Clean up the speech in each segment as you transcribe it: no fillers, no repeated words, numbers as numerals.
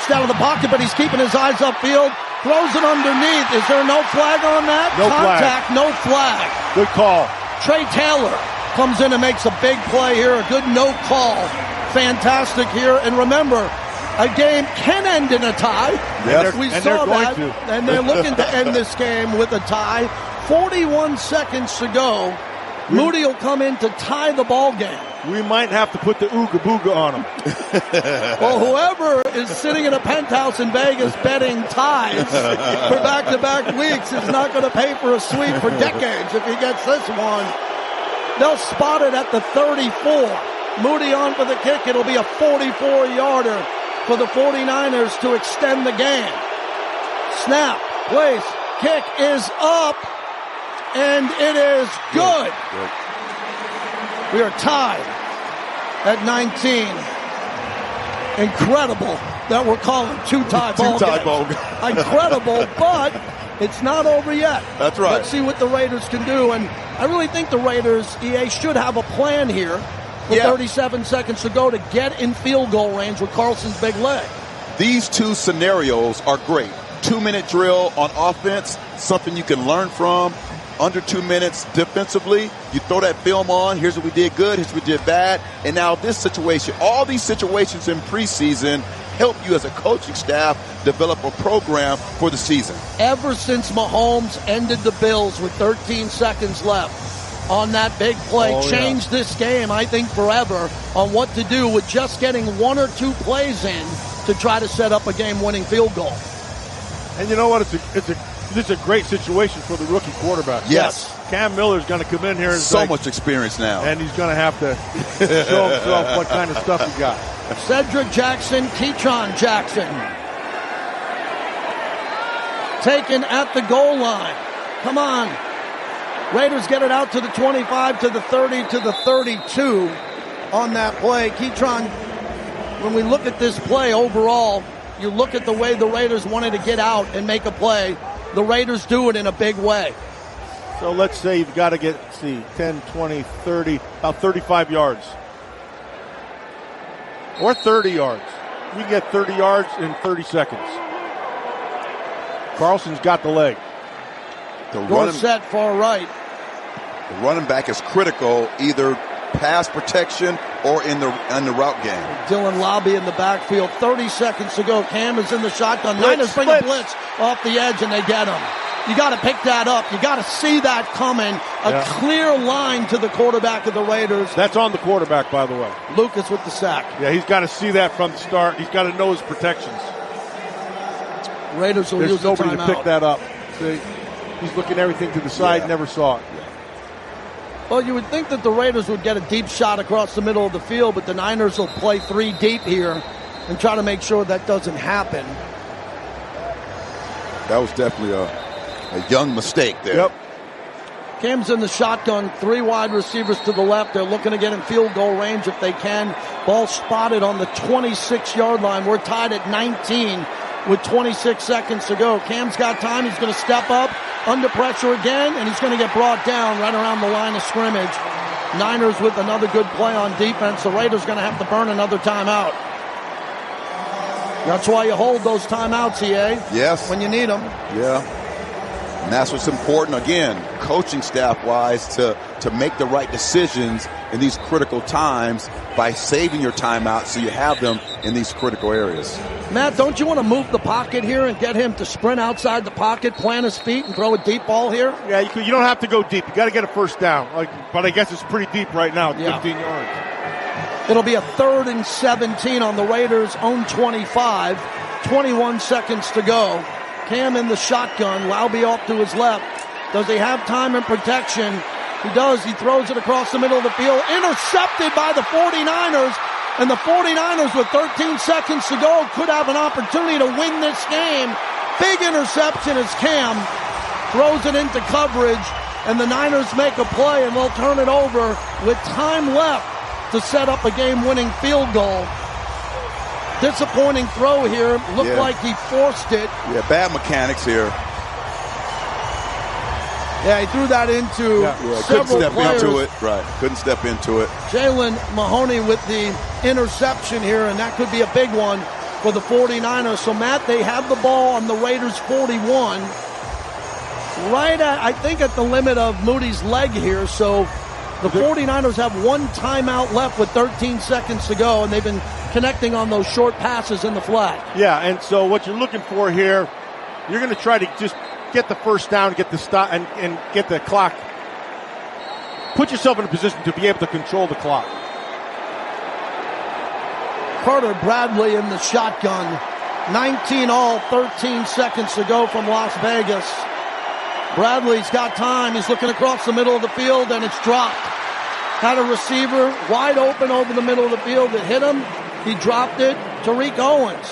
kicked out of the pocket, but he's keeping his eyes upfield. Throws it underneath. Is there no flag on that? No Contact, flag. no flag. Good call. Trey Taylor comes in and makes a big play here. A good no call. Fantastic here. And remember, a game can end in a tie. Yes. We and saw they're that. going to. And they're looking to end this game with a tie. 41 seconds to go. Moody will come in to tie the ball game. We might have to put the ooga booga on him. Well, whoever is sitting in a penthouse in Vegas betting ties for back-to-back weeks is not going to pay for a suite for decades if he gets this one. They'll spot it at the 34. Moody on for the kick. It'll be a 44-yarder for the 49ers to extend the game. Snap, place, kick is up, and it is good. We are tied at 19. Incredible that we're calling two-tie ball games. Incredible, but it's not over yet. That's right. Let's see what the Raiders can do. And I really think the Raiders, EA, should have a plan here with 37 seconds to go to get in field goal range with Carlson's big leg. These two scenarios are great. 2-minute drill on offense, something you can learn from. Under 2 minutes defensively, you throw that film on. Here's what we did good. Here's what we did bad. And now this situation, all these situations in preseason help you as a coaching staff develop a program for the season. Ever since Mahomes ended the Bills with 13 seconds left on that big play, changed this game, I think, forever on what to do with just getting one or two plays in to try to set up a game-winning field goal. And you know what? This is a great situation for the rookie quarterback. Yes. Cam Miller's going to come in here. And so much experience now. And he's going to have to show himself what kind of stuff he got. Cedric Jackson, Keyshawn Jackson. Taken at the goal line. Come on. Raiders get it out to the 25, to the 30, to the 32 on that play. Keyshawn, when we look at this play overall, you look at the way the Raiders wanted to get out and make a play. The Raiders do it in a big way. So let's say you've got to get, 10, 20, 30, about 35 yards. Or 30 yards. You can get 30 yards in 30 seconds. Carlson's got the leg. Set far right. The running back is critical, either pass protection or in the route game. Dylan Lobby in the backfield. 30 seconds to go. Cam is in the shotgun. Niners bring a blitz off the edge, and they get him. You got to pick that up. You got to see that coming. A clear line to the quarterback of the Raiders. That's on the quarterback, by the way. Lucas with the sack. Yeah, he's got to see that from the start. He's got to know his protections. Raiders will use the timeout. There's nobody to pick that up. See, he's looking everything to the side, never saw it. Well, you would think that the Raiders would get a deep shot across the middle of the field, but the Niners will play three deep here and try to make sure that doesn't happen. That was definitely a young mistake there. Yep. Cam's in the shotgun, three wide receivers to the left. They're looking to get in field goal range if they can. Ball spotted on the 26-yard line. We're tied at 19 with 26 seconds to go. Cam's got time. He's going to step up under pressure again, and he's going to get brought down right around the line of scrimmage. Niners with another good play on defense. The Raiders going to have to burn another timeout. That's why you hold those timeouts, EA. Yes. When you need them. Yeah. And that's what's important, again, coaching staff-wise, to make the right decisions in these critical times by saving your timeout so you have them in these critical areas. Matt, don't you want to move the pocket here and get him to sprint outside the pocket, plant his feet, and throw a deep ball here? Yeah, you don't have to go deep. You got to get a first down. But I guess it's pretty deep right now at 15 yards. It'll be a 3rd and 17 on the Raiders' own 25. 21 seconds to go. Cam in the shotgun. Laube off to his left. Does he have time and protection? He does. He throws it across the middle of the field. Intercepted by the 49ers. And the 49ers with 13 seconds to go could have an opportunity to win this game. Big interception as Cam throws it into coverage. And the Niners make a play and they'll turn it over with time left to set up a game-winning field goal. Disappointing throw here. Looked like he forced it. Yeah, bad mechanics here. Yeah, he threw that into several couldn't step players. into it. Right, couldn't step into it. Jalen Mahoney with the interception here, and that could be a big one. for the 49ers. So, Matt, they have the ball on the Raiders' 41. Right at, I think, at the limit of Moody's leg here. So the 49ers have one timeout left with 13 seconds to go, and they've been connecting on those short passes in the flat. Yeah, and so what you're looking for here, you're going to try to just get the first down, get the stop, and get the clock. Put yourself in a position to be able to control the clock. Carter Bradley in the shotgun. 19 all, 13 seconds to go from Las Vegas. Bradley's got time. He's looking across the middle of the field, and it's dropped. Had a receiver wide open over the middle of the field that hit him. He dropped it. Tariq Owens.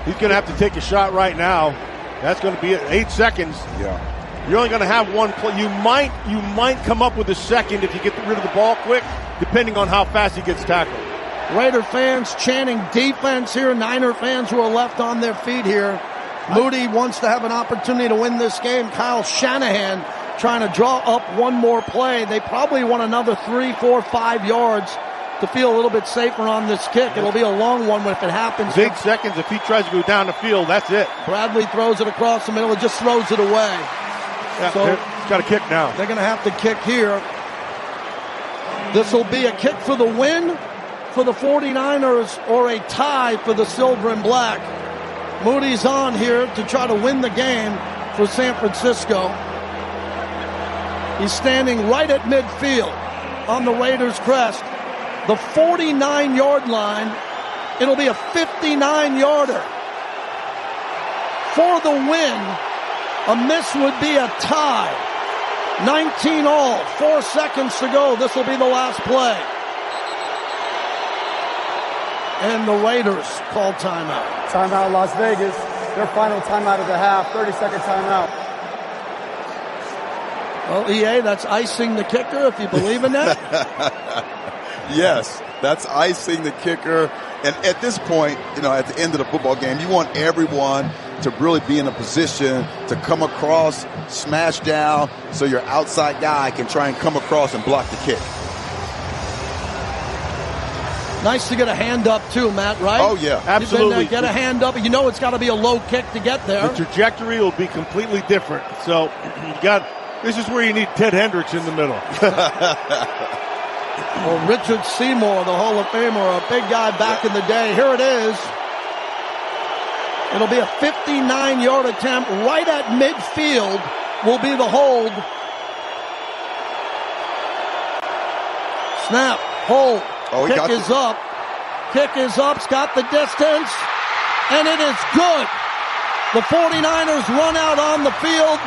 He's going to have to take a shot right now. That's going to be 8 seconds. Yeah. You're only going to have one play. You might come up with a second if you get rid of the ball quick, depending on how fast he gets tackled. Raider fans chanting defense here. Niner fans who are left on their feet here. Moody wants to have an opportunity to win this game. Kyle Shanahan trying to draw up one more play. They probably want another 3, 4, 5 yards to feel a little bit safer on this kick. It'll be a long one if it happens. 8 seconds. If he tries to go down the field, that's it. Bradley throws it across the middle. It just throws it away. Yeah, so he's got a kick now. They're going to have to kick here. This will be a kick for the win for the 49ers or a tie for the silver and black. Moody's on here to try to win the game for San Francisco. He's standing right at midfield on the Raiders' crest. The 49-yard line. It'll be a 59-yarder. For the win, a miss would be a tie. 19 all, 4 seconds to go. This will be the last play. And the Raiders call timeout. Timeout, Las Vegas. Their final timeout of the half, 30-second timeout. Well, EA, that's icing the kicker, if you believe in that. Yes, that's icing the kicker. And at this point, at the end of the football game, you want everyone to really be in a position to come across, smash down, so your outside guy can try and come across and block the kick. Nice to get a hand up, too, Matt, right? Oh, yeah. Absolutely. Get a hand up. It's got to be a low kick to get there. The trajectory will be completely different. So this is where you need Ted Hendricks in the middle. Or Richard Seymour, the Hall of Famer, a big guy back in the day. Here it is. It'll be a 59-yard attempt. Right at midfield will be the hold. Snap, hold. Kick is up. Kick is up. It's got the distance. And it is good. The 49ers run out on the field.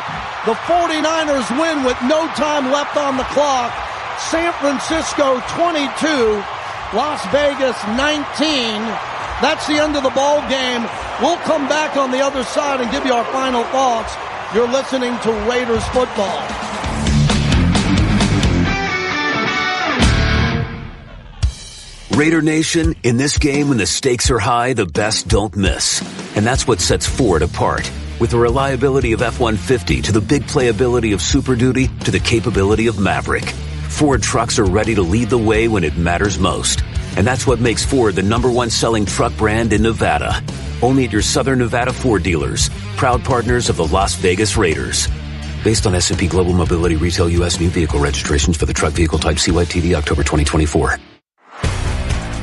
The 49ers win with no time left on the clock. San Francisco 22, Las Vegas 19. That's the end of the ball game. We'll come back on the other side and give you our final thoughts. You're listening to Raiders football. Raider Nation, in this game when the stakes are high, the best don't miss. And that's what sets Ford apart. With the reliability of F-150 to the big playability of Super Duty to the capability of Maverick, Ford trucks are ready to lead the way when it matters most. And that's what makes Ford the #1 selling truck brand in Nevada. Only at your Southern Nevada Ford dealers, proud partners of the Las Vegas Raiders. Based on S&P Global Mobility Retail U.S. new vehicle registrations for the truck vehicle type CYTD October 2024.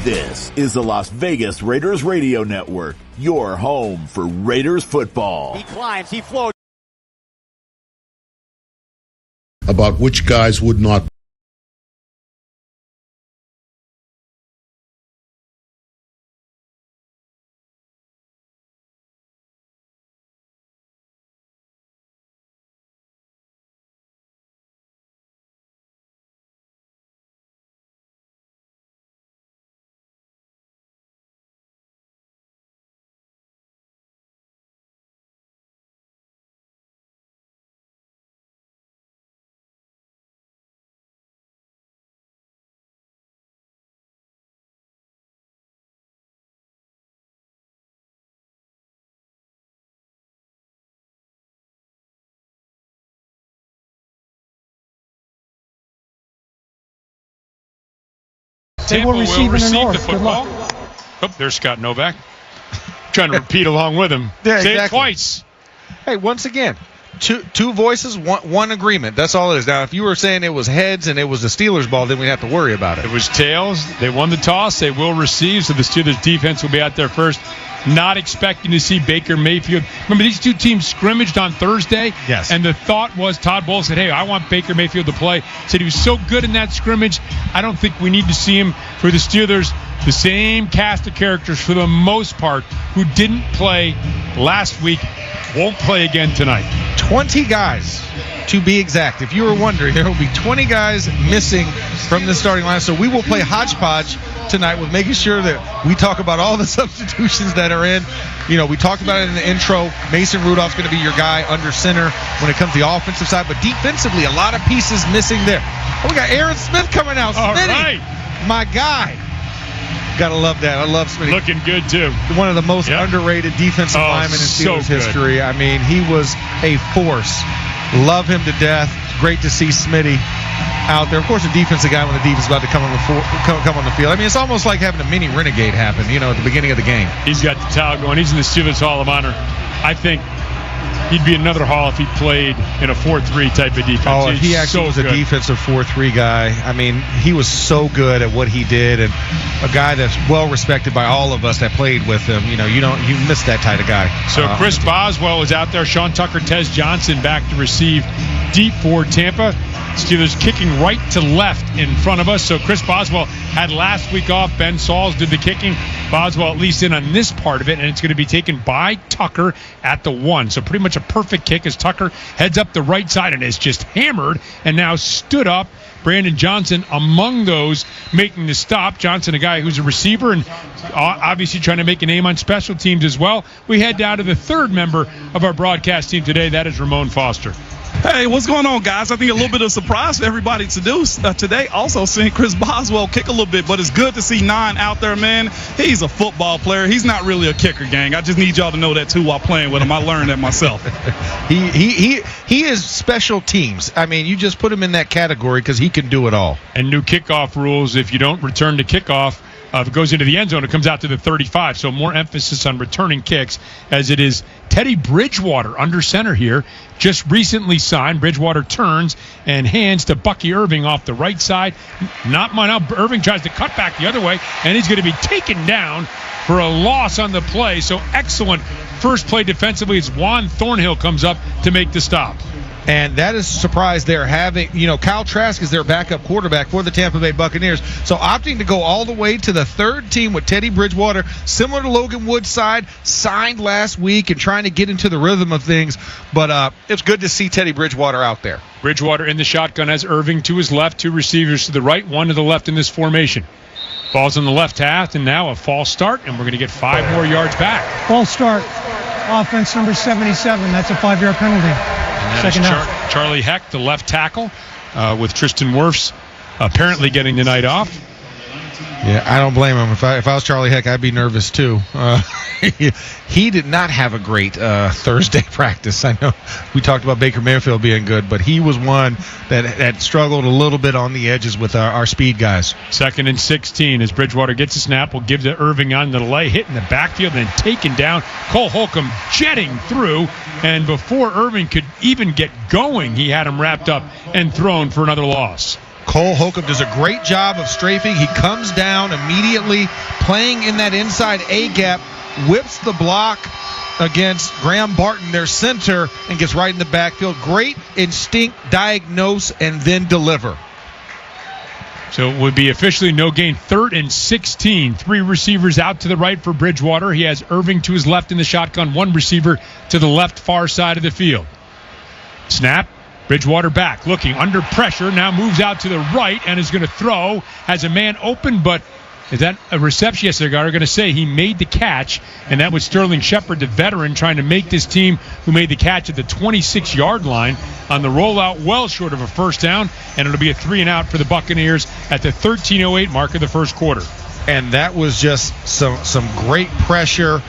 This is the Las Vegas Raiders Radio Network, your home for Raiders football. He climbs, he floats. About which guys would not. Tampa will receive the football. Oh, there's Scott Novak. trying to repeat along with him. Yeah, Say exactly. it twice. Hey, once again, two voices, one agreement. That's all it is. Now, if you were saying it was heads and it was the Steelers' ball, then we'd have to worry about it. It was tails. They won the toss. They will receive, so the Steelers defense will be out there first. Not expecting to see Baker Mayfield. Remember, these two teams scrimmaged on Thursday? Yes. And the thought was, Todd Bowles said, hey, I want Baker Mayfield to play. Said he was so good in that scrimmage, I don't think we need to see him. For the Steelers, the same cast of characters for the most part who didn't play last week won't play again tonight. 20 guys, to be exact. If you were wondering, there will be 20 guys missing from the starting line. So we will play hodgepodge tonight with making sure that we talk about all the substitutions that are in. We talked about it in the intro. Mason Rudolph's going to be your guy under center when it comes to the offensive side. But defensively, a lot of pieces missing there. Oh, we got Aaron Smith coming out. All Smitty, right. my guy. Got to love that. I love Smitty. Looking good, too. One of the most underrated defensive linemen in Steelers history. I mean, he was a force. Love him to death. Great to see Smitty out there. Of course, a defensive guy when the defense is about to come on the field. I mean, it's almost like having a mini renegade happen, at the beginning of the game. He's got the towel going. He's in the Steelers Hall of Honor. I think he'd be another Hall if he played in a 4-3 type of defense. Oh, he actually was a defensive 4-3 guy. I mean, he was so good at what he did, and a guy that's well respected by all of us that played with him. You miss that type of guy. So Chris Boswell was out there. Sean Tucker, Tez Johnson back to receive deep for Tampa. Steelers kicking right to left in front of us. So Chris Boswell had last week off. Ben Sauls did the kicking. Boswell at least in on this part of it, and it's going to be taken by Tucker at the 1. So pretty much a perfect kick as Tucker heads up the right side and is just hammered and now stood up. Brandon Johnson among those making the stop. Johnson, a guy who's a receiver and obviously trying to make a name on special teams as well. We head down to the third member of our broadcast team today. That is Ramon Foster. Hey, what's going on, guys? I think a little bit of surprise for everybody to do today. Also seeing Chris Boswell kick a little bit, but it's good to see Nine out there, man. He's a football player. He's not really a kicker, gang. I just need y'all to know that, too, while playing with him. I learned that myself. He is special teams. I mean, you just put him in that category because he can do it all. And new kickoff rules, if you don't return to kickoff, if it goes into the end zone, it comes out to the 35. So more emphasis on returning kicks, as it is Teddy Bridgewater under center here. Just recently signed. Bridgewater turns and hands to Bucky Irving off the right side. Not mine out. Irving tries to cut back the other way, and he's going to be taken down for a loss on the play. So excellent first play defensively as Juan Thornhill comes up to make the stop. And that is a surprise they're having. Kyle Trask is their backup quarterback for the Tampa Bay Buccaneers. So opting to go all the way to the third team with Teddy Bridgewater, similar to Logan Woodside, signed last week and trying to get into the rhythm of things. But it's good to see Teddy Bridgewater out there. Bridgewater in the shotgun has Irving to his left, 2 receivers to the right, 1 to the left in this formation. Ball's on the left half, and now a false start, and we're going to get 5 more yards back. False start. Offense number 77. That's a 5-yard penalty. Second half. Charlie Heck, the left tackle, with Tristan Wirfs apparently getting the night off. Yeah, I don't blame him. If I was Charlie Heck, I'd be nervous too. He did not have a great Thursday practice. I know we talked about Baker Mayfield being good, but he was one that struggled a little bit on the edges with our speed guys. 2nd and 16 as Bridgewater gets a snap. Will give to Irving on the delay, hit in the backfield, and then taken down. Cole Holcomb jetting through, and before Irving could even get going, he had him wrapped up and thrown for another loss. Cole Holcomb does a great job of strafing. He comes down immediately, playing in that inside A-gap, whips the block against Graham Barton, their center, and gets right in the backfield. Great instinct, diagnose, and then deliver. So it would be officially no gain. 3rd and 16. 3 receivers out to the right for Bridgewater. He has Irving to his left in the shotgun. 1 receiver to the left far side of the field. Snap. Bridgewater back, looking under pressure, now moves out to the right and is going to throw. Has a man open, but is that a reception? Yes, they're going to say he made the catch, and that was Sterling Shepard, the veteran, trying to make this team who made the catch at the 26-yard line on the rollout, well short of a first down, and it'll be a 3-and-out for the Buccaneers at the 13:08 mark of the first quarter. And that was just some great pressure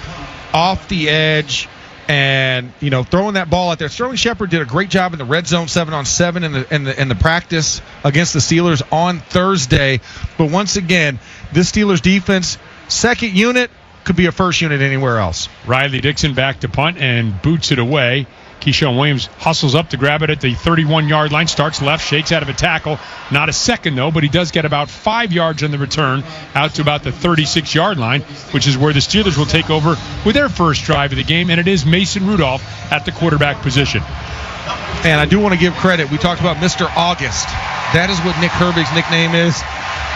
off the edge. And, throwing that ball out there. Sterling Shepard did a great job in the red zone 7-on-7 in the practice against the Steelers on Thursday. But once again, this Steelers defense, second unit, could be a first unit anywhere else. Riley Dixon back to punt and boots it away. Keyshawn Williams hustles up to grab it at the 31-yard line, starts left, shakes out of a tackle. Not a second, though, but he does get about 5 yards on the return out to about the 36-yard line, which is where the Steelers will take over with their first drive of the game, and it is Mason Rudolph at the quarterback position. And I do want to give credit. We talked about Mr. August. That is what Nick Herbig's nickname is.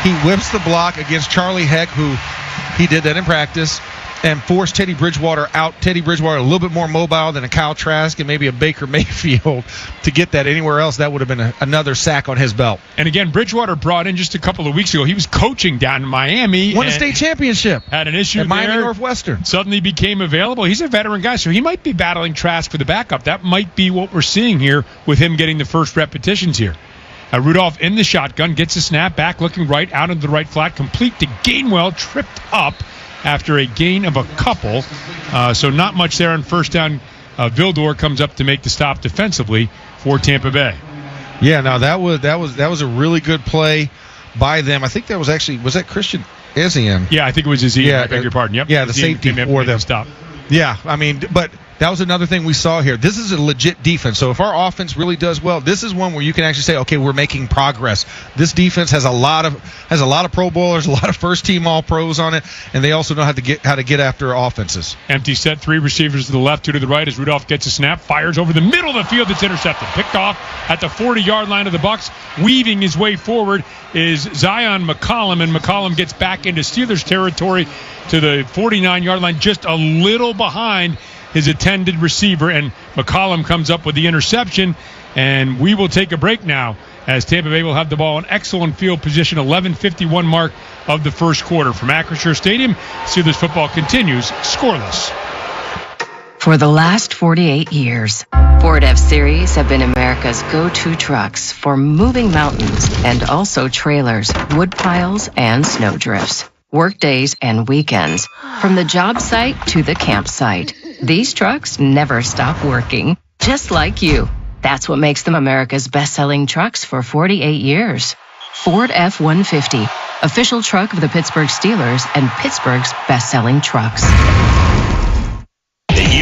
He whips the block against Charlie Heck, who he did that in practice, and forced Teddy Bridgewater out. Teddy Bridgewater a little bit more mobile than a Kyle Trask and maybe a Baker Mayfield to get that anywhere else. That would have been another sack on his belt. And again, Bridgewater brought in just a couple of weeks ago. He was coaching down in Miami. Won a state championship. Had an issue at Miami Northwestern. Suddenly became available. He's a veteran guy, so he might be battling Trask for the backup. That might be what we're seeing here with him getting the first repetitions here. Rudolph in the shotgun, gets a snap back, looking right out into the right flat, complete to Gainwell, tripped up after a gain of a couple. So not much there on first down. Vildor comes up to make the stop defensively for Tampa Bay. Yeah, no, that was a really good play by them. I think that was that Christian Ezien? Yeah, I think it was Ezien. Yeah, I beg your pardon. Yep. Yeah, the safety for them. Stop. Yeah, I mean, but that was another thing we saw here. This is a legit defense. So if our offense really does well, this is one where you can actually say, okay, we're making progress. This defense has a lot of Pro Bowlers, a lot of first-team All-Pros on it, and they also know how to get after offenses. Empty set, 3 receivers to the left, 2 to the right as Rudolph gets a snap, fires over the middle of the field. It's intercepted. Picked off at the 40-yard line of the Bucs. Weaving his way forward is Zion McCollum, and McCollum gets back into Steelers territory to the 49-yard line, just a little behind his intended receiver, and McCollum comes up with the interception, and we will take a break now as Tampa Bay will have the ball in excellent field position, 11:51 mark of the first quarter. From Acrisure Stadium, Steelers football continues scoreless. For the last 48 years, Ford F-Series have been America's go-to trucks for moving mountains and also trailers, wood piles, and snow drifts. Workdays and weekends, from the job site to the campsite. These trucks never stop working, just like you. That's what makes them America's best-selling trucks for 48 years. Ford F-150, official truck of the Pittsburgh Steelers and Pittsburgh's best-selling trucks.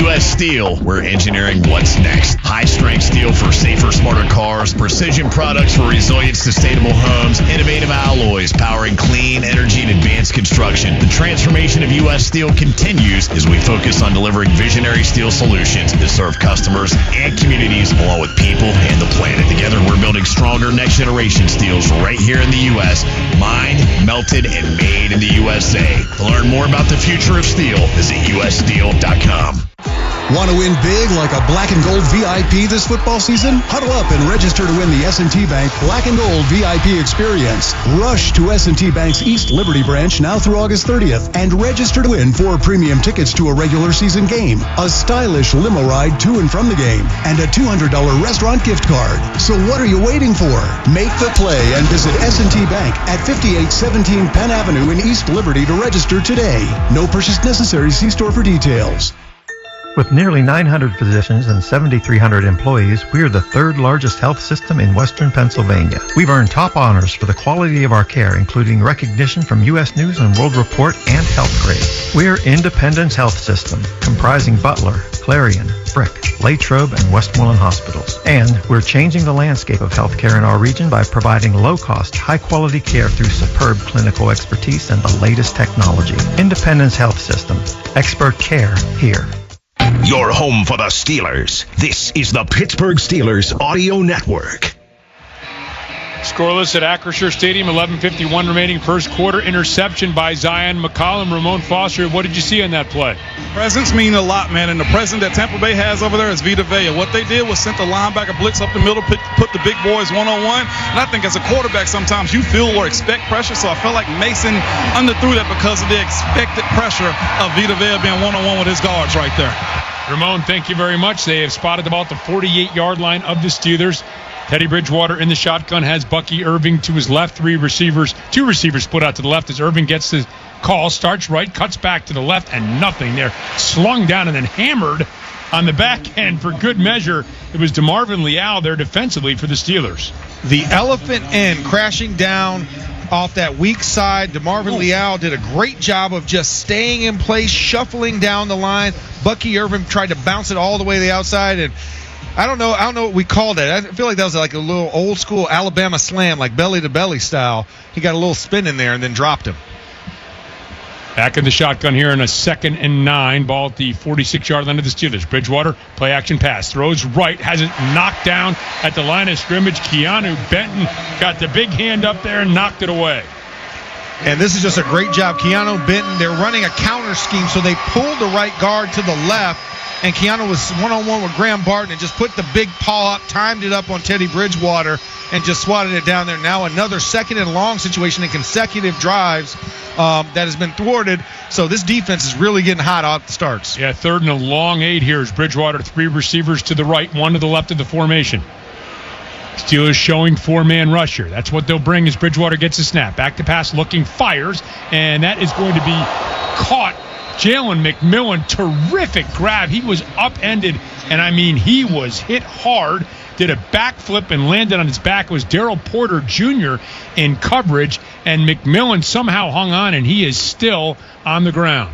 U.S. Steel, we're engineering what's next. High-strength steel for safer, smarter cars, precision products for resilient, sustainable homes, innovative alloys powering clean energy and advanced construction. The transformation of U.S. Steel continues as we focus on delivering visionary steel solutions to serve customers and communities along with people and the planet. Together, we're building stronger next-generation steels right here in the U.S., mined, melted, and made in the USA. To learn more about the future of steel, visit ussteel.com. Want to win big like a black and gold VIP this football season? Huddle up and register to win the S&T Bank Black and Gold VIP experience. Rush to S&T Bank's East Liberty branch now through August 30th and register to win 4 premium tickets to a regular season game, a stylish limo ride to and from the game, and a $200 restaurant gift card. So what are you waiting for? Make the play and visit S&T Bank at 5817 Penn Avenue in East Liberty to register today. No purchase necessary. See store for details. With nearly 900 physicians and 7,300 employees, we are the 3rd largest health system in Western Pennsylvania. We've earned top honors for the quality of our care, including recognition from U.S. News and World Report and Health Grade. We're Independence Health System, comprising Butler, Clarion, Frick, Latrobe, and Westmoreland hospitals. And we're changing the landscape of healthcare in our region by providing low-cost, high-quality care through superb clinical expertise and the latest technology. Independence Health System. Expert care here. Your home for the Steelers. This is the Pittsburgh Steelers Audio Network. Scoreless at Acrisure Stadium, 11:51 remaining first quarter. Interception by Zion McCollum. Ramon Foster, what did you see on that play? Presence mean a lot, man, and the presence that Tampa Bay has over there is Vita Vea. What they did was sent the linebacker blitz up the middle, put the big boys one-on-one, and I think as a quarterback sometimes you feel or expect pressure, so I felt like Mason underthrew that because of the expected pressure of Vita Vea being one-on-one with his guards right there. Ramon, thank you very much. They have spotted the ball at the 48-yard line of the Steelers. Teddy Bridgewater in the shotgun has Bucky Irving to his left. 2 receivers split out to the left as Irving gets the call, starts right, cuts back to the left, and nothing there. Slung down and then hammered on the back end for good measure. It was DeMarvin Leal there defensively for the Steelers. The elephant end crashing down off that weak side. DeMarvin Leal did a great job of just staying in place, shuffling down the line. Bucky Irvin tried to bounce it all the way to the outside, and I don't know what we called it. I feel like that was like a little old school Alabama slam, like belly to belly style. He got a little spin in there and then dropped him. Back in the shotgun here in a 2nd and 9. Ball at the 46-yard line of the Steelers. Bridgewater, play action pass. Throws right. Has it knocked down at the line of scrimmage. Keanu Benton got the big hand up there and knocked it away. And this is just a great job. Keanu Benton, they're running a counter scheme, so they pulled the right guard to the left, and Keanu was one-on-one with Graham Barton and just put the big paw up, timed it up on Teddy Bridgewater, and just swatted it down there. Now another 2nd and long situation in consecutive drives that has been thwarted. So this defense is really getting hot off the starts. Yeah, 3rd and a long 8 here is Bridgewater. 3 receivers to the right, 1 to the left of the formation. Steelers showing 4-man rush here. That's what they'll bring as Bridgewater gets a snap. Back to pass, looking, fires, and that is going to be caught. Jalen McMillan, terrific grab. He was upended, and I mean he was hit hard. Did a backflip and landed on his back. It was Daryl Porter Jr. in coverage, and McMillan somehow hung on, and he is still on the ground.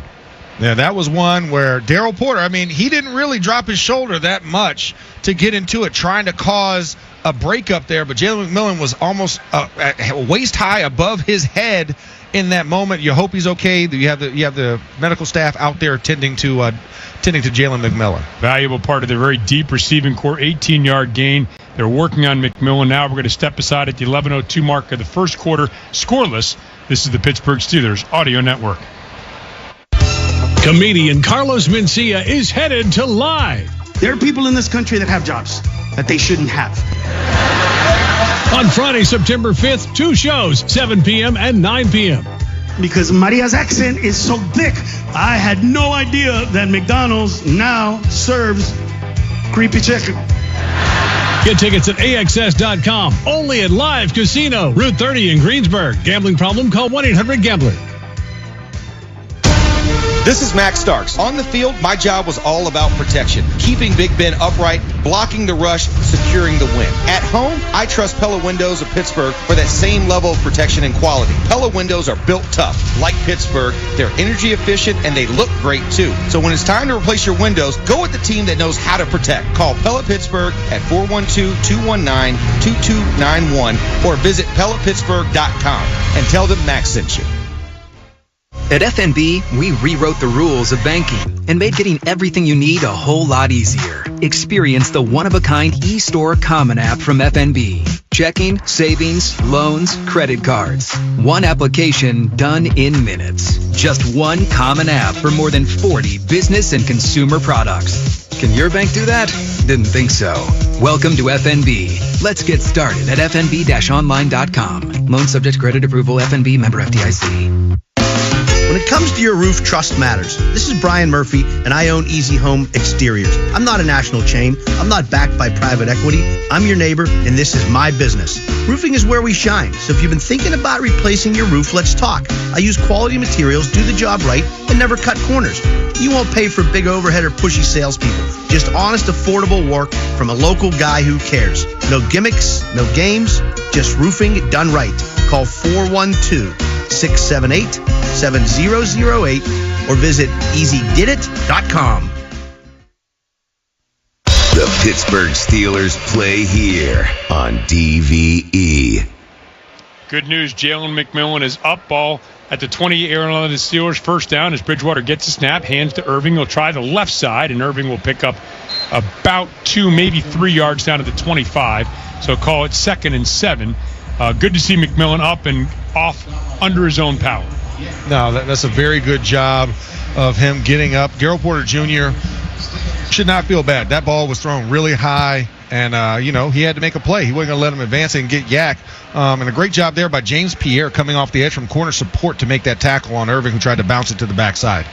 Yeah, that was one where Daryl Porter, I mean, he didn't really drop his shoulder that much to get into it, trying to cause a breakup there, but Jalen McMillan was almost waist high above his head in that moment. You hope he's okay. You have the medical staff out there tending to Jalen McMillan. Valuable part of the very deep receiving core, 18-yard gain. They're working on McMillan now. We're going to step aside at the 11:02 mark of the first quarter. Scoreless. This is the Pittsburgh Steelers Audio Network. Comedian Carlos Mencia is headed to Live. There are people in this country that have jobs that they shouldn't have. On Friday, September 5th, 2 shows, 7 p.m. and 9 p.m. Because Maria's accent is so thick, I had no idea that McDonald's now serves creepy chicken. Get tickets at AXS.com. Only at Live Casino, Route 30 in Greensburg. Gambling problem? Call 1-800-GAMBLER. This is Max Starks. On the field, my job was all about protection. Keeping Big Ben upright, blocking the rush, securing the win. At home, I trust Pella Windows of Pittsburgh for that same level of protection and quality. Pella Windows are built tough. Like Pittsburgh, they're energy efficient and they look great too. So when it's time to replace your windows, go with the team that knows how to protect. Call Pella Pittsburgh at 412-219-2291 or visit PellaPittsburgh.com and tell them Max sent you. At FNB, we rewrote the rules of banking and made getting everything you need a whole lot easier. Experience the one-of-a-kind eStore Common app from FNB. Checking, savings, loans, credit cards. One application done in minutes. Just one common app for more than 40 business and consumer products. Can your bank do that? Didn't think so. Welcome to FNB. Let's get started at fnb-online.com. Loan subject to credit approval. FNB member FDIC. When it comes to your roof, trust matters. This is Brian Murphy, and I own Easy Home Exteriors. I'm not a national chain. I'm not backed by private equity. I'm your neighbor, and this is my business. Roofing is where we shine. So if you've been thinking about replacing your roof, let's talk. I use quality materials, do the job right, and never cut corners. You won't pay for big overhead or pushy salespeople. Just honest, affordable work from a local guy who cares. No gimmicks, no games, just roofing done right. Call 412-678-7008 or visit easydidit.com. The Pittsburgh Steelers play here on DVE. Good news, Jalen McMillan is up, ball at the 20-yard line of the Steelers. First down as Bridgewater gets a snap, hands to Irving. He'll try the left side, and Irving will pick up about 2, maybe 3 yards down to the 25. So call it 2nd and 7. Good to see McMillan up and off under his own power. No, that's a very good job of him getting up. Daryl Porter Jr. should not feel bad. That ball was thrown really high, and, he had to make a play. He wasn't going to let him advance and get yak. And a great job there by James Pierre coming off the edge from corner support to make that tackle on Irving, who tried to bounce it to the backside.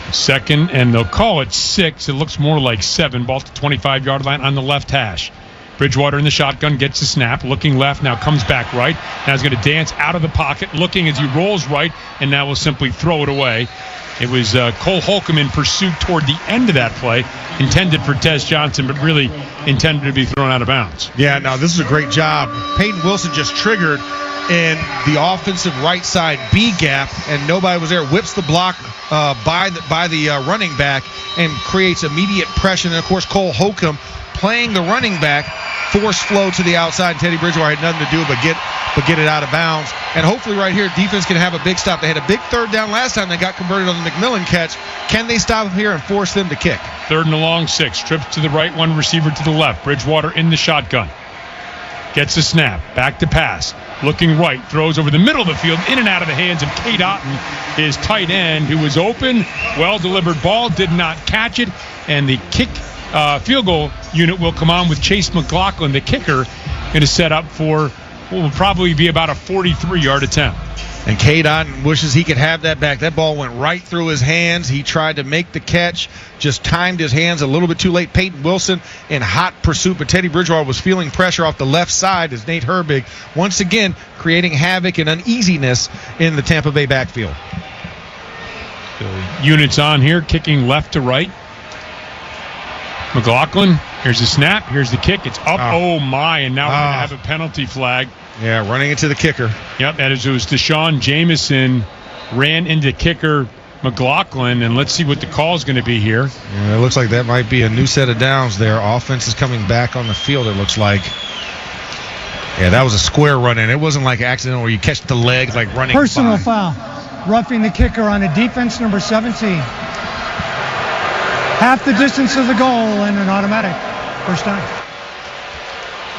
2nd, and they'll call it 6. It looks more like 7. Ball to the 25-yard line on the left hash. Bridgewater in the shotgun, gets the snap, looking left, now comes back right. Now he's going to dance out of the pocket, looking as he rolls right, and now will simply throw it away. It was Cole Holcomb in pursuit toward the end of that play, intended for Tez Johnson, but really intended to be thrown out of bounds. Yeah, no, this is a great job. Peyton Wilson just triggered in the offensive right side B gap, and nobody was there. Whips the block by the running back and creates immediate pressure. And, of course, Cole Holcomb playing the running back, forced flow to the outside. Teddy Bridgewater had nothing to do but get it out of bounds. And hopefully right here, defense can have a big stop. They had a big third down last time. They got converted on the McMillan catch. Can they stop them here and force them to kick? 3rd and a long 6. Trips to the right, one receiver to the left. Bridgewater in the shotgun. Gets a snap. Back to pass. Looking right. Throws over the middle of the field. In and out of the hands of Cade Otton, his tight end, who was open. Well-delivered ball. Did not catch it. And the field goal unit will come on with Chase McLaughlin, the kicker, going to set up for what will probably be about a 43-yard attempt. And Cade Otton wishes he could have that back. That ball went right through his hands. He tried to make the catch, just timed his hands a little bit too late. Peyton Wilson in hot pursuit, but Teddy Bridgewater was feeling pressure off the left side as Nate Herbig, once again, creating havoc and uneasiness in the Tampa Bay backfield. So units on here, kicking left to right. McLaughlin, here's the snap, here's the kick. It's up. Oh my, and now we're going to have a penalty flag. Yeah, running into the kicker. Yep, that is, it was Deshaun Jameson ran into kicker McLaughlin, and let's see what the call is going to be here. Yeah, it looks like that might be a new set of downs there. Offense is coming back on the field, it looks like. Yeah, that was a square run in. It wasn't like accidental where you catch the leg like running Personal by. foul. Roughing the kicker on a defense number 17. Half the distance of the goal and an automatic first down.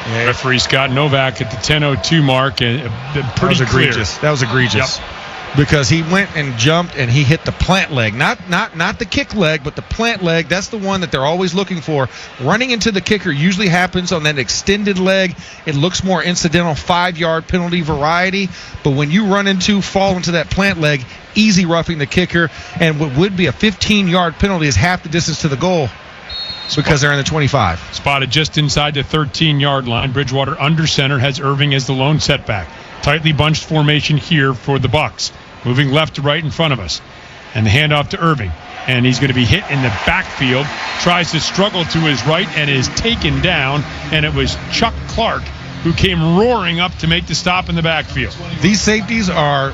Yeah. Referee Scott Novak at the 10:02 mark, and pretty that was clear. Egregious. That was egregious. Yep. Because he went and jumped and he hit the plant leg, not the kick leg, but the plant leg. That's the one that they're always looking for. Running into the kicker usually happens on that extended leg. It looks more incidental, 5-yard penalty variety. But when you fall into that plant leg, easy roughing the kicker, and what would be a 15-yard penalty is half the distance to the goal because they're in the 25. Spotted just inside the 13-yard line. Bridgewater under center has Irving as the lone setback. Tightly bunched formation here for the Bucs. Moving left to right in front of us. And the handoff to Irving. And he's going to be hit in the backfield. Tries to struggle to his right and is taken down. And it was Chuck Clark who came roaring up to make the stop in the backfield. These safeties are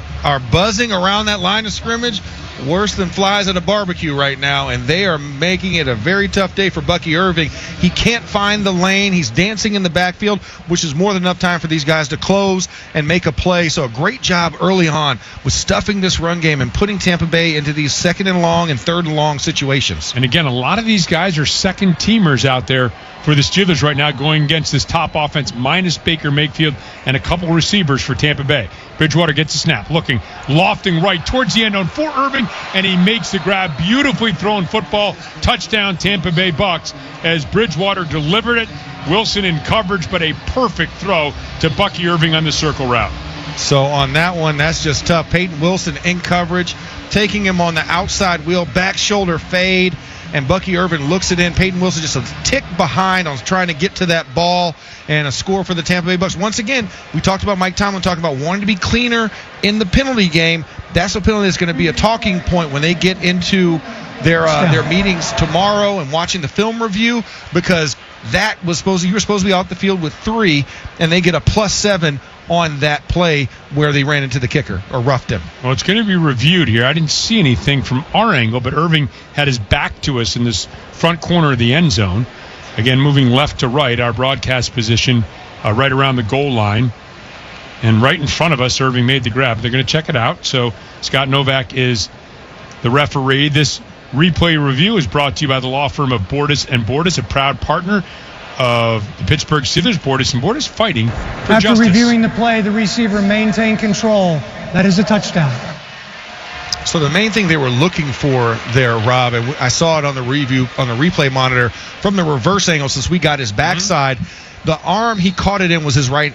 buzzing around that line of scrimmage worse than flies at a barbecue right now, and they are making it a very tough day for Bucky Irving. He can't find the lane. He's dancing in the backfield, which is more than enough time for these guys to close and make a play. So a great job early on with stuffing this run game and putting Tampa Bay into these 2nd and long and 3rd and long situations. And again, a lot of these guys are second teamers out there for the Steelers right now, going against this top offense minus Baker Mayfield and a couple receivers for Tampa Bay. Bridgewater gets a snap, looking, lofting right towards the end zone for Irving, and he makes the grab. Beautifully thrown football. Touchdown, Tampa Bay Bucs, as Bridgewater delivered it. Wilson in coverage, but a perfect throw to Bucky Irving on the circle route. So on that one, that's just tough. Peyton Wilson in coverage, taking him on the outside wheel, back shoulder fade, and Bucky Irving looks it in. Peyton Wilson just a tick behind on trying to get to that ball, and a score for the Tampa Bay Bucs. Once again, we talked about Mike Tomlin talking about wanting to be cleaner in the penalty game. That's a penalty that's going to be a talking point when they get into their meetings tomorrow and watching the film review, because that was you were supposed to be off the field with 3, and they get a +7 on that play where they ran into the kicker or roughed him. Well, it's going to be reviewed here. I didn't see anything from our angle, but Irving had his back to us in this front corner of the end zone. Again, moving left to right, our broadcast position right around the goal line. And right in front of us, Irving made the grab. They're going to check it out. So Scott Novak is the referee. This replay review is brought to you by the law firm of Bordas & Bordas, a proud partner of the Pittsburgh Steelers. Bordas & Bordas fighting for After justice. reviewing the play, the receiver maintained control. That is a touchdown. So the main thing they were looking for there, Rob, and I saw it on the review on the replay monitor from the reverse angle, since we got his backside. The arm he caught it in was his right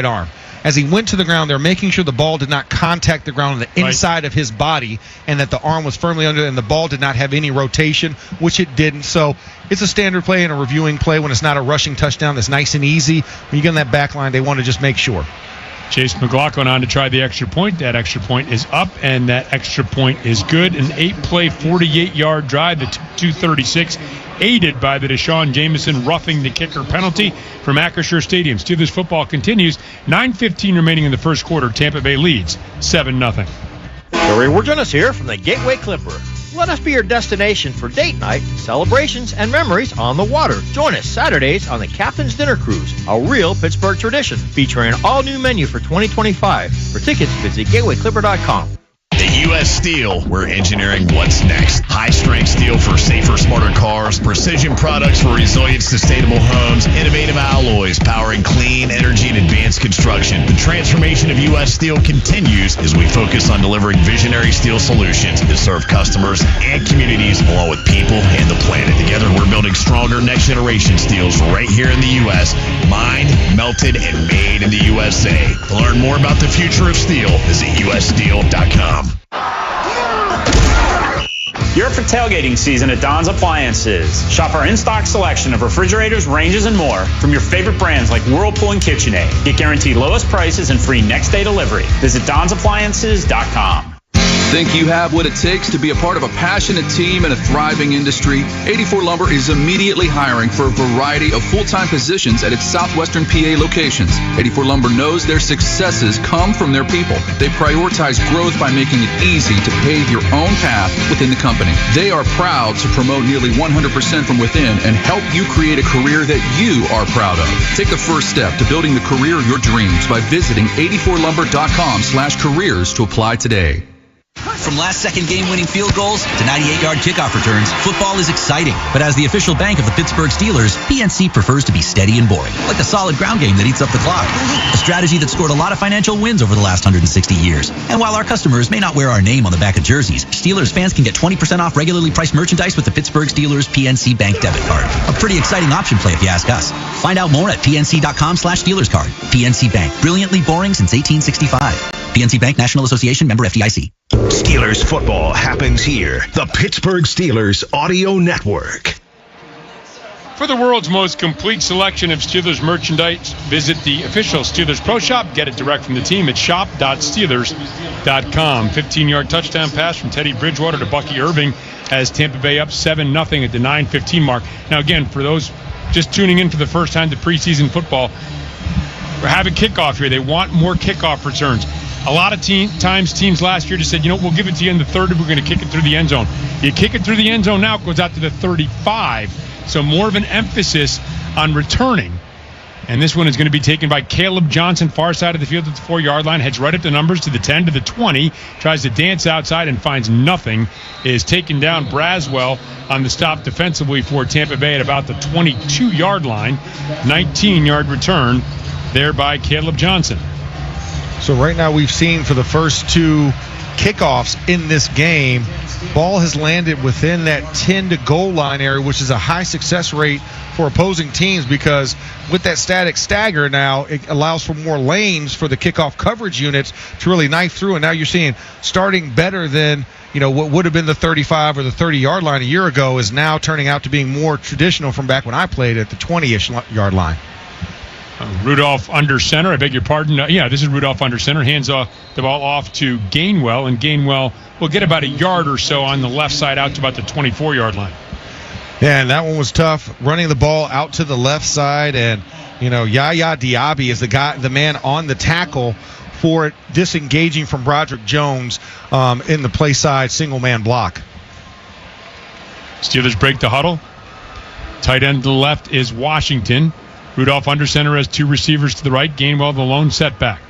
arm. As he went to the ground, they're making sure the ball did not contact the ground on the inside of his body, and that the arm was firmly under, and the ball did not have any rotation, which it didn't. So it's a standard play and a reviewing play when it's not a rushing touchdown. That's nice and easy. When you get in that back line, they want to just make sure. Chase McLaughlin on to try the extra point. That extra point is up, and that extra point is good. An 8-play, 48-yard drive to 2:36 aided by the Deshaun Jameson roughing the kicker penalty from Acrisure Stadium. Steelers football continues. 9:15 remaining in the first quarter. Tampa Bay leads 7-0. Gary Wargenis here from the Gateway Clipper. Let us be your destination for date night, celebrations, and memories on the water. Join us Saturdays on the Captain's Dinner Cruise, a real Pittsburgh tradition, featuring an all-new menu for 2025. For tickets, visit gatewayclipper.com. The U.S. Steel, we're engineering what's next. High-strength steel for safer, smarter cars, precision products for resilient, sustainable homes, innovative alloys powering clean energy and advanced construction. The transformation of U.S. Steel continues as we focus on delivering visionary steel solutions that serve customers and communities along with people and the planet. Together, we're building stronger next-generation steels right here in the U.S., mined, melted, and made in the USA. To learn more about the future of steel, visit ussteel.com. You're for tailgating season at Don's Appliances. Shop our in-stock selection of refrigerators, ranges, and more from your favorite brands like Whirlpool and KitchenAid. Get guaranteed lowest prices and free next-day delivery. Visit Don'sAppliances.com. Think you have what it takes to be a part of a passionate team and a thriving industry? 84 Lumber is immediately hiring for a variety of full-time positions at its southwestern PA locations. 84 Lumber knows their successes come from their people. They prioritize growth by making it easy to pave your own path within the company. They are proud to promote nearly 100% from within and help you create a career that you are proud of. Take the first step to building the career of your dreams by visiting 84lumber.com/careers to apply today. From last-second game-winning field goals to 98-yard kickoff returns, football is exciting. But as the official bank of the Pittsburgh Steelers, PNC prefers to be steady and boring, like a solid ground game that eats up the clock. A strategy that scored a lot of financial wins over the last 160 years. And while our customers may not wear our name on the back of jerseys, Steelers fans can get 20% off regularly priced merchandise with the Pittsburgh Steelers PNC Bank debit card. A pretty exciting option play if you ask us. Find out more at pnc.com/Steelers card. PNC Bank, brilliantly boring since 1865. PNC Bank, National Association, member FDIC. Steelers football happens here. The Pittsburgh Steelers Audio Network. For the world's most complete selection of Steelers merchandise, visit the official Steelers Pro Shop. Get it direct from the team at shop.steelers.com. 15-yard touchdown pass from Teddy Bridgewater to Bucky Irving has Tampa Bay up 7-0 at the 9:15 mark. Now, again, for those just tuning in for the first time to preseason football, we're having kickoff here. They want more kickoff returns. A lot of times teams last year just said, we'll give it to you in the 30. We're going to kick it through the end zone. You kick it through the end zone now, it goes out to the 35. So more of an emphasis on returning. And this one is going to be taken by Caleb Johnson, far side of the field at the 4-yard line. Heads right up the numbers to the 10, to the 20. Tries to dance outside and finds nothing. Is taken down Braswell on the stop defensively for Tampa Bay at about the 22-yard line. 19-yard return there by Caleb Johnson. So right now we've seen for the first two kickoffs in this game, ball has landed within that 10-to-goal line area, which is a high success rate for opposing teams because with that static stagger now, it allows for more lanes for the kickoff coverage units to really knife through. And now you're seeing starting better than what would have been the 35 or the 30-yard line a year ago is now turning out to being more traditional from back when I played at the 20-ish yard line. Rudolph under center. I beg your pardon. This is Rudolph under center. Hands the ball off to Gainwell, and Gainwell will get about a yard or so on the left side out to about the 24-yard line. Yeah, and that one was tough. Running the ball out to the left side, and Yaya Diaby is the man on the tackle for it, disengaging from Broderick Jones in the play side single man block. Steelers break the huddle. Tight end to the left is Washington. Rudolph under center has two receivers to the right. Gainwell the lone setback.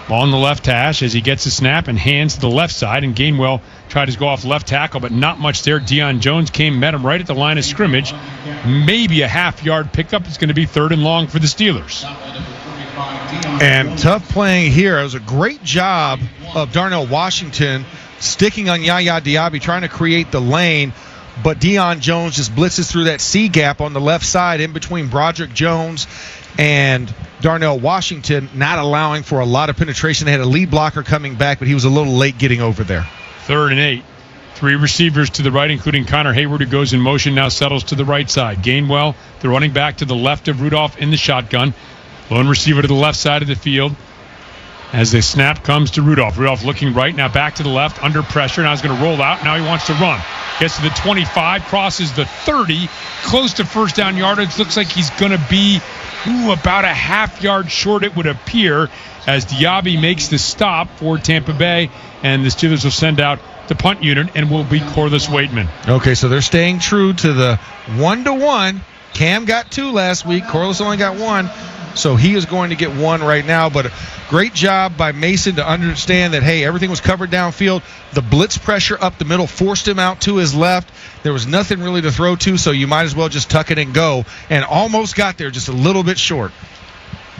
Ball on the left hash as he gets the snap and hands to the left side. And Gainwell tried to go off left tackle, but not much there. Deion Jones met him right at the line of scrimmage. Maybe a half-yard pickup. It's going to be 3rd and long for the Steelers. And tough playing here. It was a great job of Darnell Washington sticking on Yaya Diaby, trying to create the lane. But Deion Jones just blitzes through that C gap on the left side in between Broderick Jones and Darnell Washington, not allowing for a lot of penetration. They had a lead blocker coming back, but he was a little late getting over there. 3rd and 8. 3 receivers to the right, including Connor Hayward, who goes in motion, now settles to the right side. Gainwell, the running back to the left of Rudolph in the shotgun. Lone receiver to the left side of the field. as the snap comes to Rudolph. Rudolph looking right, now back to the left, under pressure. Now he's going to roll out. Now he wants to run. Gets to the 25, crosses the 30, close to first down yardage. Looks like he's going to be about a half yard short, it would appear, as Diaby makes the stop for Tampa Bay, and the Steelers will send out the punt unit and will be Corliss Waitman. Okay, so they're staying true to the 1-to-1. Cam got 2 last week. Corliss only got 1. So he is going to get 1 right now. But a great job by Mason to understand that, hey, everything was covered downfield. The blitz pressure up the middle forced him out to his left. There was nothing really to throw to, so you might as well just tuck it and go. And almost got there, just a little bit short.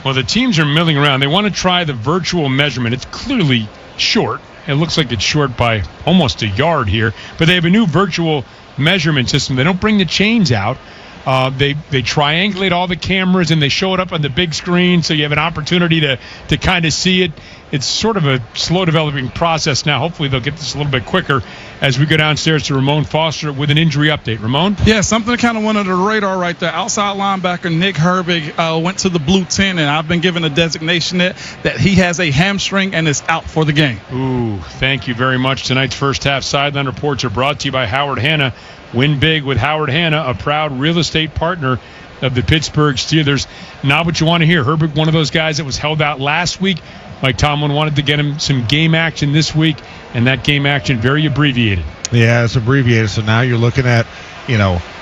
Well, the teams are milling around. They want to try the virtual measurement. It's clearly short. It looks like it's short by almost a yard here. But they have a new virtual measurement system. They don't bring the chains out. They triangulate all the cameras and they show it up on the big screen, so you have an opportunity to kind of see it. It's sort of a slow developing process now. Hopefully they'll get this a little bit quicker as we go downstairs to Ramon Foster with an injury update. Ramon? Yeah, something that kind of went under the radar right there. Outside linebacker Nick Herbig went to the blue 10, and I've been given a designation that he has a hamstring and is out for the game. Ooh, thank you very much. Tonight's first half sideline reports are brought to you by Howard Hanna. Win big with Howard Hanna, a proud real estate partner of the Pittsburgh Steelers. Not what you want to hear. Herbig, one of those guys that was held out last week. Mike Tomlin wanted to get him some game action this week, and that game action very abbreviated. Yeah, it's abbreviated. So now you're looking at,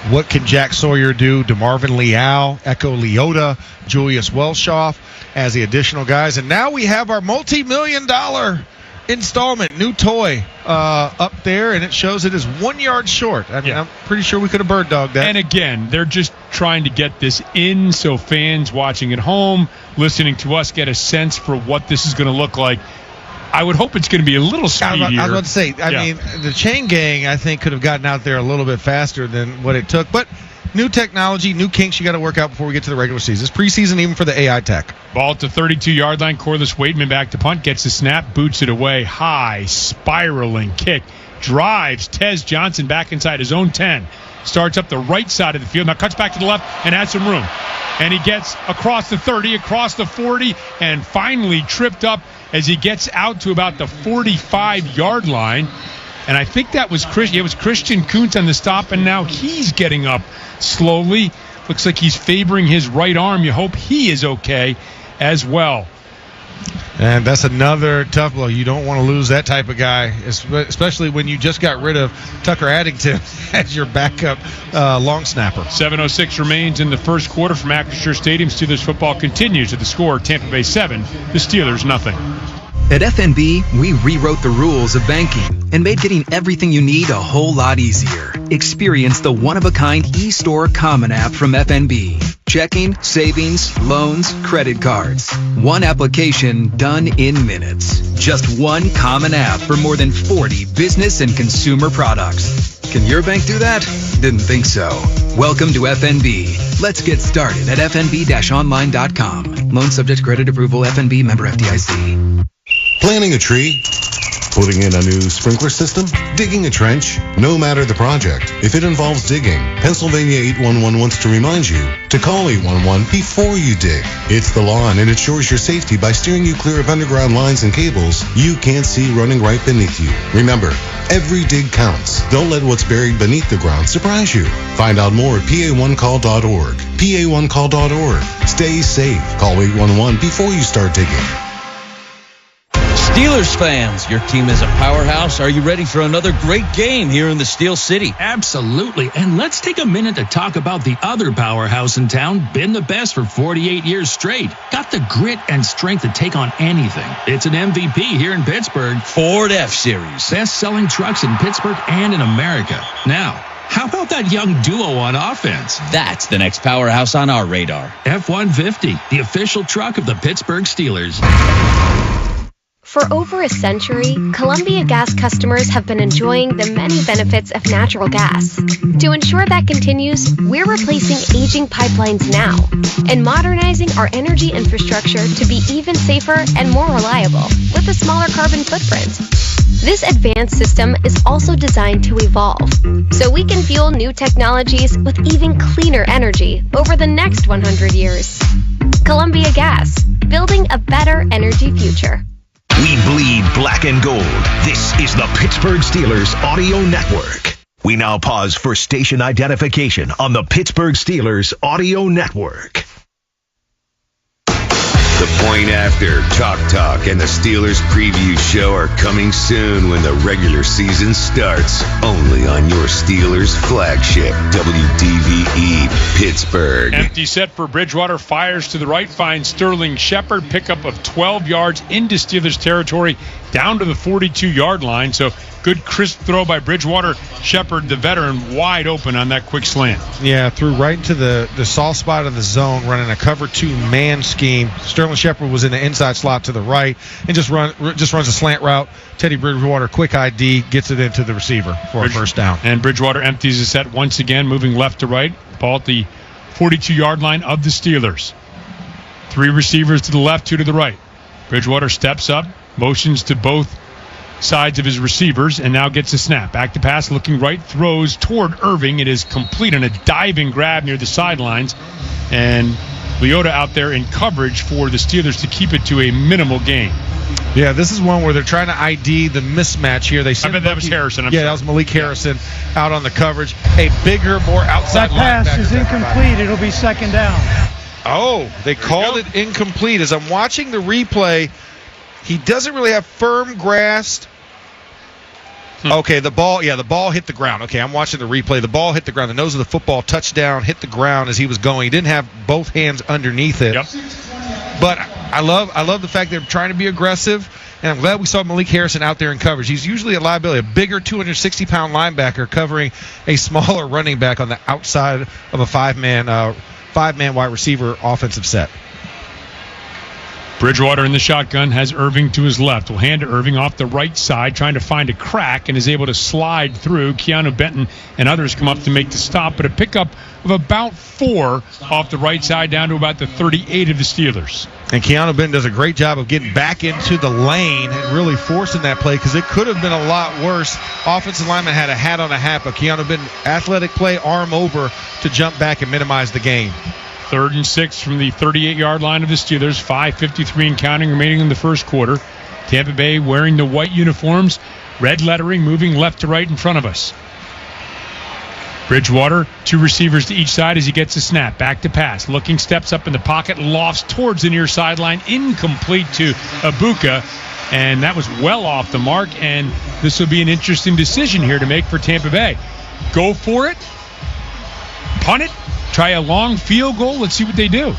what can Jack Sawyer do? DeMarvin Leal, Echo Leota, Julius Welshoff as the additional guys. And now we have our multi-million-dollar installment, new toy up there, and it shows it is 1 yard short. I mean, I'm pretty sure we could have bird dogged that. And again, they're just trying to get this in so fans watching at home, listening to us, get a sense for what this is going to look like. I would hope it's going to be a little speedier. I was about to say, I mean, the chain gang, I think, could have gotten out there a little bit faster than what it took. But new technology, new kinks you got to work out before we get to the regular season. It's preseason even for the AI tech. Ball at the 32-yard line. Corliss Waitman back to punt. Gets the snap. Boots it away. High, spiraling kick. Drives Tez Johnson back inside his own 10. Starts up the right side of the field. Now cuts back to the left and has some room. And he gets across the 30, across the 40, and finally tripped up as he gets out to about the 45-yard line. And I think that was Christian Kuntz on the stop, and now he's getting up slowly. Looks like he's favoring his right arm. You hope he is okay as well. And that's another tough blow. You don't want to lose that type of guy, especially when you just got rid of Tucker Addington as your backup long snapper. 7:06 remains in the first quarter from Acrisure Stadium. Steelers football continues at the score, Tampa Bay 7, the Steelers nothing. At FNB, we rewrote the rules of banking and made getting everything you need a whole lot easier. Experience the one-of-a-kind e-store Common App from FNB. Checking, savings, loans, credit cards. One application done in minutes. Just one common app for more than 40 business and consumer products. Can your bank do that? Didn't think so. Welcome to FNB. Let's get started at fnb-online.com. Loan subject to credit approval. FNB member FDIC. Planting a tree, putting in a new sprinkler system, digging a trench, no matter the project. If it involves digging, Pennsylvania 811 wants to remind you to call 811 before you dig. It's the law and it ensures your safety by steering you clear of underground lines and cables you can't see running right beneath you. Remember, every dig counts. Don't let what's buried beneath the ground surprise you. Find out more at pa1call.org. pa1call.org. Stay safe. Call 811 before you start digging. Steelers fans, your team is a powerhouse. Are you ready for another great game here in the Steel City? Absolutely. And let's take a minute to talk about the other powerhouse in town, been the best for 48 years straight. Got the grit and strength to take on anything. It's an MVP here in Pittsburgh. Ford F-Series. Best-selling trucks in Pittsburgh and in America. Now, how about that young duo on offense? That's the next powerhouse on our radar. F-150, the official truck of the Pittsburgh Steelers. For over a century, Columbia Gas customers have been enjoying the many benefits of natural gas. To ensure that continues, we're replacing aging pipelines now and modernizing our energy infrastructure to be even safer and more reliable with a smaller carbon footprint. This advanced system is also designed to evolve, so we can fuel new technologies with even cleaner energy over the next 100 years. Columbia Gas, building a better energy future. We bleed black and gold. This is the Pittsburgh Steelers Audio Network. We now pause for station identification on the Pittsburgh Steelers Audio Network. The Point After, Chalk Talk, and the Steelers Preview Show are coming soon when the regular season starts. Only on your Steelers flagship, WDVE Pittsburgh. Empty set for Bridgewater. Fires to the right. Finds Sterling Shepard. Pickup of 12 yards into Steelers territory down to the 42-yard line. So good crisp throw by Bridgewater. Shepard, the veteran, wide open on that quick slant. Yeah, threw right into the soft spot of the zone, running a cover 2 man scheme. Sterling Shepard was in the inside slot to the right and just runs a slant route. Teddy Bridgewater, quick ID, gets it into the receiver for a first down. And Bridgewater empties the set once again, moving left to right. Ball at the 42-yard line of the Steelers. 3 receivers to the left, 2 to the right. Bridgewater steps up, motions to both sides of his receivers, and now gets a snap. Back to pass, looking right, throws toward Irving. It is complete on a diving grab near the sidelines. And Leota out there in coverage for the Steelers to keep it to a minimal gain. Yeah, this is one where they're trying to ID the mismatch here. They I bet that was Harrison. That was Malik Harrison out on the coverage. A bigger, more outside That pass linebacker. is incomplete. It'll be second down. Oh, they called it incomplete. As I'm watching the replay, he doesn't really have firm grasp. Okay, the ball hit the ground. Okay, I'm watching the replay. The ball hit the ground. The nose of the football touched down, hit the ground as he was going. He didn't have both hands underneath it. Yep. But I love the fact they're trying to be aggressive, and I'm glad we saw Malik Harrison out there in coverage. He's usually a liability, a bigger 260-pound linebacker covering a smaller running back on the outside of a five-man wide receiver offensive set. Bridgewater in the shotgun has Irving to his left. Will hand to Irving off the right side, trying to find a crack, and is able to slide through. Keanu Benton and others come up to make the stop, but a pickup of about 4 off the right side down to about the 38 of the Steelers. And Keanu Benton does a great job of getting back into the lane and really forcing that play because it could have been a lot worse. Offensive lineman had a hat on a hat, but Keanu Benton, athletic play, arm over to jump back and minimize the gain. 3rd and 6 from the 38-yard line of the Steelers. 5:53 and counting remaining in the first quarter. Tampa Bay wearing the white uniforms, red lettering, moving left to right in front of us. Bridgewater, 2 receivers to each side as he gets a snap. Back to pass. Looking, steps up in the pocket, lofts towards the near sideline. Incomplete to Ibuka. And that was well off the mark. And this will be an interesting decision here to make for Tampa Bay. Go for it. Punt it. Try a long field goal. Let's see what they do.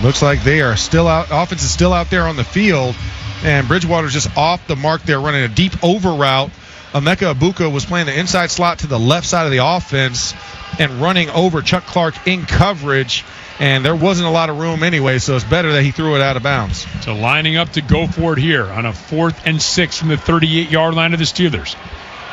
Looks like they are still out. Offense is still out there on the field. And Bridgewater's just off the mark there, running a deep over route. Emeka Ibuka was playing the inside slot to the left side of the offense and running over Chuck Clark in coverage. And there wasn't a lot of room anyway, so it's better that he threw it out of bounds. So lining up to go for it here on a 4th and 6 from the 38-yard line of the Steelers.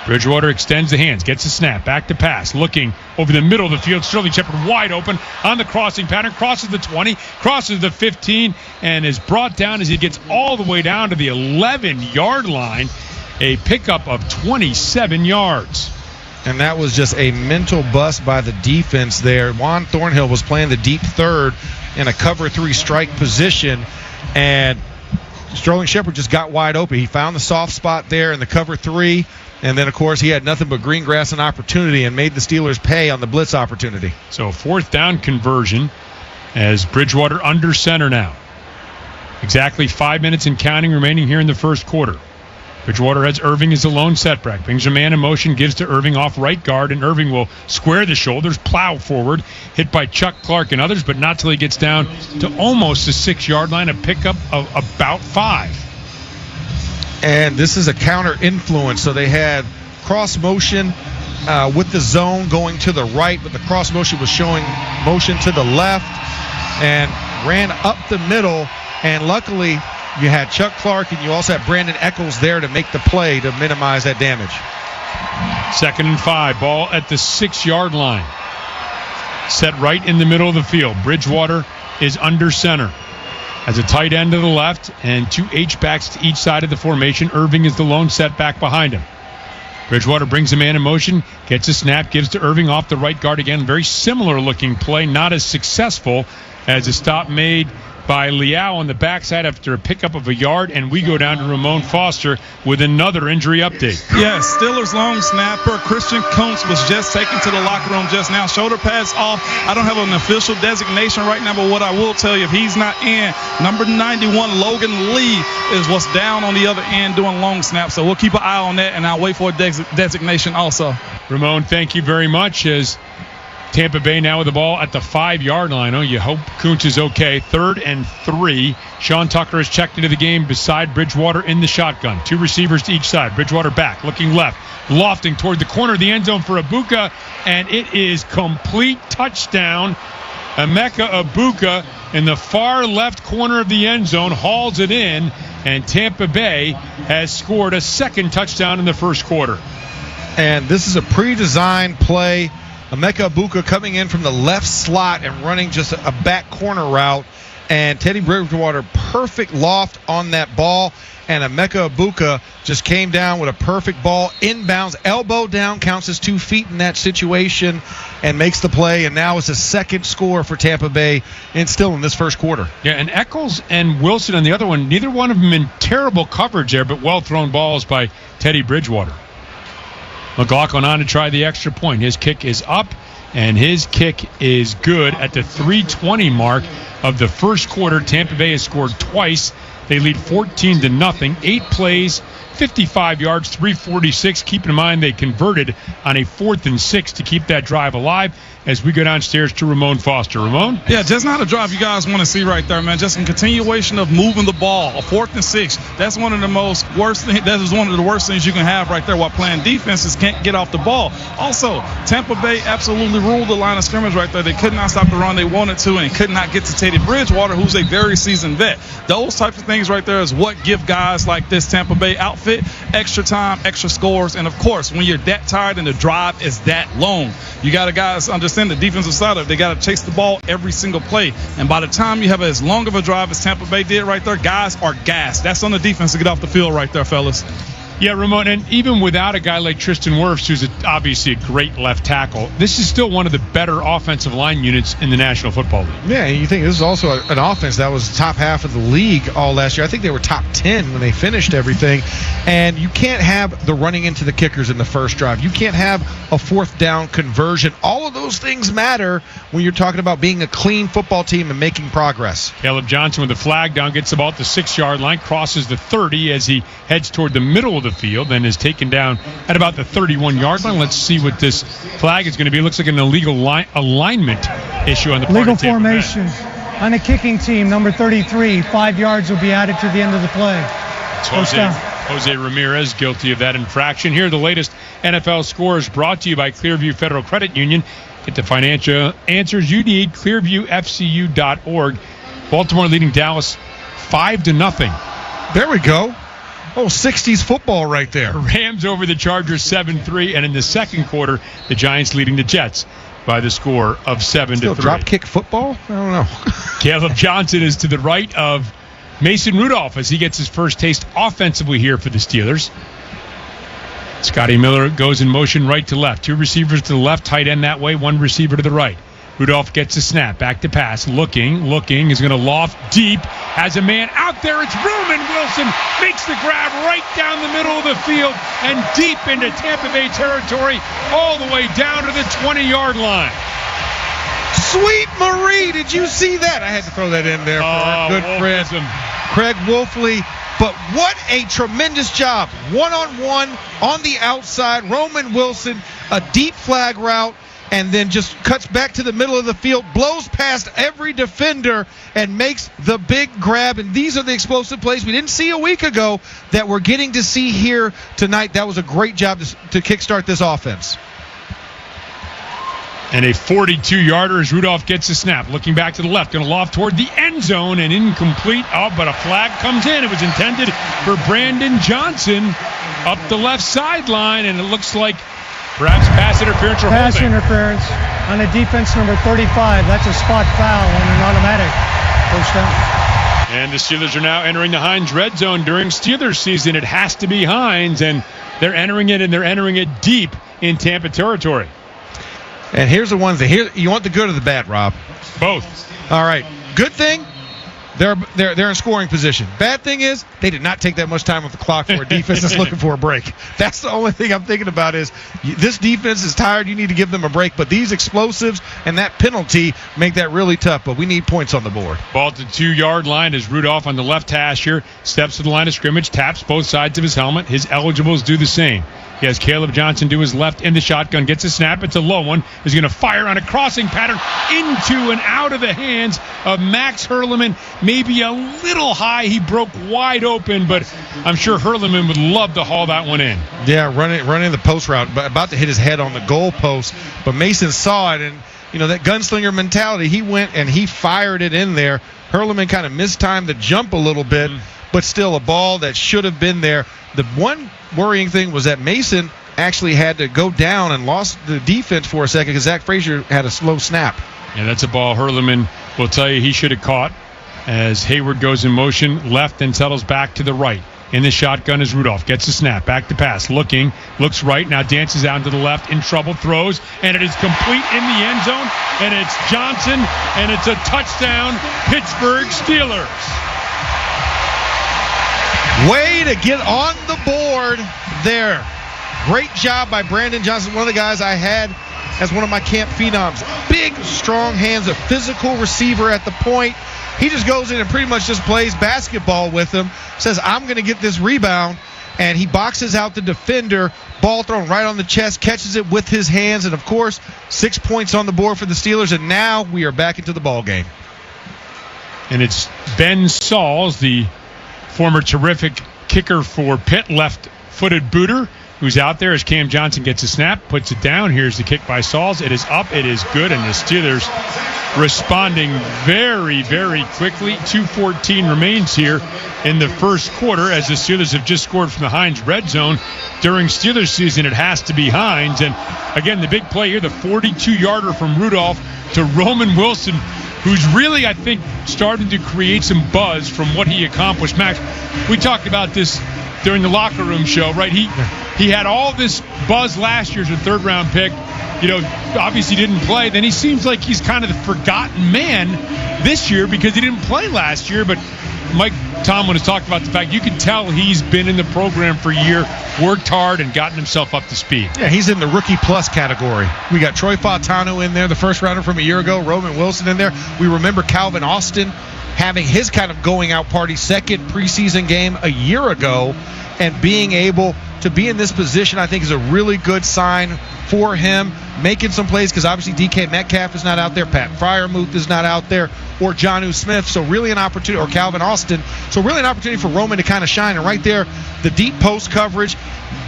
Bridgewater extends the hands, gets a snap, back to pass, looking over the middle of the field. Sterling Shepard wide open on the crossing pattern, crosses the 20, crosses the 15, and is brought down as he gets all the way down to the 11-yard line. A pickup of 27 yards. And that was just a mental bust by the defense there. Juan Thornhill was playing the deep third in a cover 3 strike position, and Sterling Shepard just got wide open. He found the soft spot there in the cover 3. And then, of course, he had nothing but green grass and opportunity and made the Steelers pay on the blitz opportunity. So 4th down conversion as Bridgewater under center now. Exactly 5 minutes and counting remaining here in the first quarter. Bridgewater has Irving as the lone setback. Brings a man in motion, gives to Irving off right guard, and Irving will square the shoulders, plow forward, hit by Chuck Clark and others, but not till he gets down to almost the 6-yard line, a pickup of about 5. And this is a counter influence. So they had cross motion with the zone going to the right, but the cross motion was showing motion to the left and ran up the middle. And luckily, you had Chuck Clark and you also had Brandon Echols there to make the play to minimize that damage. 2nd and 5, ball at the 6-yard line. Set right in the middle of the field. Bridgewater is under center. Has a tight end to the left and 2 H-backs to each side of the formation. Irving is the lone setback behind him. Bridgewater brings a man in motion, gets a snap, gives to Irving off the right guard again. Very similar looking play, not as successful as a stop made by Liao on the backside after a pickup of a yard, and we go down to Ramon Foster with another injury update. Yes, Steelers long snapper Christian Kuntz was just taken to the locker room just now. Shoulder pads off. I don't have an official designation right now, but what I will tell you, if he's not in, number 91, Logan Lee, is what's down on the other end doing long snaps. So we'll keep an eye on that, and I'll wait for a designation also. Ramon, thank you very much. As Tampa Bay now with the ball at the 5-yard line. Oh, you hope Kuntz is okay. 3rd and 3. Sean Tucker has checked into the game beside Bridgewater in the shotgun. 2 receivers to each side. Bridgewater back, looking left, lofting toward the corner of the end zone for Ibuka, and it is complete touchdown. Emeka Ibuka in the far left corner of the end zone hauls it in, and Tampa Bay has scored a second touchdown in the first quarter. And this is a pre-designed play. Emeka Ibuka coming in from the left slot and running just a back corner route. And Teddy Bridgewater, perfect loft on that ball. And Emeka Ibuka just came down with a perfect ball inbounds. Elbow down, counts as 2 feet in that situation and makes the play. And now it's a second score for Tampa Bay and still in this first quarter. Yeah, and Eccles and Wilson on the other one, neither one of them in terrible coverage there, but well-thrown balls by Teddy Bridgewater. McLaughlin on to try the extra point. His kick is up, and his kick is good at the 3:20 mark of the first quarter. Tampa Bay has scored twice. They lead 14-0. 8 plays, 55 yards, 346. Keep in mind they converted on a 4th and 6 to keep that drive alive. As we go downstairs to Ramon Foster. Ramon? Yeah, just not a drive you guys want to see right there, man. Just a continuation of moving the ball. A 4th and 6. That's one of the worst things you can have right there while playing defenses can't get off the ball. Also, Tampa Bay absolutely ruled the line of scrimmage right there. They could not stop the run they wanted to, and could not get to Teddy Bridgewater, who's a very seasoned vet. Those types of things right there is what give guys like this Tampa Bay outfit extra time, extra scores, and of course, when you're that tired and the drive is that long, you got to guys understand the defensive side of it. They got to chase the ball every single play. And by the time you have as long of a drive as Tampa Bay did right there, guys are gassed. That's on the defense to get off the field right there, fellas. Yeah, Ramon, and even without a guy like Tristan Wirfs, who's obviously a great left tackle, this is still one of the better offensive line units in the National Football League. Yeah, and you think this is also an offense that was top half of the league all last year. I think they were top 10 when they finished everything. And you can't have the running into the kickers in the first drive. You can't have a 4th down conversion. All of those things matter when you're talking about being a clean football team and making progress. Caleb Johnson with a flag down gets the ball at the 6-yard line, crosses the 30 as he heads toward the middle of the field, and is taken down at about the 31-yard line. Let's see what this flag is going to be. It looks like an illegal alignment issue on the part legal of Tampa Bay. formation on the kicking team, number 33. 5 yards will be added to the end of the play. It's Jose Ramirez guilty of that infraction. Here are the latest NFL scores brought to you by Clearview Federal Credit Union. Get the financial answers you need. ClearviewFCU.org. Baltimore leading Dallas 5-0. There we go. Oh, 60s football right there. Rams over the Chargers 7-3, and in the second quarter, the Giants leading the Jets by the score of 7-3. Still drop kick football? I don't know. Caleb Johnson is to the right of Mason Rudolph as he gets his first taste offensively here for the Steelers. Scotty Miller goes in motion right to left. 2 receivers to the left, tight end that way, 1 receiver to the right. Rudolph gets a snap, back to pass, looking, is going to loft deep, has a man out there, it's Roman Wilson, makes the grab right down the middle of the field and deep into Tampa Bay territory, all the way down to the 20-yard line. Sweet Marie, did you see that? I had to throw that in there for our good friend, Craig Wolfley. But what a tremendous job. One-on-one on the outside, Roman Wilson, a deep flag route, and then just cuts back to the middle of the field, blows past every defender, and makes the big grab. And these are the explosive plays we didn't see a week ago that we're getting to see here tonight. That was a great job to kickstart this offense. And a 42-yarder as Rudolph gets the snap. Looking back to the left, going to loft toward the end zone, and incomplete. Oh, but a flag comes in. It was intended for Brandon Johnson up the left sideline, and it looks like perhaps pass interference or pass holding. interference on a defense number 35. That's a spot foul on an automatic first down. And the Steelers are now entering the Heinz red zone during Steelers season. It has to be Heinz, and they're entering it, and they're entering it deep in Tampa territory. And here's the ones that you want the good or the bad, Rob? Both. All right. Good thing, they're in scoring position. Bad thing is they did not take that much time off the clock for a defense that's looking for a break. That's the only thing I'm thinking about is this defense is tired. You need to give them a break. But these explosives and that penalty make that really tough. But we need points on the board. Ball to 2-yard line as Rudolph on the left hash here steps to the line of scrimmage, taps both sides of his helmet. His eligibles do the same. He has Caleb Johnson to his left in the shotgun, gets a snap. It's a low one. He's going to fire on a crossing pattern into and out of the hands of Max Hurleman. Maybe a little high. He broke wide open, but I'm sure Hurleman would love to haul that one in. Yeah, running the post route, but about to hit his head on the goal post. But Mason saw it, and that gunslinger mentality, he went and he fired it in there. Hurleman kind of mistimed the jump a little bit, but still a ball that should have been there. The one worrying thing was that Mason actually had to go down and lost the defense for a second because Zach Frazier had a slow snap. Yeah, that's a ball Hurleman will tell you he should have caught as Hayward goes in motion left and settles back to the right. In the shotgun is Rudolph. Gets a snap. Back to pass. Looks right. Now dances out to the left. In trouble. Throws. And it is complete in the end zone. And it's Johnson. And it's a touchdown. Pittsburgh Steelers. Way to get on the board there. Great job by Brandon Johnson, one of the guys I had as one of my camp phenoms. Big, strong hands, a physical receiver at the point. He just goes in and pretty much just plays basketball with him, says, I'm going to get this rebound, and he boxes out the defender, ball thrown right on the chest, catches it with his hands, and, of course, 6 points on the board for the Steelers, and now we are back into the ball game. And it's Ben Sauls, the former terrific kicker for Pitt, left-footed booter, who's out there as Cam Johnson gets a snap, puts it down. Here's the kick by Sauls. It is up. It is good. And the Steelers responding very, very quickly. 2:14 remains here in the first quarter as the Steelers have just scored from the Heinz red zone. During Steelers season, it has to be Heinz. And, again, the big play here, the 42-yarder from Rudolph to Roman Wilson, who's really, I think, starting to create some buzz from what he accomplished. Max, we talked about this during the locker room show, right? He had all this buzz last year as a third-round pick. Obviously didn't play. Then he seems like he's kind of the forgotten man this year because he didn't play last year. But Mike Tomlin has talked about the fact you can tell he's been in the program for a year, worked hard, and gotten himself up to speed. Yeah, he's in the rookie plus category. We got Troy Fautano in there, the first rounder from a year ago, Roman Wilson in there. We remember Calvin Austin having his kind of going out party, second preseason game a year ago, and being able to be in this position, I think, is a really good sign for him, making some plays, because obviously DK Metcalf is not out there, Pat Freiermuth is not out there, or Jonnu Smith, so really an opportunity, or Calvin Austin, so really an opportunity for Roman to kind of shine. And right there, the deep post coverage,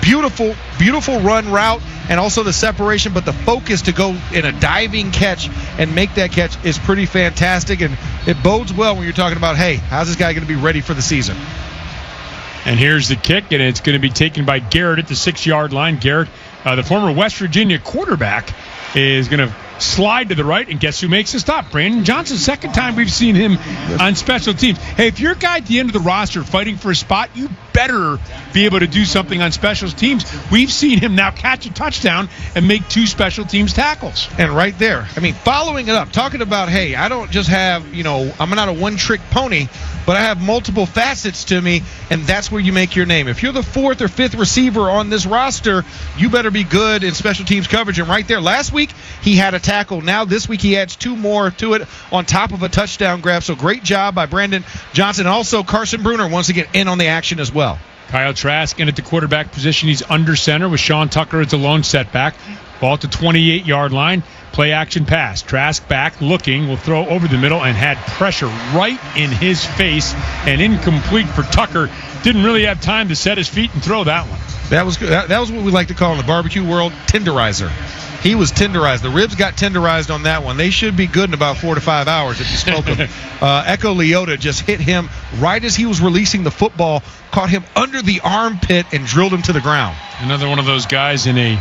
beautiful, beautiful run route, and also the separation, but the focus to go in a diving catch and make that catch is pretty fantastic, and it bodes well when you're talking about, hey, how's this guy going to be ready for the season? And here's the kick, and it's going to be taken by Garrett at the 6-yard line. Garrett, the former West Virginia quarterback, is going to slide to the right, and guess who makes the stop? Brandon Johnson. Second time we've seen him on special teams. Hey, if you're a guy at the end of the roster fighting for a spot, you better be able to do something on special teams. We've seen him now catch a touchdown and make 2 special teams tackles. And right there, following it up, talking about, hey, I don't just have, I'm not a one-trick pony, but I have multiple facets to me, and that's where you make your name. If you're the 4th or 5th receiver on this roster, you better be good in special teams coverage. And right there, last week he had a tackle. Now this week he adds 2 more to it on top of a touchdown grab. So great job by Brandon Johnson. And also Carson Bruner once again in on the action as well. Kyle Trask in at the quarterback position. He's under center with Sean Tucker as the lone setback. Ball at the 28-yard line. Play action pass. Trask back, looking, will throw over the middle and had pressure right in his face and incomplete for Tucker. Didn't really have time to set his feet and throw that one. That was what we like to call in the barbecue world, tenderizer. He was tenderized. The ribs got tenderized on that one. They should be good in about 4 to 5 hours if you smoke them. Echo Leota just hit him right as he was releasing the football, caught him under the armpit and drilled him to the ground. Another one of those guys in a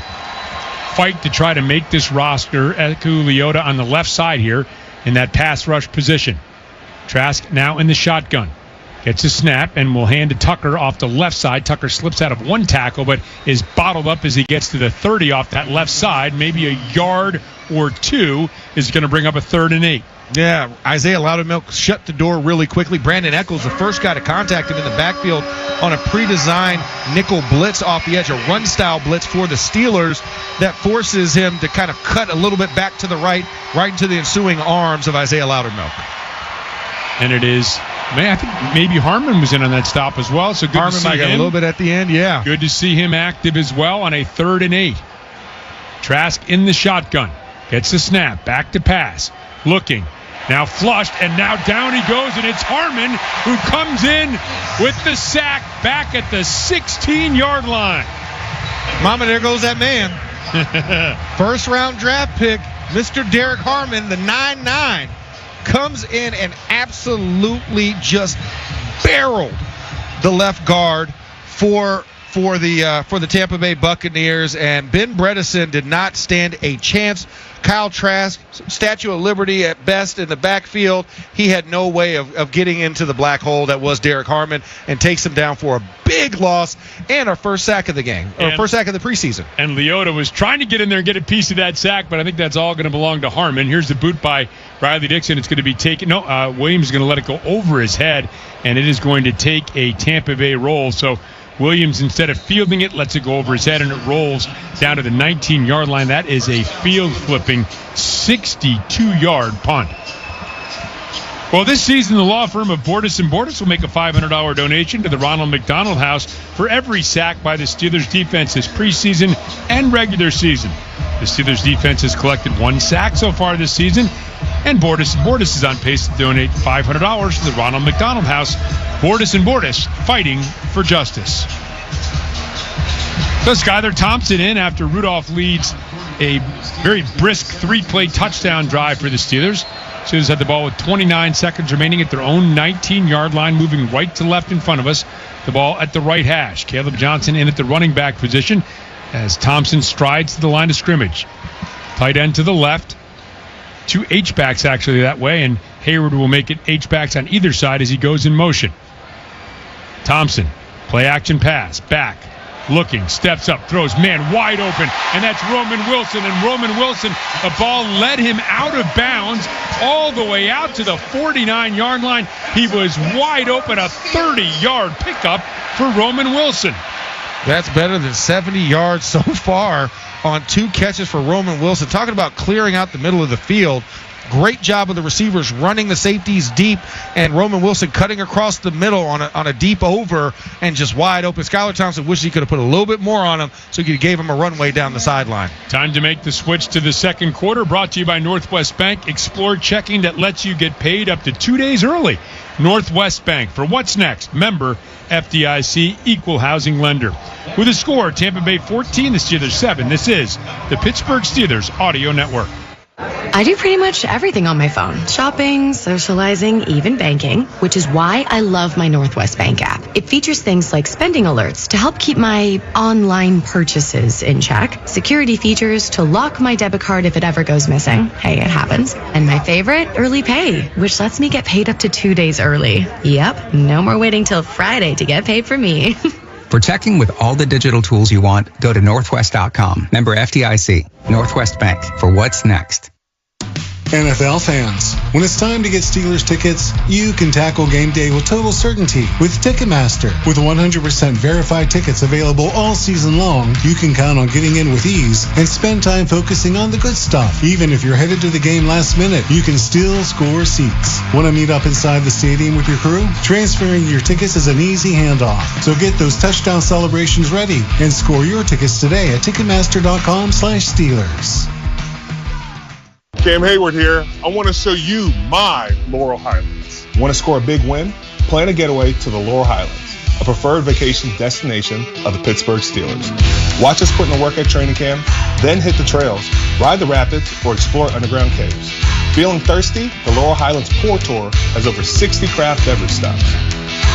fight to try to make this roster. Echo Leota on the left side here in that pass rush position. Trask now in the shotgun. Gets a snap and will hand to Tucker off the left side. Tucker slips out of one tackle, but is bottled up as he gets to the 30 off that left side. Maybe a yard or 2 is going to bring up a 3rd and 8. Yeah, Isaiah Loudermilk shut the door really quickly. Brandon Echols, the first guy to contact him in the backfield on a pre-designed nickel blitz off the edge, a run-style blitz for the Steelers that forces him to kind of cut a little bit back to the right into the ensuing arms of Isaiah Loudermilk. And it is, man, I think maybe Harmon was in on that stop as well, so good Harmon to see might him. got a little bit at the end, yeah. Good to see him active as well on a 3rd and 8. Trask in the shotgun. Gets the snap. Back to pass. Looking. Now flushed, and now down he goes, and it's Harmon who comes in with the sack back at the 16-yard line. Mama, there goes that man. First-round draft pick, Mr. Derek Harmon, the 9-9, comes in and absolutely just barreled the left guard for the Tampa Bay Buccaneers, and Ben Bredesen did not stand a chance. Kyle Trask, Statue of Liberty at best in the backfield. He had no way of getting into the black hole that was Derek Harmon, and takes him down for a big loss and our first sack of the game, or first sack of the preseason. And Leota was trying to get in there and get a piece of that sack, but I think that's all going to belong to Harmon. Here's the boot by Riley Dixon. It's going to be taken. No, Williams is going to let it go over his head, and it is going to take a Tampa Bay roll. So Williams, instead of fielding it, lets it go over his head, and it rolls down to the 19-yard line. That is a field-flipping 62-yard punt. Well, this season, the law firm of Bordas & Bordas will make a $500 donation to the Ronald McDonald House for every sack by the Steelers defense this preseason and regular season. The Steelers defense has collected 1 sack so far this season, and Bordas & Bordas is on pace to donate $500 to the Ronald McDonald House. Bordas & Bordas, fighting for justice. So Skylar Thompson in after Rudolph leads a very brisk 3-play touchdown drive for the Steelers. Steelers had the ball with 29 seconds remaining at their own 19-yard line, moving right to left in front of us. The ball at the right hash. Caleb Johnson in at the running back position as Thompson strides to the line of scrimmage. Tight end to the left. 2 H-backs actually that way, and Hayward will make it H-backs on either side as he goes in motion. Thompson, play action pass, back, looking, steps up, throws, man wide open, and that's Roman Wilson. And Roman Wilson, the ball led him out of bounds all the way out to the 49-yard line. He was wide open, a 30-yard pickup for Roman Wilson. That's better than 70 yards so far on 2 catches for Roman Wilson. Talking about clearing out the middle of the field. Great job of the receivers running the safeties deep, and Roman Wilson cutting across the middle on a deep over and just wide open. Skylar Thompson wishes he could have put a little bit more on him so he gave him a runway down the sideline. Time to make the switch to the second quarter, brought to you by Northwest Bank. Explore checking that lets you get paid up to 2 days early. Northwest Bank, for what's next? Member FDIC, equal housing lender. With a score, Tampa Bay 14, the Steelers 7. This is the Pittsburgh Steelers Audio Network. I do pretty much everything on my phone. Shopping, socializing, even banking, which is why I love my Northwest Bank app. It features things like spending alerts to help keep my online purchases in check, security features to lock my debit card if it ever goes missing. Hey, it happens. And my favorite, early pay, which lets me get paid up to 2 days early. Yep, no more waiting till Friday to get paid for me. For checking with all the digital tools you want, go to northwest.com. Member FDIC. Northwest Bank. For what's next. NFL fans, when it's time to get Steelers tickets, you can tackle game day with total certainty with Ticketmaster. With 100% verified tickets available all season long, you can count on getting in with ease and spend time focusing on the good stuff. Even if you're headed to the game last minute, you can still score seats. Want to meet up inside the stadium with your crew? Transferring your tickets is an easy handoff. So get those touchdown celebrations ready and score your tickets today at Ticketmaster.com/Steelers. Cam Hayward here. I want to show you my Laurel Highlands. Want to score a big win? Plan a getaway to the Laurel Highlands, a preferred vacation destination of the Pittsburgh Steelers. Watch us put in the work at training camp, then hit the trails, ride the rapids, or explore underground caves. Feeling thirsty? The Laurel Highlands Pour Tour has over 60 craft beverage stops.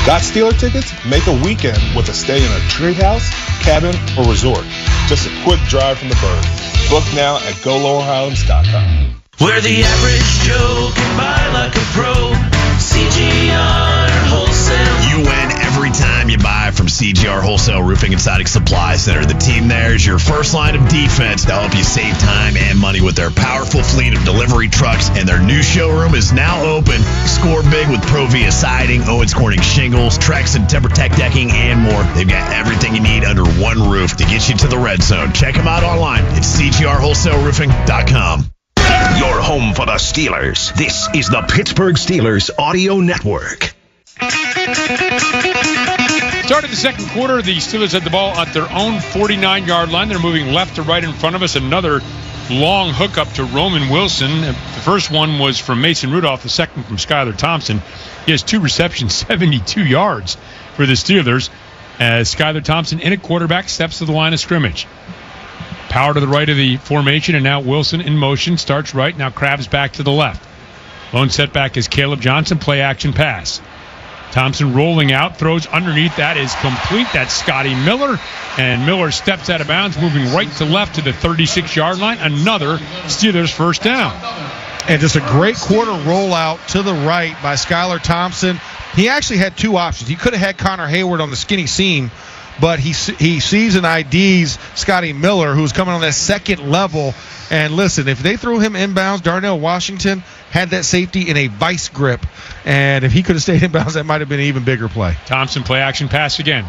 Got Steeler tickets? Make a weekend with a stay in a treehouse, cabin, or resort. Just a quick drive from the bird. Book now at GoLaurelHighlands.com. Where the average Joe can buy like a pro. CGR Wholesale. You win every time you buy from CGR CTR Wholesale Roofing and Siding Supply Center. The team there is your first line of defense to help you save time and money with their powerful fleet of delivery trucks, and their new showroom is now open. Score big with Provia Siding, Owens Corning Shingles, Trex and TimberTech Decking, and more. They've got everything you need under one roof to get you to the red zone. Check them out online at ctrwholesaleroofing.com. Your home for the Steelers. This is the Pittsburgh Steelers Audio Network. Start of the second quarter, the Steelers had the ball at their own 49-yard line. They're moving left to right in front of us. Another long hookup to Roman Wilson. The first one was from Mason Rudolph, the second from Skylar Thompson. He has 2 receptions, 72 yards for the Steelers, as Skylar Thompson in at quarterback steps to the line of scrimmage. Power to the right of the formation, and now Wilson in motion, starts right. Now Krabs back to the left. Lone setback is Caleb Johnson, play action pass. Thompson rolling out, throws underneath. That is complete. That's Scotty Miller. And Miller steps out of bounds, moving right to left to the 36-yard line. Another Steelers first down. And just a great quarter rollout to the right by Skylar Thompson. He actually had 2 options. He could have had Connor Hayward on the skinny seam, but he sees and IDs Scotty Miller, who's coming on that second level. And listen, if they threw him inbounds, Darnell Washington had that safety in a vice grip. And if he could have stayed inbounds, that might have been an even bigger play. Thompson, play action pass again.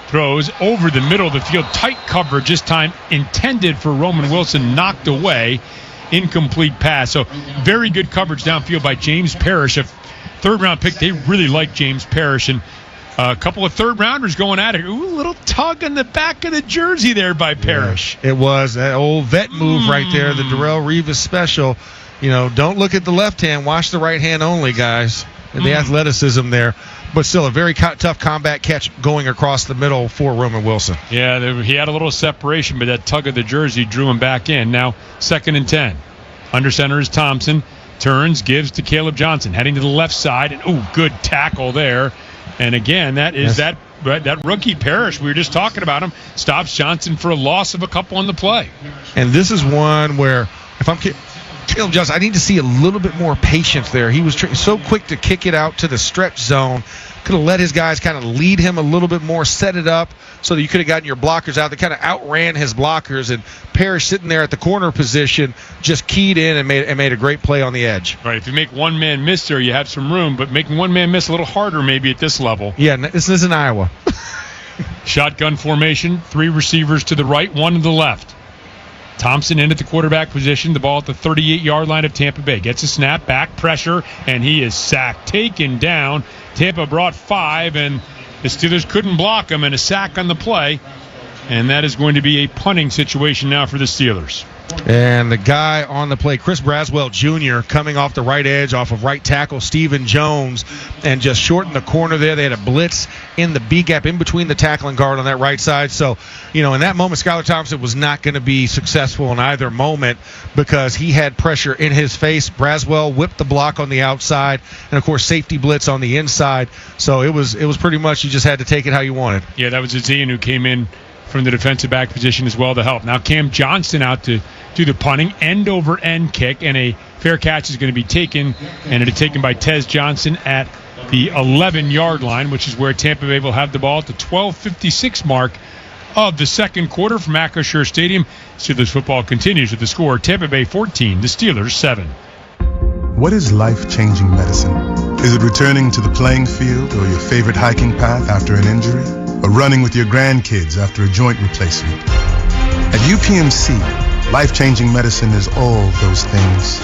Throws over the middle of the field. Tight coverage this time, intended for Roman Wilson, knocked away. Incomplete pass. So very good coverage downfield by James Parrish. A third-round pick. They really like James Parrish. And a couple of third-rounders going at it. Ooh, a little tug on the back of the jersey there by Parrish. Yeah, it was that old vet move right there, the Darrelle Revis special. You know, don't look at the left hand. Watch the right hand only, guys. And the athleticism there. But still a very tough combat catch going across the middle for Roman Wilson. Yeah, he had a little separation, but that tug of the jersey drew him back in. Now 2nd and 10. Under center is Thompson. Turns, gives to Caleb Johnson. Heading to the left side. And, good tackle there. And again, that is that rookie Parrish. We were just talking about him. Stops Johnson for a loss of a couple on the play. And this is one where, if I'm Caleb Johnson, I need to see a little bit more patience there. He was so quick to kick it out to the stretch zone. Could have let his guys kind of lead him a little bit more, set it up so that you could have gotten your blockers out. They kind of outran his blockers, and Parrish sitting there at the corner position just keyed in and made a great play on the edge. Right, if you make one man miss there, you have some room, but making one man miss a little harder maybe at this level. Yeah, this is in Iowa. Shotgun formation, 3 receivers to the right, 1 to the left. Thompson in at the quarterback position, the ball at the 38-yard line of Tampa Bay. Gets a snap, back pressure, and he is sacked, taken down. Tampa brought 5, and the Steelers couldn't block him, and a sack on the play. And that is going to be a punting situation now for the Steelers. And the guy on the play, Chris Braswell Jr., coming off the right edge, off of right tackle Stephen Jones, and just shortened the corner there. They had a blitz in the B gap in between the tackling guard on that right side. So, in that moment, Skylar Thompson was not going to be successful in either moment because he had pressure in his face. Braswell whipped the block on the outside, and, of course, safety blitz on the inside. So it was pretty much you just had to take it how you wanted. Yeah, that was Azian who came in from the defensive back position as well to help. Now Cam Johnston out to do the punting, end-over-end kick, and a fair catch is going to be taken, and it is taken by Tez Johnson at the 11-yard line, which is where Tampa Bay will have the ball at the 12:56 mark of the second quarter from Acrisure Stadium. Steelers football continues with the score, Tampa Bay 14, the Steelers 7. What is life-changing medicine? Is it returning to the playing field or your favorite hiking path after an injury? Or running with your grandkids after a joint replacement? At UPMC, life-changing medicine is all those things.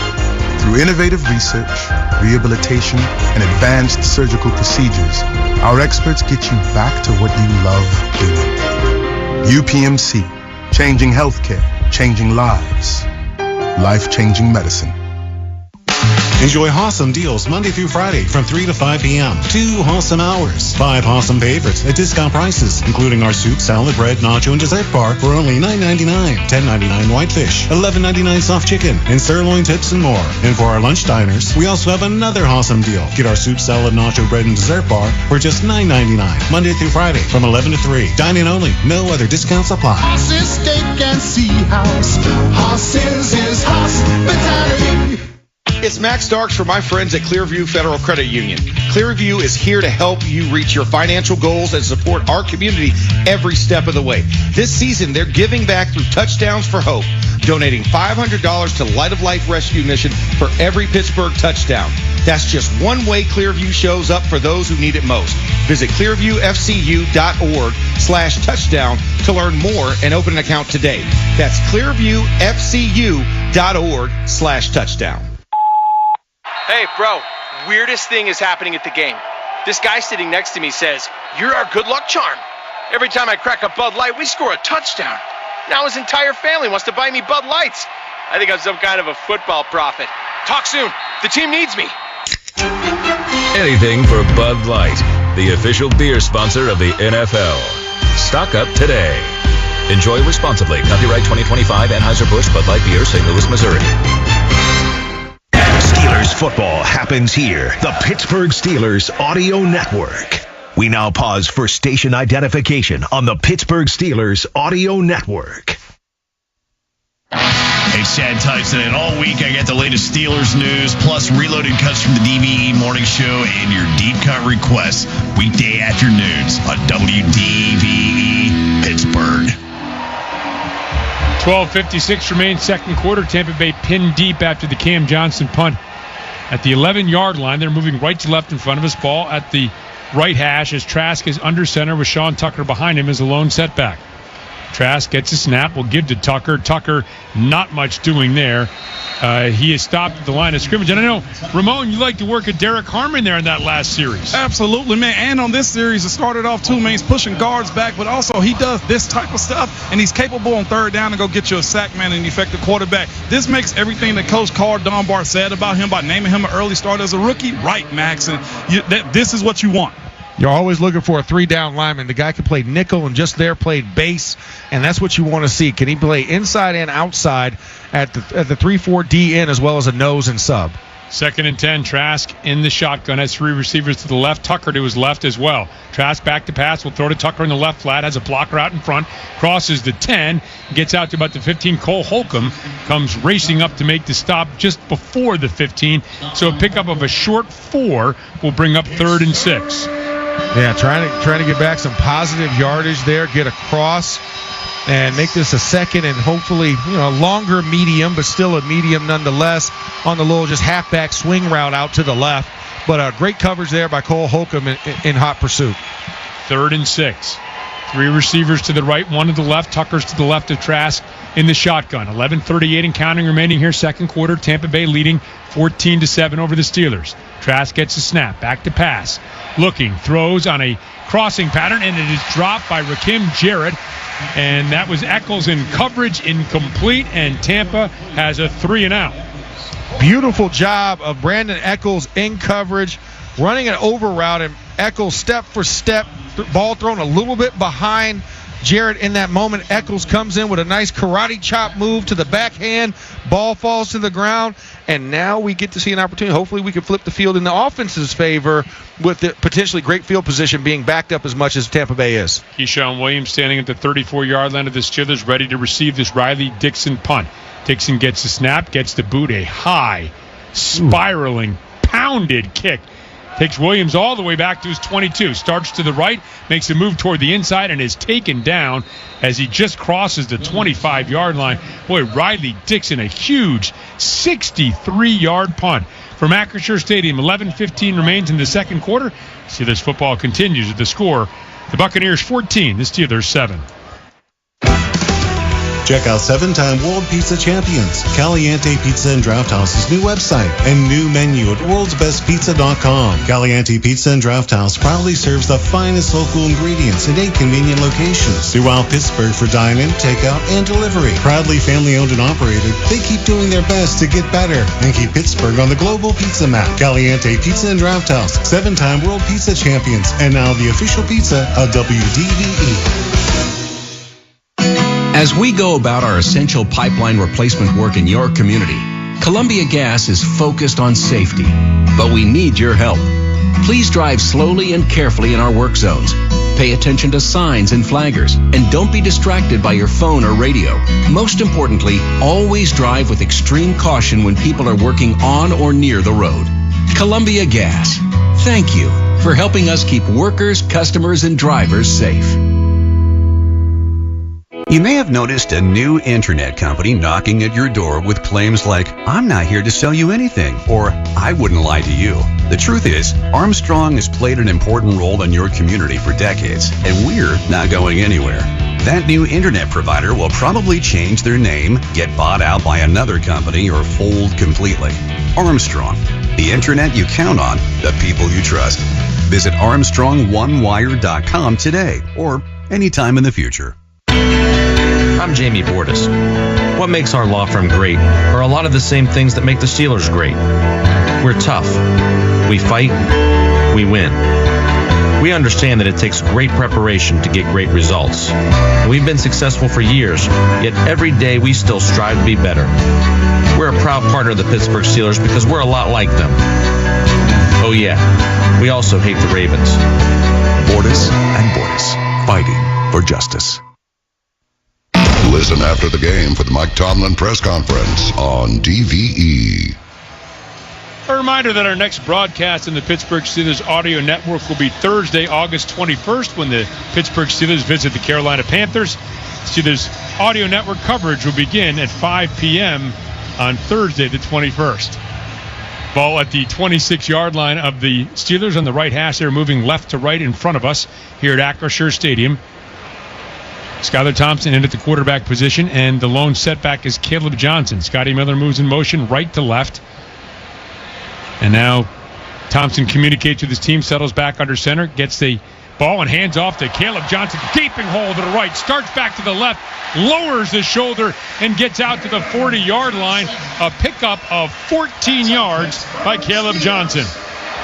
Through innovative research, rehabilitation, and advanced surgical procedures, our experts get you back to what you love doing. UPMC, changing healthcare, changing lives. Life-changing medicine. Enjoy awesome deals Monday through Friday from 3 to 5 p.m. 2 awesome hours. 5 awesome favorites at discount prices, including our soup, salad, bread, nacho, and dessert bar for only $9.99. $10.99 whitefish, $11.99 soft chicken, and sirloin tips and more. And for our lunch diners, we also have another awesome deal. Get our soup, salad, nacho, bread, and dessert bar for just $9.99. Monday through Friday from 11 to 3. Dine-in only. No other discounts apply. Horses, steak, and sea house. Horses is hospitality. It's Max Starks for my friends at Clearview Federal Credit Union. Clearview is here to help you reach your financial goals and support our community every step of the way. This season, they're giving back through Touchdowns for Hope, donating $500 to Light of Life Rescue Mission for every Pittsburgh touchdown. That's just one way Clearview shows up for those who need it most. Visit clearviewfcu.org/touchdown to learn more and open an account today. That's clearviewfcu.org/touchdown. Hey, bro, weirdest thing is happening at the game. This guy sitting next to me says, "You're our good luck charm. Every time I crack a Bud Light, we score a touchdown. Now his entire family wants to buy me Bud Lights. I think I'm some kind of a football prophet. Talk soon. The team needs me." Anything for Bud Light, the official beer sponsor of the NFL. Stock up today. Enjoy responsibly. Copyright 2025 Anheuser-Busch Bud Light Beer, St. Louis, Missouri. Steelers football happens here. The Pittsburgh Steelers Audio Network. We now pause for station identification on the Pittsburgh Steelers Audio Network. Hey, Chad Tyson, and all week I get the latest Steelers news, plus reloaded cuts from the DVE Morning Show and your deep cut requests weekday afternoons on WDVE Pittsburgh. 12:56 remains second quarter. Tampa Bay pinned deep after the Cam Johnson punt at the 11-yard line. They're moving right to left in front of us. Ball at the right hash as Trask is under center with Sean Tucker behind him as a lone setback. Trask gets a snap, will give to Tucker. Tucker, not much doing there. He is stopped at the line of scrimmage. And I know, Ramon, you like to work at Derek Harmon there in that last series. Absolutely, man. And on this series, it started off too, man. He's pushing guards back, but also he does this type of stuff, and he's capable on third down to go get you a sack, man, and effective quarterback. This makes everything that Coach Carl Dunbar said about him by naming him an early starter as a rookie right, Max. And this is what you want. You're always looking for a 3-down lineman. The guy can play nickel and just there played base, and that's what you want to see. Can he play inside and outside at the 3-4 DN as well as a nose and sub? 2nd and 10, Trask in the shotgun, has 3 receivers to the left, Tucker to his left as well. Trask back to pass, will throw to Tucker in the left flat, has a blocker out in front, crosses the 10, gets out to about the 15. Cole Holcomb comes racing up to make the stop just before the 15, so a pickup of a short 4 will bring up 3rd and 6. Yeah, trying to get back some positive yardage there, get across, and make this a second and hopefully, a longer medium, but still a medium nonetheless on the little just halfback swing route out to the left. But great coverage there by Cole Holcomb in hot pursuit. 3rd and 6. 3 receivers to the right, 1 to the left. Tucker's to the left of Trask in the shotgun. 11:38 and counting remaining here, second quarter. Tampa Bay leading 14-7 over the Steelers. Trask gets a snap, back to pass. Looking, throws on a crossing pattern, and it is dropped by Rakim Jarrett. And that was Eccles in coverage, incomplete, and Tampa has a 3-and-out. Beautiful job of Brandon Eccles in coverage, running an over route, and Eccles step for step, ball thrown a little bit behind Jarrett in that moment. Eccles comes in with a nice karate chop move to the backhand. Ball falls to the ground, and now we get to see an opportunity. Hopefully we can flip the field in the offense's favor with the potentially great field position being backed up as much as Tampa Bay is. Keyshawn Williams standing at the 34-yard line of the Steelers, ready to receive this Riley Dixon punt. Dixon gets the snap, gets the boot, a high, spiraling, pounded kick. Takes Williams all the way back to his 22. Starts to the right, makes a move toward the inside, and is taken down as he just crosses the 25-yard line. Boy, Riley Dixon, a huge 63-yard punt from Acrisure Stadium. 11:15 remains in the second quarter. Steelers football continues at the score. The Buccaneers 14, the Steelers 7. Check out 7-time World Pizza Champions Caliente Pizza and Draft House's new website and new menu at worldsbestpizza.com. Caliente Pizza and Draft House proudly serves the finest local ingredients in 8 convenient locations throughout Pittsburgh for dine-in, takeout, and delivery. Proudly family-owned and operated, they keep doing their best to get better and keep Pittsburgh on the global pizza map. Caliente Pizza and Draft House, 7-time World Pizza Champions, and now the official pizza of WDVE. As we go about our essential pipeline replacement work in your community, Columbia Gas is focused on safety, but we need your help. Please drive slowly and carefully in our work zones. Pay attention to signs and flaggers, and don't be distracted by your phone or radio. Most importantly, always drive with extreme caution when people are working on or near the road. Columbia Gas, thank you for helping us keep workers, customers, and drivers safe. You may have noticed a new internet company knocking at your door with claims like, "I'm not here to sell you anything," or "I wouldn't lie to you." The truth is, Armstrong has played an important role in your community for decades, and we're not going anywhere. That new internet provider will probably change their name, get bought out by another company, or fold completely. Armstrong, the internet you count on, the people you trust. Visit ArmstrongOneWire.com today, or anytime in the future. I'm Jamie Bordas. What makes our law firm great are a lot of the same things that make the Steelers great. We're tough. We fight. We win. We understand that it takes great preparation to get great results. We've been successful for years, yet every day we still strive to be better. We're a proud partner of the Pittsburgh Steelers because we're a lot like them. Oh yeah, we also hate the Ravens. Bordas and Bordas, fighting for justice. Listen after the game for the Mike Tomlin press conference on DVE. A reminder that our next broadcast in the Pittsburgh Steelers audio network will be Thursday, August 21st, when the Pittsburgh Steelers visit the Carolina Panthers. Steelers audio network coverage will begin at 5 p.m. on Thursday, the 21st. Ball at the 26-yard line of the Steelers on the right hash. They're moving left to right in front of us here at Acrisure Stadium. Skylar Thompson in at the quarterback position, and the lone setback is Caleb Johnson. Scotty Miller moves in motion right to left. And now Thompson communicates with his team, settles back under center, gets the ball and hands off to Caleb Johnson. Gaping hole to the right, starts back to the left, lowers his shoulder, and gets out to the 40-yard line. A pickup of 14 yards by Caleb Johnson.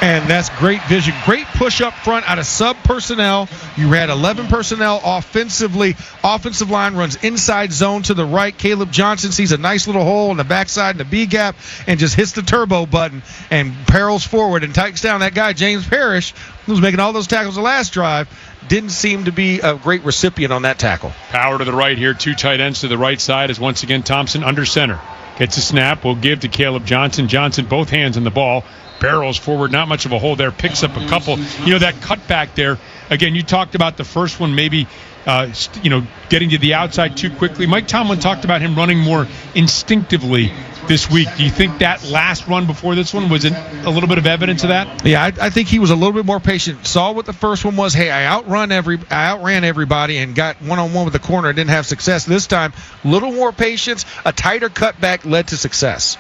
And that's great vision. Great push up front out of sub personnel. You had 11 personnel offensively. Offensive line runs inside zone to the right. Caleb Johnson sees a nice little hole in the backside in the B gap and just hits the turbo button and barrels forward and takes down that guy, James Parrish, who was making all those tackles the last drive. Didn't seem to be a great recipient on that tackle. Power to the right here. Two tight ends to the right side as once again Thompson under center. Gets a snap. Will give to Caleb Johnson. Johnson both hands on the ball. Barrels forward, not much of a hole there, picks up a couple. That cutback there, again, you talked about the first one maybe, getting to the outside too quickly. Mike Tomlin talked about him running more instinctively this week. Do you think that last run before this one was a little bit of evidence of that? Yeah, I think he was a little bit more patient. Saw what the first one was. Hey, I outran everybody and got one-on-one with the corner and didn't have success. This time, a little more patience. A tighter cutback led to success.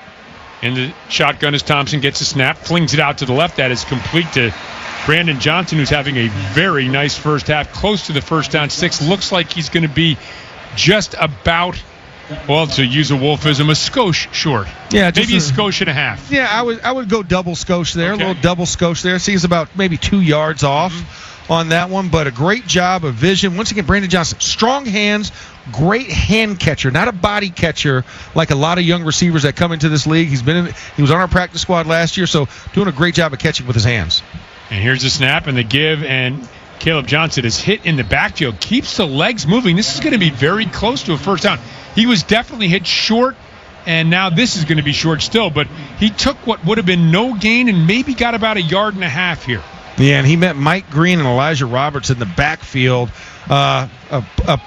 In the shotgun as Thompson gets a snap, flings it out to the left. That is complete to Brandon Johnson, who's having a very nice first half, close to the first down 6. Looks like he's going to be just about, well, to use a Wolfism, a skosh short. Yeah, maybe a skosh and a half. Yeah, I would go double skosh there, okay. A little double skosh there. See, he's about maybe 2 yards off on that one, but a great job of vision. Once again, Brandon Johnson, strong hands, great hand catcher, not a body catcher like a lot of young receivers that come into this league. He was on our practice squad last year, so doing a great job of catching with his hands. And here's the snap and the give, and Caleb Johnson is hit in the backfield, keeps the legs moving. This is going to be very close to a first down. He was definitely hit short, and now this is going to be short still, but he took what would have been no gain and maybe got about 1.5 yards here. Yeah, and he met Mike Green and Elijah Roberts in the backfield. A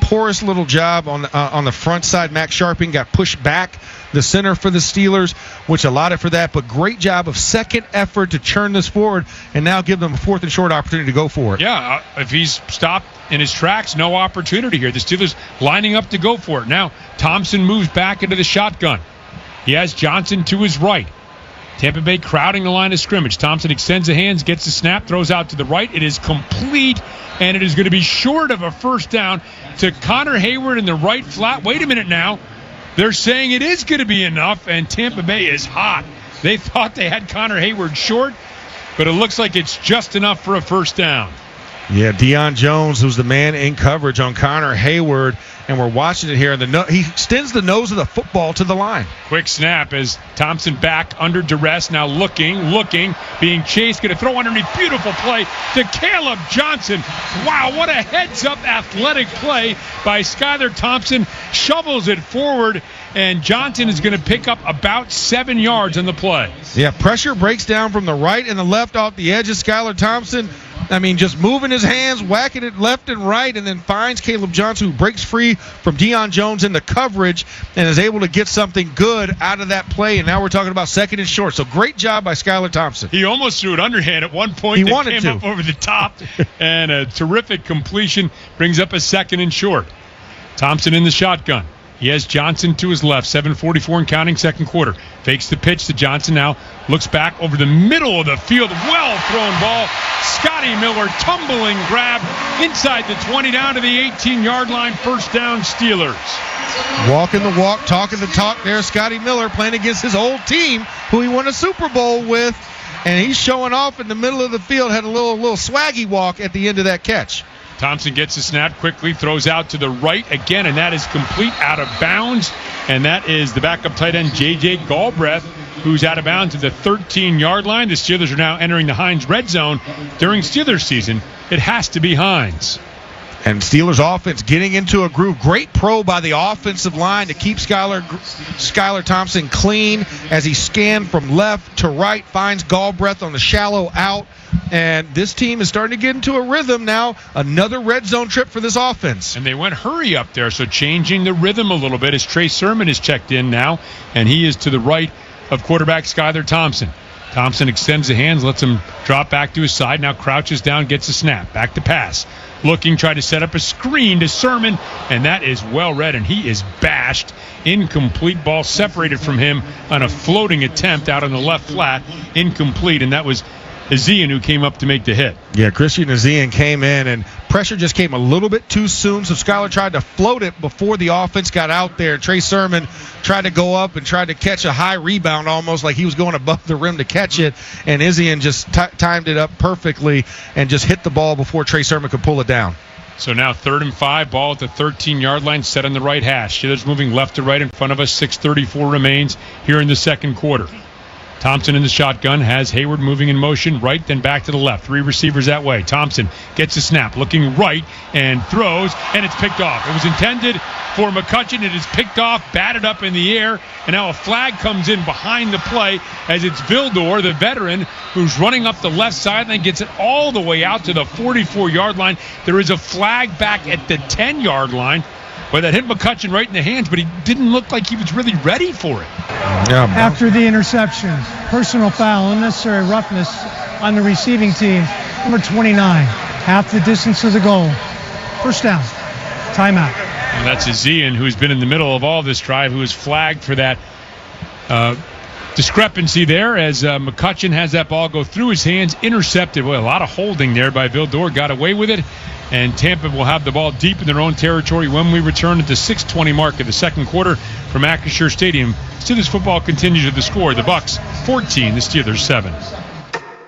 porous little job on the front side. Max Sharping got pushed back, the center for the Steelers, which allotted for that. But great job of second effort to churn this forward and now give them a 4th and short opportunity to go for it. Yeah, if he's stopped in his tracks, no opportunity here. The Steelers lining up to go for it. Now Thompson moves back into the shotgun. He has Johnson to his right. Tampa Bay crowding the line of scrimmage. Thompson extends the hands, gets the snap, throws out to the right. It is complete, and it is going to be short of a first down to Connor Hayward in the right flat. Wait a minute now. They're saying it is going to be enough, and Tampa Bay is hot. They thought they had Connor Hayward short, but it looks like it's just enough for a first down. Yeah, Deion Jones, who's the man in coverage on Connor Hayward, and we're watching it here. And he extends the nose of the football to the line. Quick snap as Thompson back under duress, now looking, being chased, going to throw underneath. Beautiful play to Caleb Johnson. Wow, what a heads-up athletic play by Skylar Thompson. Shovels it forward, and Johnson is going to pick up about 7 yards on the play. Yeah, pressure breaks down from the right and the left off the edge of Skylar Thompson. I mean, just moving his hands, whacking it left and right, and then finds Caleb Johnson, who breaks free from Deion Jones in the coverage and is able to get something good out of that play. And now we're talking about 2nd and short. So great job by Skylar Thompson. He almost threw it underhand at one point. He wanted to. Up over the top, and a terrific completion brings up a 2nd and short. Thompson in the shotgun. He has Johnson to his left, 7:44 and counting, second quarter. Fakes the pitch to Johnson now. Looks back over the middle of the field. Well thrown ball. Scotty Miller tumbling grab inside the 20 down to the 18-yard line. First down, Steelers. Walking the walk, talking the talk there. Scotty Miller playing against his old team who he won a Super Bowl with. And he's showing off in the middle of the field. Had a little swaggy walk at the end of that catch. Thompson gets the snap quickly, throws out to the right again, and that is complete out of bounds. And that is the backup tight end, J.J. Galbraith, who's out of bounds at the 13-yard line. The Steelers are now entering the Heinz red zone. During Steelers season, it has to be Heinz. And Steelers offense getting into a groove. Great pro by the offensive line to keep Skylar Thompson clean as he scanned from left to right, finds Galbraith on the shallow out. And this team is starting to get into a rhythm now. Another red zone trip for this offense. And they went hurry up there, so changing the rhythm a little bit as Trey Sermon is checked in now, and he is to the right of quarterback Skylar Thompson. Thompson extends the hands, lets him drop back to his side, now crouches down, gets a snap, back to pass. Looking, tried to set up a screen to Sermon, and that is well read, and he is bashed. Incomplete ball separated from him on a floating attempt out on the left flat. Incomplete, and that was Azian who came up to make the hit. Yeah, Christian Azian came in, and pressure just came a little bit too soon, so Skylar tried to float it before the offense got out there. Trey Sermon tried to go up and tried to catch a high rebound, almost like he was going above the rim to catch it, and Azian just timed it up perfectly and just hit the ball before Trey Sermon could pull it down. So now 3rd and 5, ball at the 13-yard line, set on the right hash. Steelers moving left to right in front of us. 6:34 remains here in the second quarter. Thompson in the shotgun, has Hayward moving in motion, right, then back to the left. 3 receivers that way. Thompson gets a snap, looking right, and throws, and it's picked off. It was intended for McCutcheon. It is picked off, batted up in the air, and now a flag comes in behind the play as it's Vildor, the veteran, who's running up the left sideline, gets it all the way out to the 44-yard line. There is a flag back at the 10-yard line. Well, that hit McCutcheon right in the hands, but he didn't look like he was really ready for it. After the interception, personal foul, unnecessary roughness on the receiving team, number 29, half the distance to the goal. First down. Timeout. And that's Azian, who's been in the middle of all this drive, who is flagged for that discrepancy there as McCutcheon has that ball go through his hands, intercepted. Well, a lot of holding there by Vildor, got away with it. And Tampa will have the ball deep in their own territory when we return at the 6:20 mark of the second quarter from Acrisure Stadium. Steelers football continues at the score. The Bucs 14, the Steelers 7.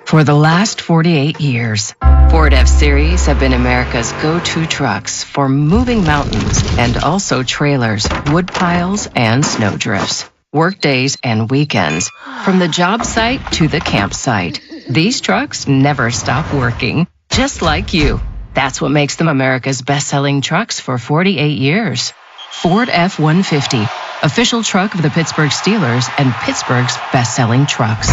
For the last 48 years, Ford F-Series have been America's go-to trucks for moving mountains and also trailers, wood piles, and snow drifts. Work days and weekends, from the job site to the campsite. These trucks never stop working, just like you. That's what makes them America's best-selling trucks for 48 years. Ford F-150, official truck of the Pittsburgh Steelers and Pittsburgh's best-selling trucks.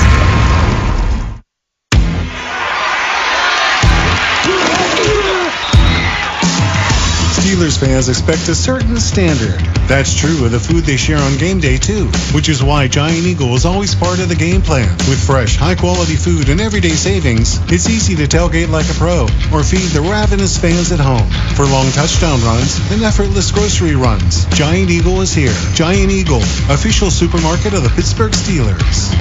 Steelers fans expect a certain standard. That's true of the food they share on game day, too, which is why Giant Eagle is always part of the game plan. With fresh, high-quality food and everyday savings, it's easy to tailgate like a pro or feed the ravenous fans at home. For long touchdown runs and effortless grocery runs, Giant Eagle is here. Giant Eagle, official supermarket of the Pittsburgh Steelers.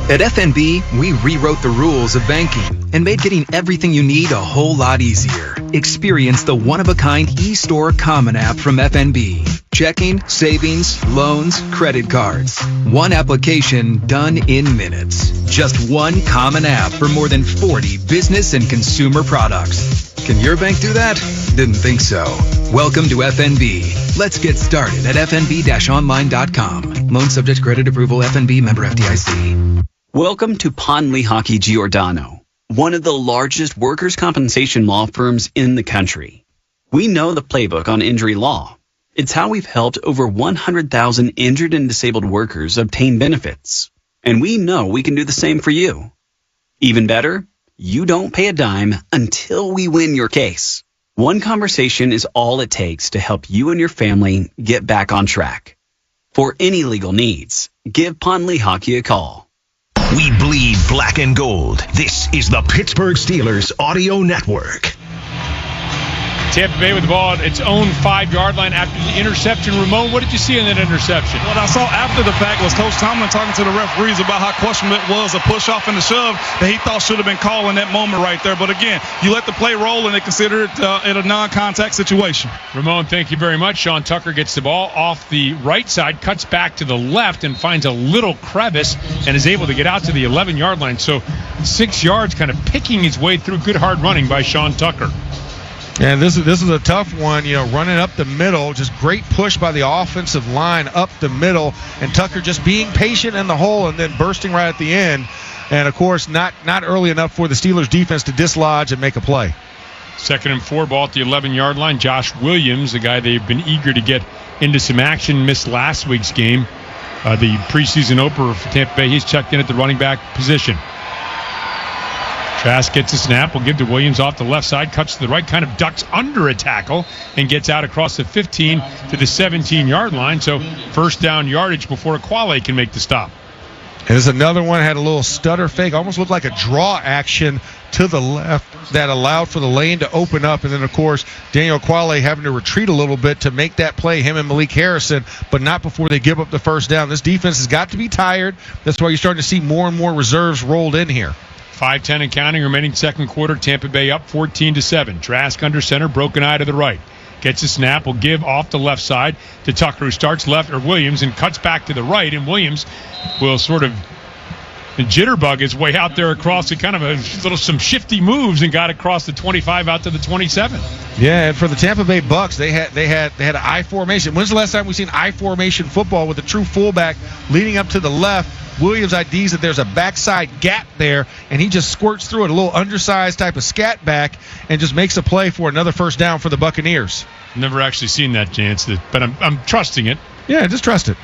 At FNB, we rewrote the rules of banking and made getting everything you need a whole lot easier. Experience the one-of-a-kind eStore Common app from FNB. Checking, savings, loans, credit cards. One application done in minutes. Just one common app for more than 40 business and consumer products. Can your bank do that? Didn't think so. Welcome to FNB. Let's get started at fnb-online.com. Loan subject to credit approval. FNB member FDIC. Welcome to Pond Lehocky Giordano, one of the largest workers' compensation law firms in the country. We know the playbook on injury law. It's how we've helped over 100,000 injured and disabled workers obtain benefits. And we know we can do the same for you. Even better, you don't pay a dime until we win your case. One conversation is all it takes to help you and your family get back on track. For any legal needs, give Pond Lehocky a call. We bleed black and gold. This is the Pittsburgh Steelers Audio Network. Tampa Bay with the ball at its own 5-yard line after the interception. Ramon, what did you see in that interception? What I saw after the fact was Coach Tomlin talking to the referees about how questionable it was, a push-off and a shove that he thought should have been called in that moment right there. But again, you let the play roll and they consider it a non-contact situation. Ramon, thank you very much. Sean Tucker gets the ball off the right side, cuts back to the left, and finds a little crevice and is able to get out to the 11-yard line. So 6 yards, kind of picking his way through. Good hard running by Sean Tucker. And this is a tough one, running up the middle. Just great push by the offensive line up the middle. And Tucker just being patient in the hole and then bursting right at the end. And, of course, not early enough for the Steelers defense to dislodge and make a play. 2nd and 4, ball at the 11-yard line. Josh Williams, the guy they've been eager to get into some action, missed last week's game. The preseason opener for Tampa Bay. He's checked in at the running back position. Trask gets a snap. Will give to Williams off the left side. Cuts to the right. Kind of ducks under a tackle and gets out across the 15 to the 17-yard line. So first down yardage before Aquale can make the stop. And there's another one. Had a little stutter fake. Almost looked like a draw action to the left that allowed for the lane to open up. And then, of course, Daniel Aquale having to retreat a little bit to make that play, him and Malik Harrison, but not before they give up the first down. This defense has got to be tired. That's why you're starting to see more and more reserves rolled in here. 5:10 and counting, remaining second quarter. Tampa Bay up 14-7. Trask under center, broken eye to the right. Gets a snap, will give off the left side to Tucker, who starts left, or Williams, and cuts back to the right. And Williams will sort of jitterbug his way out there across the kind of some shifty moves and got across the 25 out to the 27. Yeah, and for the Tampa Bay Bucks, they had an I formation. When's the last time we've seen I formation football with a true fullback leading up to the left? Williams IDs that there's a backside gap there, and he just squirts through it, a little undersized type of scat back, and just makes a play for another first down for the Buccaneers. Never actually seen that chance, but I'm trusting it. Yeah, just trust it.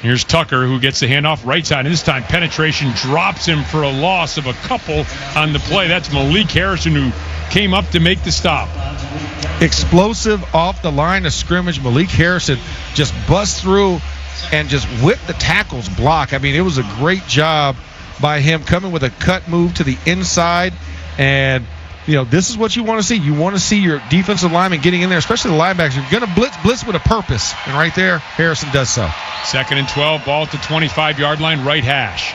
Here's Tucker, who gets the handoff right side, and this time penetration drops him for a loss of a couple on the play. That's Malik Harrison, who came up to make the stop. Explosive off the line of scrimmage. Malik Harrison just busts through and just whipped the tackle's block. I mean, it was a great job by him coming with a cut move to the inside. And, this is what you want to see. You want to see your defensive lineman getting in there, especially the linebackers. You're going to blitz with a purpose. And right there, Harrison does so. 2nd and 12, ball at the 25-yard line, right hash.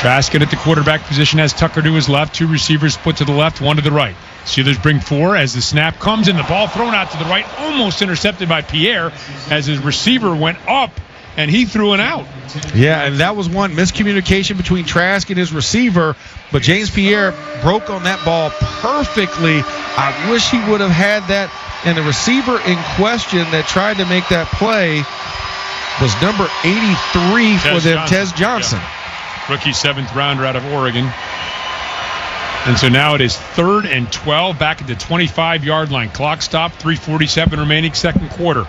Trask at the quarterback position has Tucker to his left. 2 receivers split to the left, 1 to the right. Steelers bring 4 as the snap comes and the ball thrown out to the right, almost intercepted by Pierre as his receiver went up and he threw an out. Yeah, and that was one miscommunication between Trask and his receiver, but James Pierre broke on that ball perfectly. I wish he would have had that, and the receiver in question that tried to make that play was number 83 for them, Tez Johnson. Yeah. Rookie 7th rounder out of Oregon. And so now it is 3rd and 12 back at the 25-yard line. Clock stop, 3:47 remaining second quarter.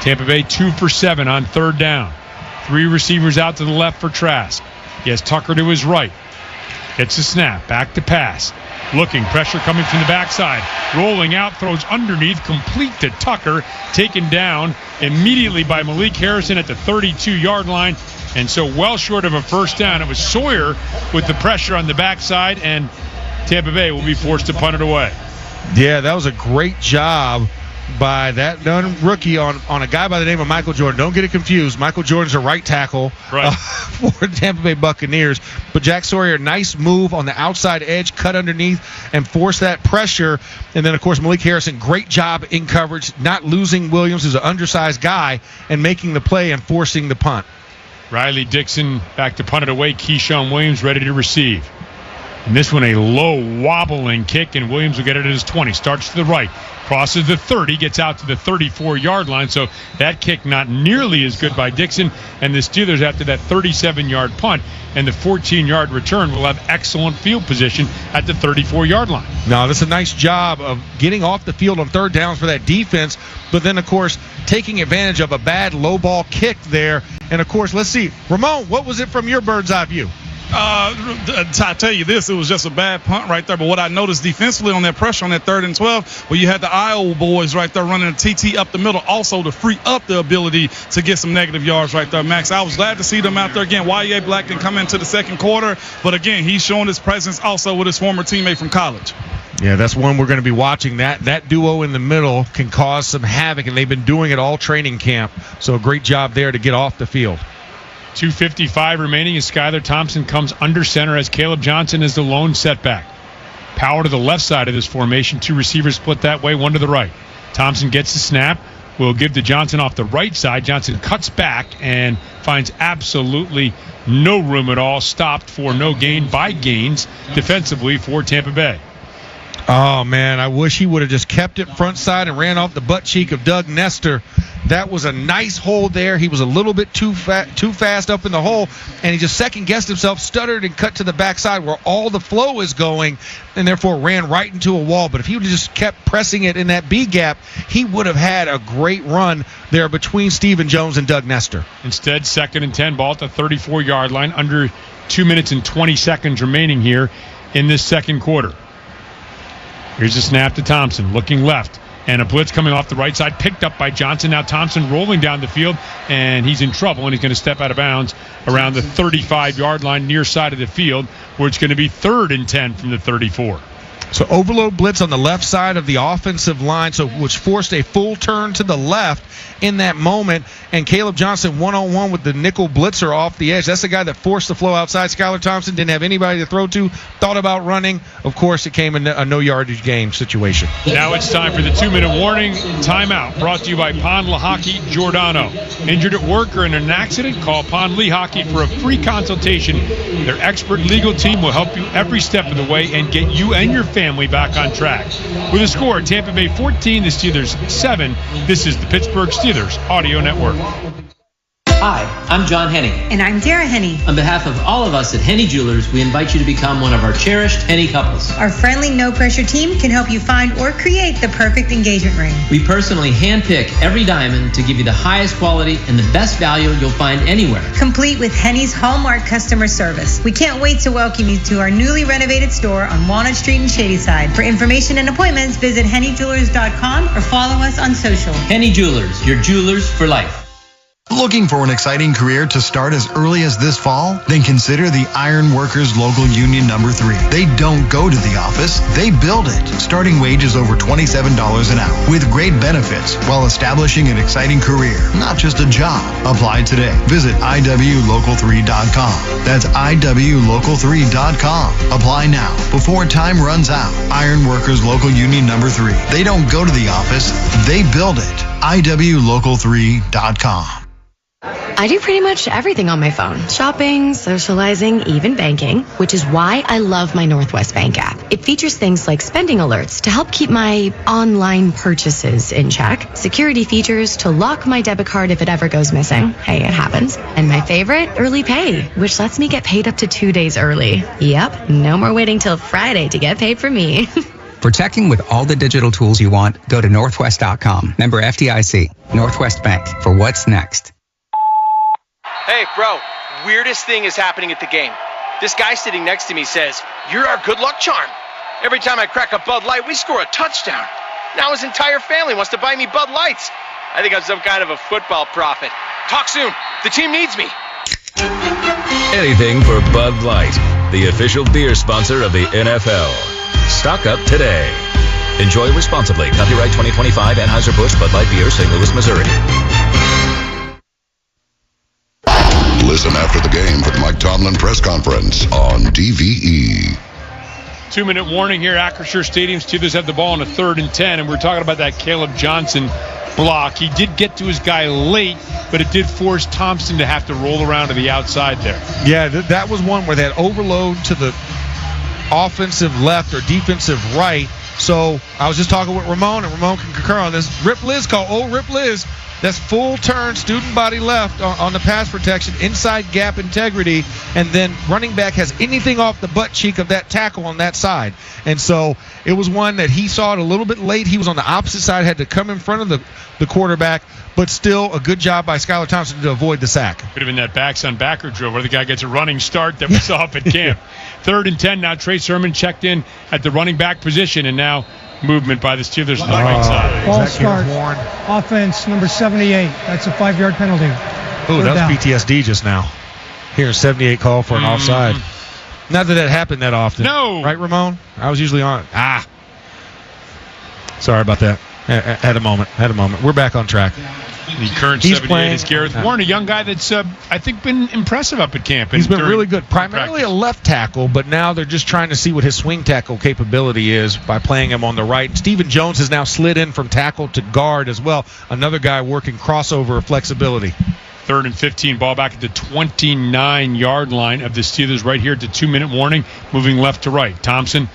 Tampa Bay 2 for 7 on 3rd down. 3 receivers out to the left for Trask. He has Tucker to his right. Gets a snap, back to pass. Looking, pressure coming from the backside. Rolling out, throws underneath, complete to Tucker. Taken down immediately by Malik Harrison at the 32-yard line. And so well short of a first down. It was Sawyer with the pressure on the backside, and Tampa Bay will be forced to punt it away. Yeah, that was a great job by that done rookie on a guy by the name of Michael Jordan. Don't get it confused. Michael Jordan's a right tackle for the Tampa Bay Buccaneers. But Jack Sawyer, nice move on the outside edge, cut underneath and force that pressure. And then, of course, Malik Harrison, great job in coverage, not losing Williams, who's an undersized guy, and making the play and forcing the punt. Riley Dixon back to punt it away. Keyshawn Williams ready to receive. And this one a low wobbling kick, and Williams will get it at his 20. Starts to the right, crosses the 30, gets out to the 34-yard line. So that kick not nearly as good by Dixon. And the Steelers, after that 37-yard punt and the 14-yard return, will have excellent field position at the 34-yard line. Now, this is a nice job of getting off the field on third downs for that defense, but then, of course, taking advantage of a bad low ball kick there. And, of course, let's see. Ramon, what was it from your bird's eye view? I tell you this, it was just a bad punt right there. But what I noticed defensively on that pressure on that 3rd and 12, where you had the Iowa boys right there running a TT up the middle, also to free up the ability to get some negative yards right there, Max. I was glad to see them out there again. Y.A. Black didn't come into the second quarter, but again, he's showing his presence also with his former teammate from college. Yeah, that's one we're going to be watching. That duo in the middle can cause some havoc, and they've been doing it all training camp. So a great job there to get off the field. 2:55 remaining as Skylar Thompson comes under center as Caleb Johnson is the lone setback. Power to the left side of this formation. 2 receivers split that way, 1 to the right. Thompson gets the snap. Will give to Johnson off the right side. Johnson cuts back and finds absolutely no room at all. Stopped for no gain by Gaines defensively for Tampa Bay. Oh, man, I wish he would have just kept it front side and ran off the butt cheek of Doug Nestor. That was a nice hold there. He was a little bit too fast up in the hole, and he just second-guessed himself, stuttered, and cut to the backside where all the flow is going, and therefore ran right into a wall. But if he would have just kept pressing it in that B gap, he would have had a great run there between Stephen Jones and Doug Nestor. Instead, 2nd and 10, ball at the 34-yard line, under 2 minutes and 20 seconds remaining here in this second quarter. Here's a snap to Thompson, looking left, and a blitz coming off the right side, picked up by Johnson. Now Thompson rolling down the field, and he's in trouble, and he's going to step out of bounds around the 35-yard line near side of the field, where it's going to be 3rd and 10 from the 34. So overload blitz on the left side of the offensive line, which forced a full turn to the left in that moment. And Caleb Johnson one-on-one with the nickel blitzer off the edge. That's the guy that forced the flow outside. Skylar Thompson didn't have anybody to throw to, thought about running. Of course, it came in a no-yardage game situation. Now it's time for the 2-minute warning timeout, brought to you by Pond Lehocky Giordano. Injured at work or in an accident? Call Pond Lehocky for a free consultation. Their expert legal team will help you every step of the way and get you and your family back on track. With a score, Tampa Bay 14, the Steelers 7. This is the Pittsburgh Steelers Audio Network. Hi, I'm John Henney. And I'm Dara Henney. On behalf of all of us at Henney Jewelers, we invite you to become one of our cherished Henney couples. Our friendly, no-pressure team can help you find or create the perfect engagement ring. We personally handpick every diamond to give you the highest quality and the best value you'll find anywhere. Complete with Henney's Hallmark customer service. We can't wait to welcome you to our newly renovated store on Walnut Street in Shadyside. For information and appointments, visit HenneyJewelers.com or follow us on social. Henney Jewelers, your jewelers for life. Looking for an exciting career to start as early as this fall? Then consider the Iron Workers Local Union Number 3. They don't go to the office, they build it. Starting wages over $27 an hour with great benefits while establishing an exciting career, not just a job. Apply today. Visit IWLocal3.com. That's IWLocal3.com. Apply now before time runs out. Iron Workers Local Union Number 3. They don't go to the office, they build it. IWLocal3.com. I do pretty much everything on my phone. Shopping, socializing, even banking, which is why I love my Northwest Bank app. It features things like spending alerts to help keep my online purchases in check, security features to lock my debit card if it ever goes missing. Hey, it happens. And my favorite, early pay, which lets me get paid up to 2 days early. Yep, no more waiting till Friday to get paid for me. For checking with all the digital tools you want, go to Northwest.com. Member FDIC. Northwest Bank. For what's next. Hey, bro, weirdest thing is happening at the game. This guy sitting next to me says, "You're our good luck charm. Every time I crack a Bud Light, we score a touchdown. Now his entire family wants to buy me Bud Lights. I think I'm some kind of a football prophet. Talk soon. The team needs me." Anything for Bud Light, the official beer sponsor of the NFL. Stock up today. Enjoy responsibly. Copyright 2025 Anheuser-Busch Bud Light Beer, St. Louis, Missouri. Listen after the game for the Mike Tomlin press conference on DVE. 2-minute warning here. Acrisure Stadium. Steelers have the ball on a 3rd and 10, and we're talking about that Caleb Johnson block. He did get to his guy late, but it did force Thompson to have to roll around to the outside there. Yeah, that was one where that overload to the offensive left or defensive right. So I was just talking with Ramon, and Ramon can concur on this. Rip Liz call. Oh, Rip Liz. That's full turn, student body left on the pass protection, inside gap integrity, and then running back has anything off the butt cheek of that tackle on that side. And so it was one that he saw it a little bit late. He was on the opposite side, had to come in front of the quarterback, but still a good job by Skylar Thompson to avoid the sack. Could have been that backs-on-backer drill where the guy gets a running start that we saw up at camp. 3rd and 10 now. Trey Sermon checked in at the running back position, and now movement by the Steelers on the right side. Ball start. Offense number 78. That's a 5-yard penalty. Oh, that was PTSD just now. Here, 78 call for an offside. Not that happened that often. No. Right, Ramon? I was usually on. Sorry about that. Had a moment. We're back on track. The current 78 is Gareth Warren, a young guy that's, I think, been impressive up at camp. He's been really good. Primarily a left tackle, but now they're just trying to see what his swing tackle capability is by playing him on the right. Stephen Jones has now slid in from tackle to guard as well. Another guy working crossover flexibility. 3rd and 15, ball back at the 29-yard line of the Steelers right here at the 2-minute warning, moving left to right. Thompson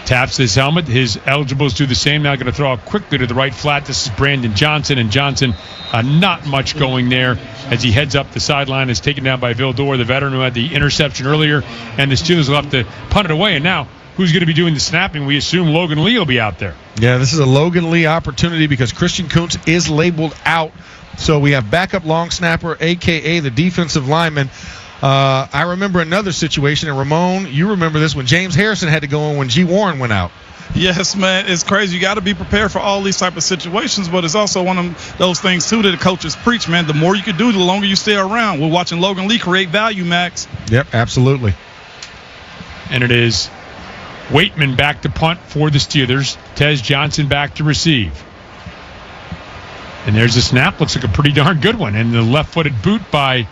taps his helmet. His eligibles do the same. Now going to throw it quickly to the right flat. This is Brandon Johnson, and Johnson not much going there as he heads up the sideline. Is taken down by Vildor, the veteran who had the interception earlier, and the Steelers will have to punt it away. And now, who's going to be doing the snapping? We assume Logan Lee will be out there. Yeah, this is a Logan Lee opportunity because Christian Kuntz is labeled out. So we have backup long snapper, a.k.a. the defensive lineman. I remember another situation, and Ramon, you remember this, when James Harrison had to go in when G. Warren went out. Yes, man, it's crazy. You got to be prepared for all these type of situations, but it's also one of those things, too, that the coaches preach, man. The more you can do, the longer you stay around. We're watching Logan Lee create value, Max. Yep, absolutely. And it is Waitman back to punt for the Steelers. Tez Johnson back to receive. And there's the snap. Looks like a pretty darn good one. And the left-footed boot by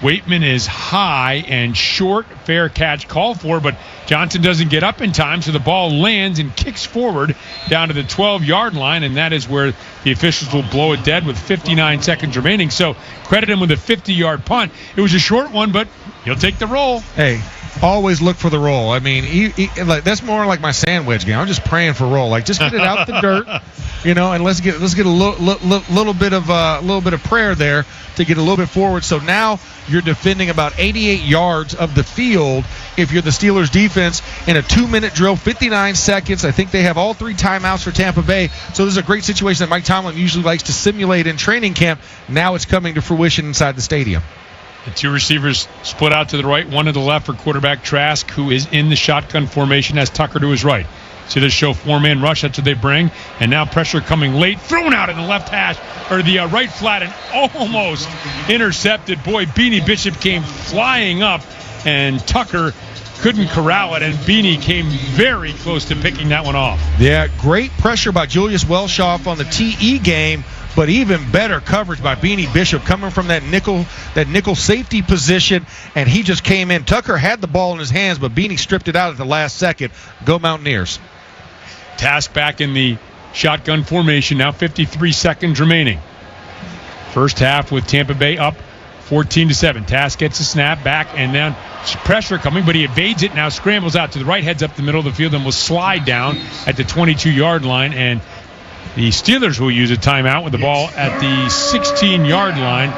Waitman is high and short. Fair catch called for, but Johnson doesn't get up in time, so the ball lands and kicks forward down to the 12-yard line, and that is where the officials will blow it dead with 59 seconds remaining. So credit him with a 50-yard punt. It was a short one, but he'll take the roll. Hey, always look for the roll. I mean, like that's more like my sandwich game. I'm just praying for roll. Like, just get it out the dirt, and let's get a little bit of prayer there to get a little bit forward. So now you're defending about 88 yards of the field if you're the Steelers defense in a 2-minute drill, 59 seconds. I think they have all 3 timeouts for Tampa Bay. So this is a great situation that Mike Tomlin usually likes to simulate in training camp. Now it's coming to fruition inside the stadium. The 2 receivers split out to the right, one to the left for quarterback Trask, who is in the shotgun formation, has Tucker to his right. So they show 4-man rush. That's what they bring. And now pressure coming late. Thrown out in the left hash, or the right flat, and almost intercepted. Boy, Beanie Bishop came flying up, and Tucker couldn't corral it, and Beanie came very close to picking that one off. Yeah, great pressure by Julius Welshoff on the TE game, but even better coverage by Beanie Bishop coming from that nickel safety position, and he just came in. Tucker had the ball in his hands, but Beanie stripped it out at the last second. Go Mountaineers. Task back in the shotgun formation, now 53 seconds remaining. First half with Tampa Bay up 14-7. Task gets a snap back, and then pressure coming, but he evades it, now scrambles out to the right, heads up the middle of the field, and will slide down at the 22-yard line, and the Steelers will use a timeout with the ball at the 16-yard line,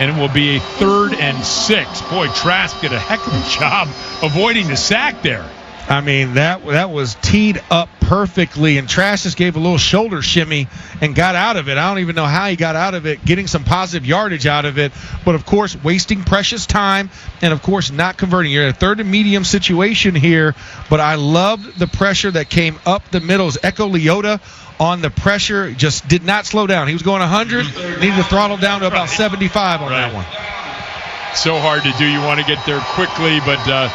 and it will be a 3rd and 6. Boy, Trask did a heck of a job avoiding the sack there. I mean, that was teed up perfectly, and Trask just gave a little shoulder shimmy and got out of it. I don't even know how he got out of it, getting some positive yardage out of it, but of course wasting precious time and of course not converting. You're in a 3rd and medium situation here, but I loved the pressure that came up the middle. It was Echo Leota on the pressure, just did not slow down. He was going 100, needed to throttle down to about 75 on that one. So hard to do. You want to get there quickly, but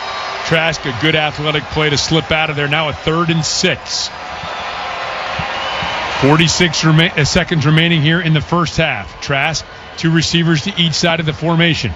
Trask, a good athletic play to slip out of there. Now a 3rd and 6. 46 seconds remaining here in the first half. Trask, 2 receivers to each side of the formation.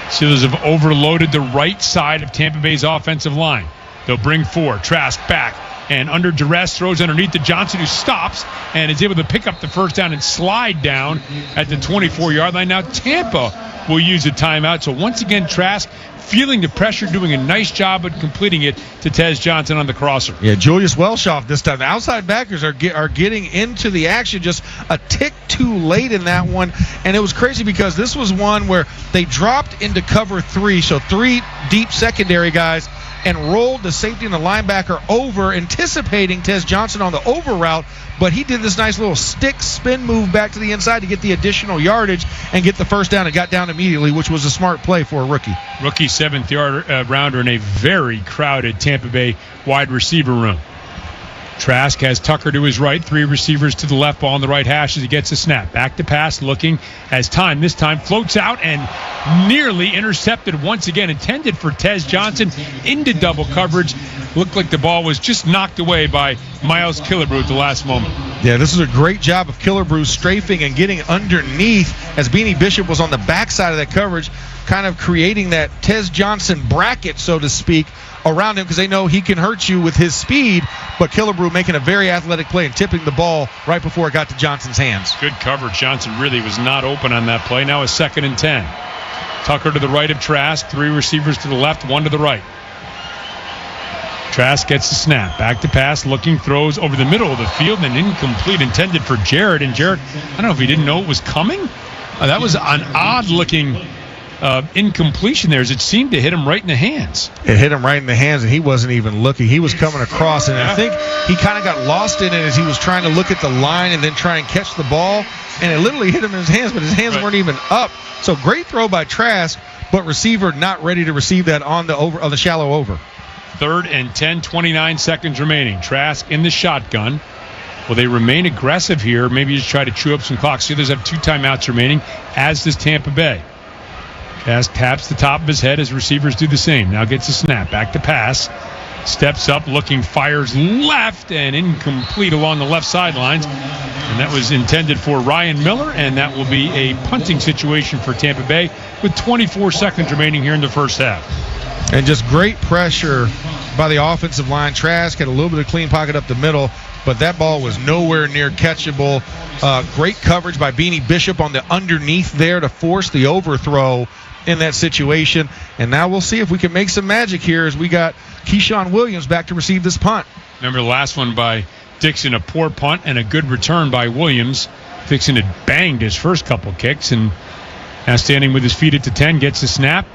Steelers have overloaded the right side of Tampa Bay's offensive line. They'll bring 4. Trask back and under duress throws underneath to Johnson, who stops and is able to pick up the first down and slide down at the 24-yard line. Now Tampa will use a timeout. So once again, Trask feeling the pressure, doing a nice job at completing it to Tez Johnson on the crosser. Yeah, Julius Welshoff this time. The outside backers are getting into the action just a tick too late in that one. And it was crazy because this was one where they dropped into cover 3, so 3 deep secondary guys, and rolled the safety and the linebacker over, anticipating Tez Johnson on the over route, but he did this nice little stick spin move back to the inside to get the additional yardage and get the first down and got down immediately, which was a smart play for a rookie. Rookie 7th rounder in a very crowded Tampa Bay wide receiver room. Trask has Tucker to his right, 3 receivers to the left, ball on the right hash as he gets a snap. Back to pass, looking as this time floats out and nearly intercepted once again. Intended for Tez Johnson into double coverage. Looked like the ball was just knocked away by Miles Killebrew at the last moment. Yeah, this is a great job of Killebrew strafing and getting underneath as Beanie Bishop was on the backside of that coverage, kind of creating that Tez Johnson bracket, so to speak, around him because they know he can hurt you with his speed, but Killebrew making a very athletic play and tipping the ball right before it got to Johnson's hands. Good coverage. Johnson really was not open on that play. Now a 2nd and 10. Tucker to the right of Trask, 3 receivers to the left, 1 to the right. Trask gets the snap. Back to pass, looking, throws over the middle of the field and incomplete, intended for Jarrett. And Jarrett, I don't know if he didn't know it was coming. That was an odd-looking incompletion there, as it seemed to hit him right in the hands. It hit him right in the hands, and he wasn't even looking. He was coming across, and I think he kind of got lost in it as he was trying to look at the line and then try and catch the ball, and it literally hit him in his hands, but his hands weren't even up. So great throw by Trask, but receiver not ready to receive that on the shallow over. 3rd and 10, 29 seconds remaining. Trask in the shotgun. Will they remain aggressive here? Maybe just try to chew up some clock. Steelers have 2 timeouts remaining, as does Tampa Bay. Trask taps the top of his head as receivers do the same. Now gets a snap. Back to pass. Steps up, looking, fires left, and incomplete along the left sidelines. And that was intended for Ryan Miller, and that will be a punting situation for Tampa Bay with 24 seconds remaining here in the first half. And just great pressure by the offensive line. Trask had a little bit of clean pocket up the middle, but that ball was nowhere near catchable. Great coverage by Beanie Bishop on the underneath there to force the overthrow in that situation. And now we'll see if we can make some magic here as we got Keyshawn Williams back to receive this punt. Remember the last one by Dixon, a poor punt and a good return by Williams. Dixon had banged his first couple kicks, and now standing with his feet at the 10, gets the snap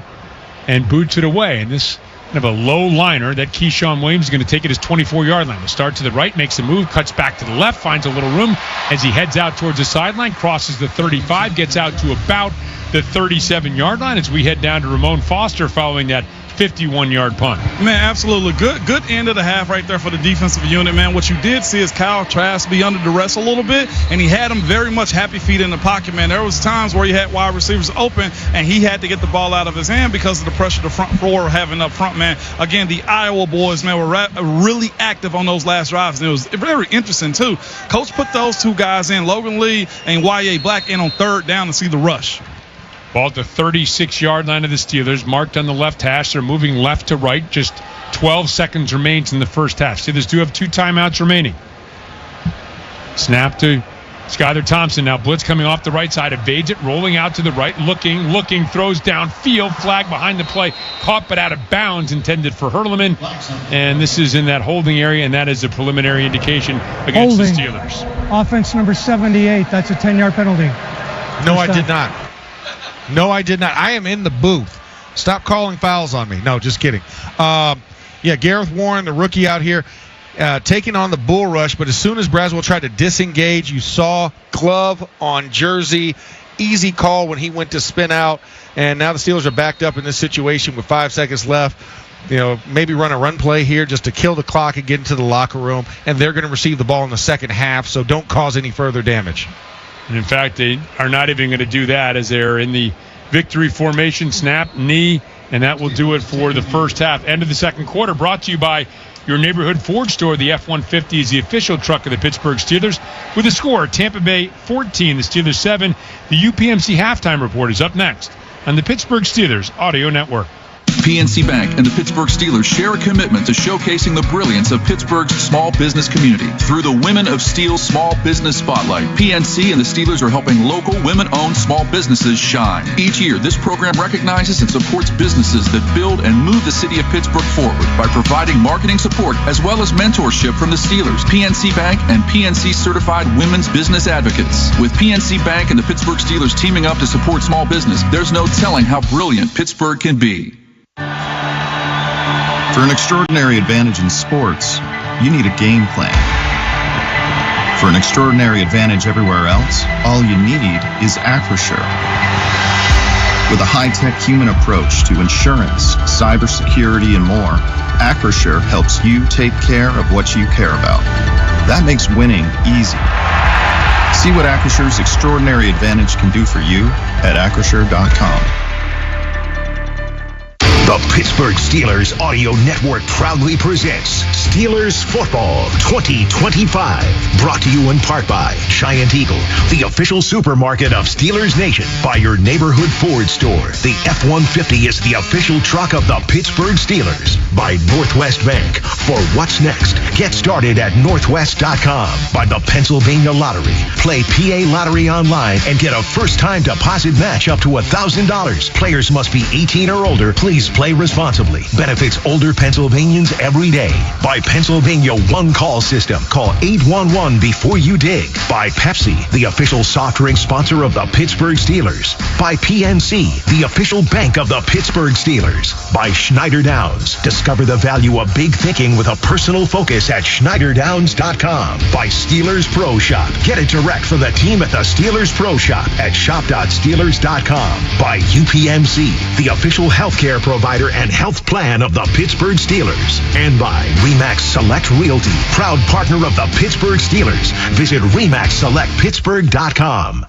and boots it away. And this kind of a low liner that Keyshawn Williams is going to take it his 24-yard line. He'll start to the right, makes a move, cuts back to the left, finds a little room as he heads out towards the sideline, crosses the 35, gets out to about the 37-yard line as we head down to Ramon Foster following that 51-yard punt. Man, absolutely. Good end of the half right there for the defensive unit, man. What you did see is Kyle Trask be under duress a little bit, and he had him very much happy feet in the pocket, man. There was times where he had wide receivers open, and he had to get the ball out of his hand because of the pressure the front four were having up front, man. Again, the Iowa boys, man, were really active on those last drives, and it was very interesting, too. Coach put those 2 guys in, Logan Lee and Y.A. Black, in on 3rd down to see the rush. Ball at the 36-yard line of the Steelers, marked on the left hash. They're moving left to right. Just 12 seconds remains in the first half. Steelers do have 2 timeouts remaining. Snap to Skyler Thompson. Now blitz coming off the right side. Evades it, rolling out to the right. Looking, throws downfield. Flag behind the play. Caught but out of bounds, intended for Hurleman. And this is in that holding area, and that is a preliminary indication against the Steelers. Offense number 78. That's a 10-yard penalty. No, I did not. I am in the booth. Stop calling fouls on me. No, just kidding. Gareth Warren, the rookie out here, taking on the bull rush, but as soon as Braswell tried to disengage, you saw glove on jersey. Easy call when he went to spin out, and now the Steelers are backed up in this situation with 5 seconds left. Maybe run a run play here just to kill the clock and get into the locker room, and they're going to receive the ball in the second half, so don't cause any further damage. And in fact, they are not even going to do that as they're in the victory formation, snap, knee, and that will do it for the first half. End of the second quarter, brought to you by Your neighborhood Ford store, the F-150, is the official truck of the Pittsburgh Steelers. With a score, Tampa Bay 14, the Steelers 7. The UPMC halftime report is up next on the Pittsburgh Steelers Audio Network. PNC Bank and the Pittsburgh Steelers share a commitment to showcasing the brilliance of Pittsburgh's small business community through the Women of Steel Small Business Spotlight. PNC and the Steelers are helping local women-owned small businesses shine. Each year, this program recognizes and supports businesses that build and move the city of Pittsburgh forward by providing marketing support as well as mentorship from the Steelers, PNC Bank, and PNC Certified Women's Business Advocates. With PNC Bank and the Pittsburgh Steelers teaming up to support small business, there's no telling how brilliant Pittsburgh can be. For an extraordinary advantage in sports, you need a game plan. For an extraordinary advantage everywhere else, all you need is Acrisure. With a high-tech human approach to insurance, cybersecurity, and more, Acrisure helps you take care of what you care about. That makes winning easy. See what Acrisure's extraordinary advantage can do for you at Acrisure.com. The Pittsburgh Steelers Audio Network proudly presents Steelers Football 2025. Brought to you in part by Giant Eagle, the official supermarket of Steelers Nation, by your neighborhood Ford store. The F-150 is the official truck of the Pittsburgh Steelers. By Northwest Bank. For what's next, get started at Northwest.com. By the Pennsylvania Lottery. Play PA Lottery online and get a first-time deposit match up to $1,000. Players must be 18 or older. Please play responsibly. Benefits older Pennsylvanians every day. By Pennsylvania One Call System. Call 811 before you dig. By Pepsi, the official soft drink sponsor of the Pittsburgh Steelers. By PNC, the official bank of the Pittsburgh Steelers. By Schneider Downs. Discover the value of big thinking with a personal focus at SchneiderDowns.com. By Steelers Pro Shop. Get it direct from the team at the Steelers Pro Shop at shop.steelers.com. By UPMC, the official healthcare provider and health plan of the Pittsburgh Steelers. And by RE/MAX Select Realty, proud partner of the Pittsburgh Steelers. Visit RE/MAXSelectPittsburgh.com.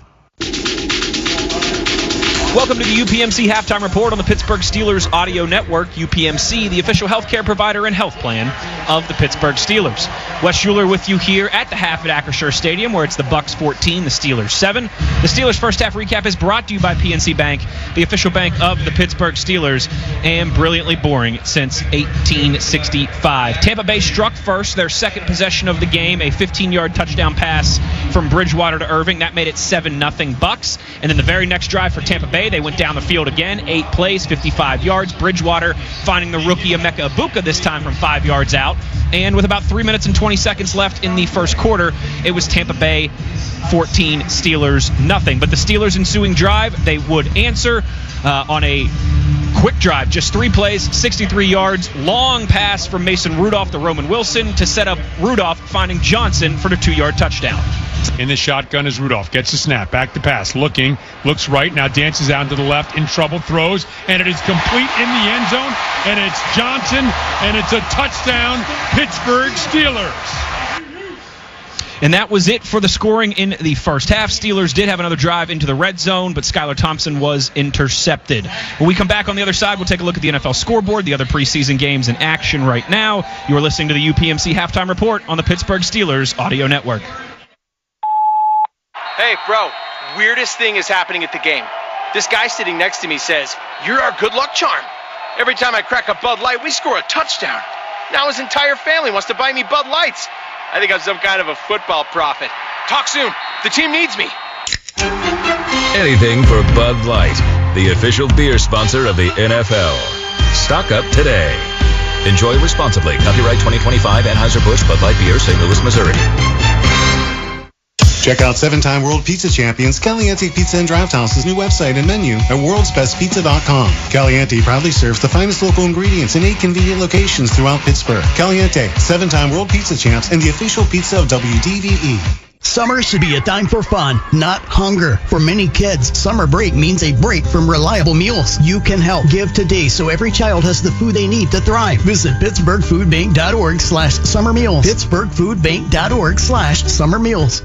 Welcome to the UPMC Halftime Report on the Pittsburgh Steelers Audio Network. UPMC, the official healthcare provider and health plan of the Pittsburgh Steelers. Wes Schuler with you here at the half at Acrisure Stadium, where it's the Bucs 14, the Steelers 7. The Steelers' first half recap is brought to you by PNC Bank, the official bank of the Pittsburgh Steelers, and brilliantly boring since 1865. Tampa Bay struck first, their second possession of the game, a 15-yard touchdown pass from Bridgewater to Irving. That made it 7-0 Bucs. And then the very next drive for Tampa Bay, they went down the field again, 8 plays, 55 yards. Bridgewater finding the rookie Emeka Egbuka this time from 5 yards out. And with about 3 minutes and 20 seconds left in the first quarter, it was Tampa Bay 14, Steelers nothing. But the Steelers' ensuing drive, they would answer on a quick drive, just 3 plays, 63 yards, long pass from Mason Rudolph to Roman Wilson to set up Rudolph finding Johnson for the 2-yard touchdown. In the shotgun is Rudolph. Gets the snap. Back to pass. Looking. Looks right. Now dances out to the left. In trouble. Throws. And it is complete in the end zone. And it's Johnson. And it's a touchdown. Pittsburgh Steelers. And that was it for the scoring in the first half. Steelers did have another drive into the red zone, but Skylar Thompson was intercepted. When we come back on the other side, we'll take a look at the NFL scoreboard, the other preseason games in action right now. You are listening to the UPMC Halftime Report on the Pittsburgh Steelers Audio Network. Hey, bro, weirdest thing is happening at the game. This guy sitting next to me says, "You're our good luck charm. Every time I crack a Bud Light, we score a touchdown. Now his entire family wants to buy me Bud Lights. I think I'm some kind of a football prophet. Talk soon. The team needs me." Anything for Bud Light, the official beer sponsor of the NFL. Stock up today. Enjoy responsibly. Copyright 2025 Anheuser-Busch Bud Light Beer, St. Louis, Missouri. Check out 7-time world pizza champions Caliente Pizza and Draft House's new website and menu at worldsbestpizza.com. Caliente proudly serves the finest local ingredients in 8 convenient locations throughout Pittsburgh. Caliente, 7-time world pizza champs and the official pizza of WDVE. Summer should be a time for fun, not hunger. For many kids, summer break means a break from reliable meals. You can help. Give today so every child has the food they need to thrive. Visit PittsburghFoodBank.org/summer meals. PittsburghFoodBank.org/summer meals.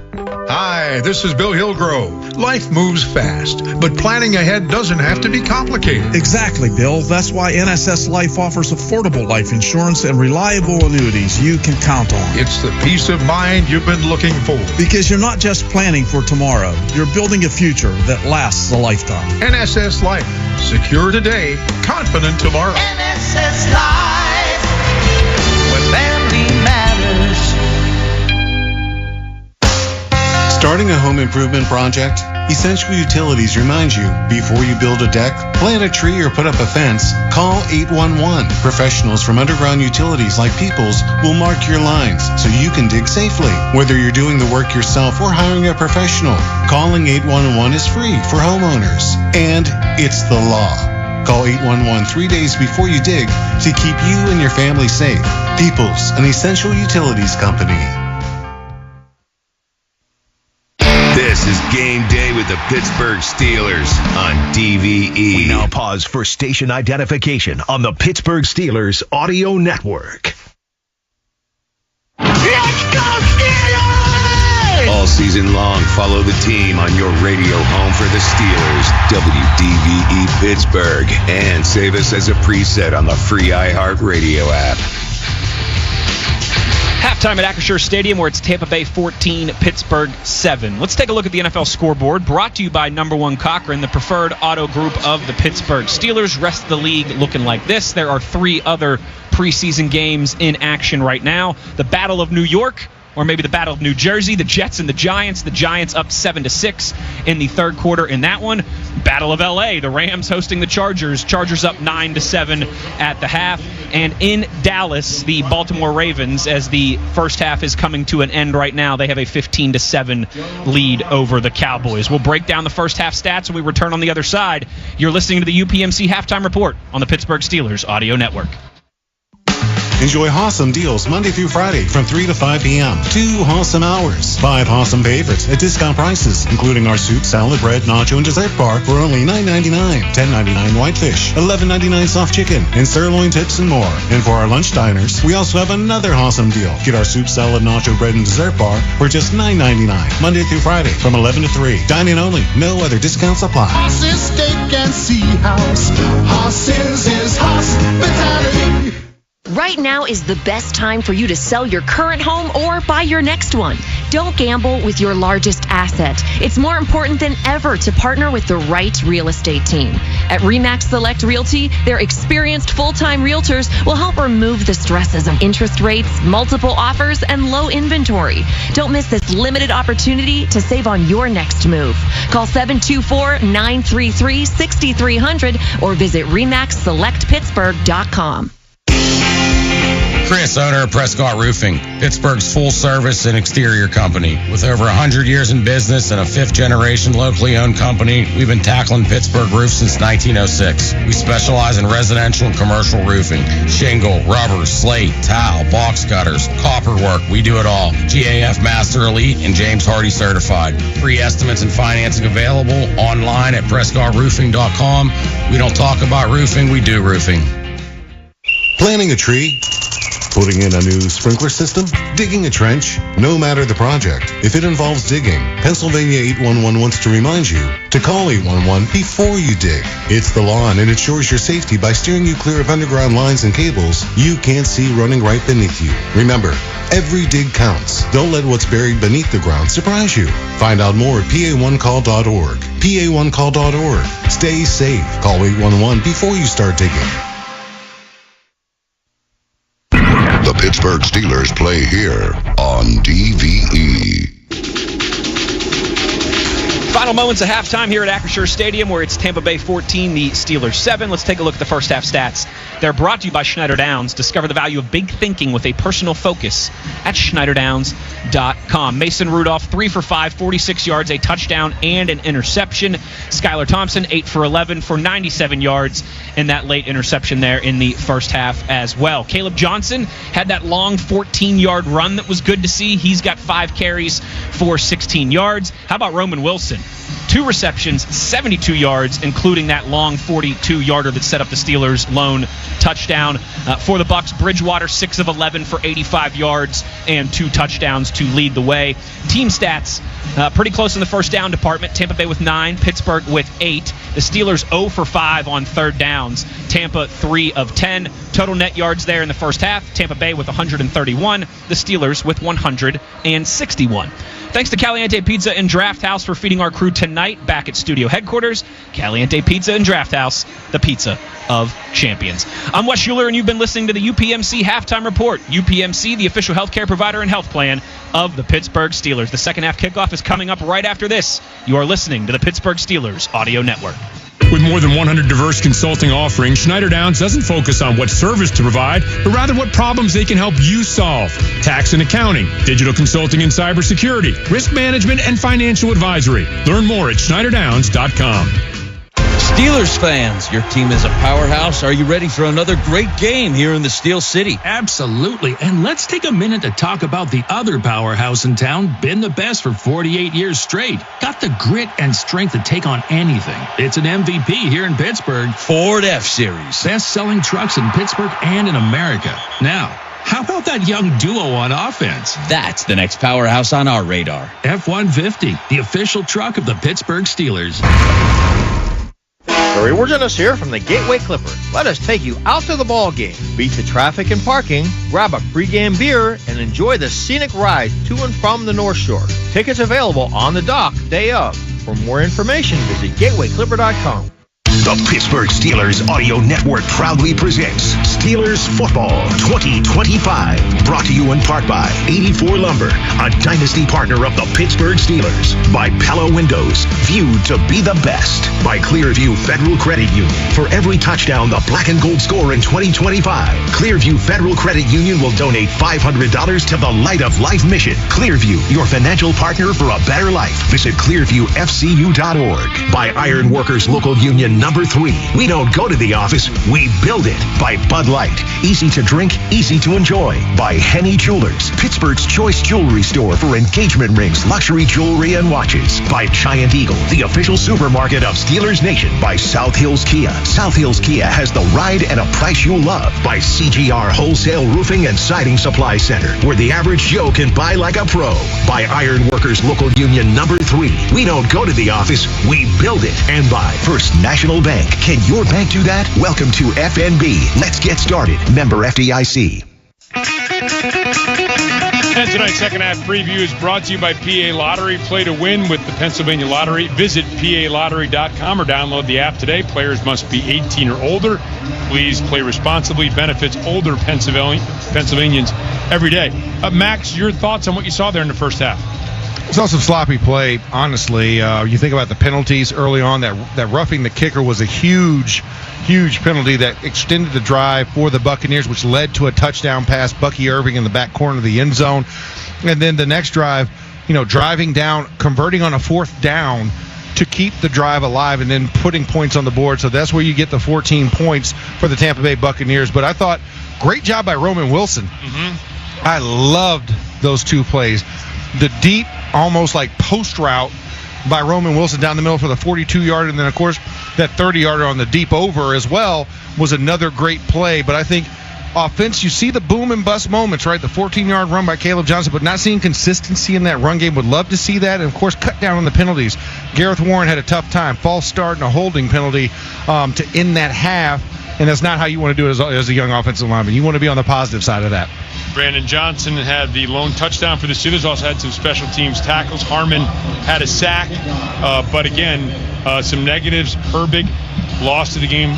Hi, this is Bill Hillgrove. Life moves fast, but planning ahead doesn't have to be complicated. Exactly, Bill. That's why NSS Life offers affordable life insurance and reliable annuities you can count on. It's the peace of mind you've been looking for. Because you're not just planning for tomorrow, you're building a future that lasts a lifetime. NSS Life. Secure today, confident tomorrow. NSS Life, where family matters. Starting a home improvement project? Essential Utilities reminds you, before you build a deck, plant a tree, or put up a fence, call 811. Professionals from Underground Utilities like Peoples will mark your lines so you can dig safely. Whether you're doing the work yourself or hiring a professional, calling 811 is free for homeowners. And it's the law. Call 811 3 days before you dig to keep you and your family safe. Peoples, an Essential Utilities company. This is Game Day with the Pittsburgh Steelers on DVE. We now pause for station identification on the Pittsburgh Steelers Audio Network. Let's go Steelers! All season long, follow the team on your radio home for the Steelers, WDVE Pittsburgh, and save us as a preset on the free iHeartRadio app. Halftime at Acrisure Stadium, where it's Tampa Bay 14, Pittsburgh 7. Let's take a look at the NFL scoreboard, brought to you by Number One Cochran, the preferred auto group of the Pittsburgh Steelers. Rest of the league looking like this. There are 3 other preseason games in action right now. The Battle of New York, or maybe the Battle of New Jersey, the Jets and the Giants. The Giants up 7-6 in the third quarter in that one. Battle of L.A., the Rams hosting the Chargers. Chargers up 9-7 at the half. And in Dallas, the Baltimore Ravens, as the first half is coming to an end right now, they have a 15-7 lead over the Cowboys. We'll break down the first half stats when we return on the other side. You're listening to the UPMC Halftime Report on the Pittsburgh Steelers Audio Network. Enjoy awesome deals Monday through Friday from 3 to 5 p.m. 2 awesome hours. 5 awesome favorites at discount prices, including our soup, salad, bread, nacho, and dessert bar for only $9.99. $10.99 whitefish, $11.99 soft chicken, and sirloin tips and more. And for our lunch diners, we also have another awesome deal. Get our soup, salad, nacho, bread, and dessert bar for just $9.99. Monday through Friday from 11 to 3. Dine-in only. No other discounts apply. Horses, steak, and sea house. Horses is hospitality. Right now is the best time for you to sell your current home or buy your next one. Don't gamble with your largest asset. It's more important than ever to partner with the right real estate team. At RE/MAX Select Realty, their experienced full-time realtors will help remove the stresses of interest rates, multiple offers, and low inventory. Don't miss this limited opportunity to save on your next move. Call 724-933-6300 or visit RE/MAXSelectPittsburgh.com. Chris, owner of Prescott Roofing, Pittsburgh's full-service and exterior company. With over 100 years in business and a 5th-generation locally owned company, we've been tackling Pittsburgh roofs since 1906. We specialize in residential and commercial roofing, shingle, rubber, slate, tile, box cutters, copper work. We do it all. GAF Master Elite and James Hardy certified. Free estimates and financing available online at PrescottRoofing.com. We don't talk about roofing, we do roofing. Planting a tree? Putting in a new sprinkler system? Digging a trench? No matter the project, if it involves digging, Pennsylvania 811 wants to remind you to call 811 before you dig. It's the law, and it ensures your safety by steering you clear of underground lines and cables you can't see running right beneath you. Remember, every dig counts. Don't let what's buried beneath the ground surprise you. Find out more at PA1call.org. PA1call.org. Stay safe. Call 811 before you start digging. The Pittsburgh Steelers play here on DVE. Final moments of halftime here at Acrisure Stadium, where it's Tampa Bay 14, the Steelers 7. Let's take a look at the first half stats. They're brought to you by Schneider Downs. Discover the value of big thinking with a personal focus at SchneiderDowns.com. Mason Rudolph, 3 for 5, 46 yards, a touchdown, and an interception. Skylar Thompson, 8 for 11 for 97 yards, and that late interception there in the first half as well. Caleb Johnson had that long 14-yard run that was good to see. He's got 5 carries for 16 yards. How about Roman Wilson? 2 receptions, 72 yards, including that long 42-yarder that set up the Steelers' lone touchdown. For the Bucs, Bridgewater 6 of 11 for 85 yards and 2 touchdowns to lead the way. Team stats, pretty close in the first down department. Tampa Bay with 9, Pittsburgh with 8. The Steelers 0 for 5 on third downs. Tampa 3 of 10. Total net yards there in the first half. Tampa Bay with 131. The Steelers with 161. Thanks to Caliente Pizza and Draft House for feeding our crew tonight back at studio headquarters. Caliente Pizza and Draft House, the pizza of champions. I'm Wes Schuler, and you've been listening to the UPMC Halftime Report. UPMC, the official healthcare provider and health plan of the Pittsburgh Steelers. The second half kickoff is coming up right after this. You are listening to the Pittsburgh Steelers Audio Network. With more than 100 diverse consulting offerings, Schneider Downs doesn't focus on what service to provide, but rather what problems they can help you solve. Tax and accounting, digital consulting and cybersecurity, risk management, and financial advisory. Learn more at SchneiderDowns.com. Steelers fans, your team is a powerhouse. Are you ready for another great game here in the Steel City? Absolutely. And let's take a minute to talk about the other powerhouse in town, been the best for 48 years straight. Got the grit and strength to take on anything. It's an MVP here in Pittsburgh. Ford F-Series. Best-selling trucks in Pittsburgh and in America. Now, how about that young duo on offense? That's the next powerhouse on our radar. F-150, the official truck of the Pittsburgh Steelers. The Rewards here from the Gateway Clipper. Let us take you out to the ball game. Beat the traffic and parking, grab a pregame beer, and enjoy the scenic ride to and from the North Shore. Tickets available on the dock day of. For more information, visit gatewayclipper.com. The Pittsburgh Steelers Audio Network proudly presents Steelers Football 2025. Brought to you in part by 84 Lumber, a dynasty partner of the Pittsburgh Steelers. By Pella Windows, viewed to be the best. By Clearview Federal Credit Union. For every touchdown the black and gold score in 2025, Clearview Federal Credit Union will donate $500 to the Light of Life mission. Clearview, your financial partner for a better life. Visit clearviewfcu.org. By Iron Workers Local Union Number 3. We don't go to the office, we build it. By Bud Light. Easy to drink, easy to enjoy. By Henny Jewelers. Pittsburgh's choice jewelry store for engagement rings, luxury jewelry, and watches. By Giant Eagle, the official supermarket of Steelers Nation. By South Hills Kia. South Hills Kia has the ride and a price you'll love. By CGR Wholesale Roofing and Siding Supply Center, where the average Joe can buy like a pro. By Iron Workers Local Union Number 3. We don't go to the office, we build it. And by First National Bank. Can your bank do that? Welcome to FNB. Let's get started. Member FDIC. And tonight's second half preview is brought to you by PA Lottery. Play to win with the Pennsylvania Lottery. Visit PALottery.com or download the app today. Players must be 18 or older. Please play responsibly. Benefits older Pennsylvanians every day. Max, your thoughts on what you saw there in the first half? I saw some sloppy play, honestly. You think about the penalties early on. That roughing the kicker was a huge penalty that extended the drive for the Buccaneers, which led to a touchdown pass, Bucky Irving in the back corner of the end zone. And then the next drive, driving down, converting on a fourth down to keep the drive alive and then putting points on the board. So that's where you get the 14 points for the Tampa Bay Buccaneers. But I thought, great job by Roman Wilson. Mm-hmm. I loved those two plays. The deep, almost like post route by Roman Wilson down the middle for the 42-yarder, and then, of course, that 30-yarder on the deep over as well was another great play. But I think offense, you see the boom and bust moments, right? The 14-yard run by Caleb Johnson, but not seeing consistency in that run game. Would love to see that. And, of course, cut down on the penalties. Gareth Warren had a tough time. False start and a holding penalty to end that half. And that's not how you want to do it as a young offensive lineman. You want to be on the positive side of that. Brandon Johnson had the lone touchdown for the Steelers. Also had some special teams tackles. Harmon had a sack. But again, some negatives. Herbig lost to the game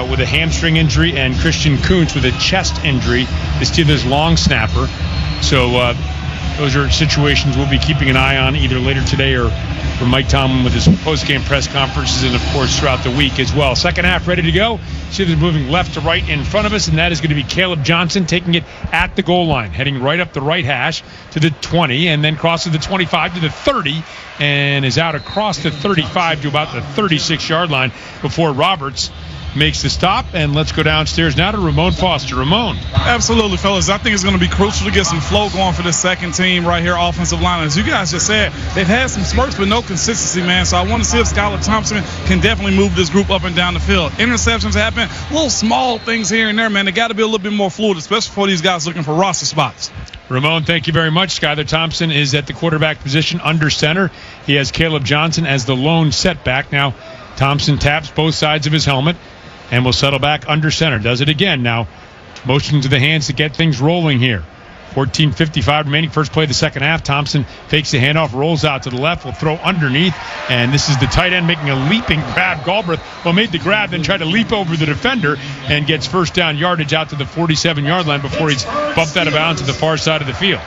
with a hamstring injury, and Christian Kuntz with a chest injury, the Steelers' long snapper. So those are situations we'll be keeping an eye on either later today or for Mike Tomlin with his post-game press conferences and, of course, throughout the week as well. Second half ready to go. Steelers moving left to right in front of us, and that is going to be Caleb Johnson taking it at the goal line, heading right up the right hash to the 20, and then crosses the 25 to the 30, and is out across the 35 to about the 36-yard line before Roberts makes the stop. And let's go downstairs now to Ramon Foster. Ramon. Absolutely, fellas. I think it's going to be crucial to get some flow going for this second team right here, offensive line. As you guys just said, they've had some spurts but no consistency, man. So I want to see if Skylar Thompson can definitely move this group up and down the field. Interceptions happen, little small things here and there, man. They got to be a little bit more fluid, especially for these guys looking for roster spots. Ramon, thank you very much. Skylar Thompson is at the quarterback position under center. He has Caleb Johnson as the lone setback. Now, Thompson taps both sides of his helmet and will settle back under center. Does it again now. Motion to the hands to get things rolling here. 14:55 remaining, first play of the second half. Thompson fakes the handoff, rolls out to the left, will throw underneath, and this is the tight end making a leaping grab. Galbraith, made the grab, then tried to leap over the defender and gets first down yardage out to the 47-yard line before he's bumped out of bounds to the far side of the field.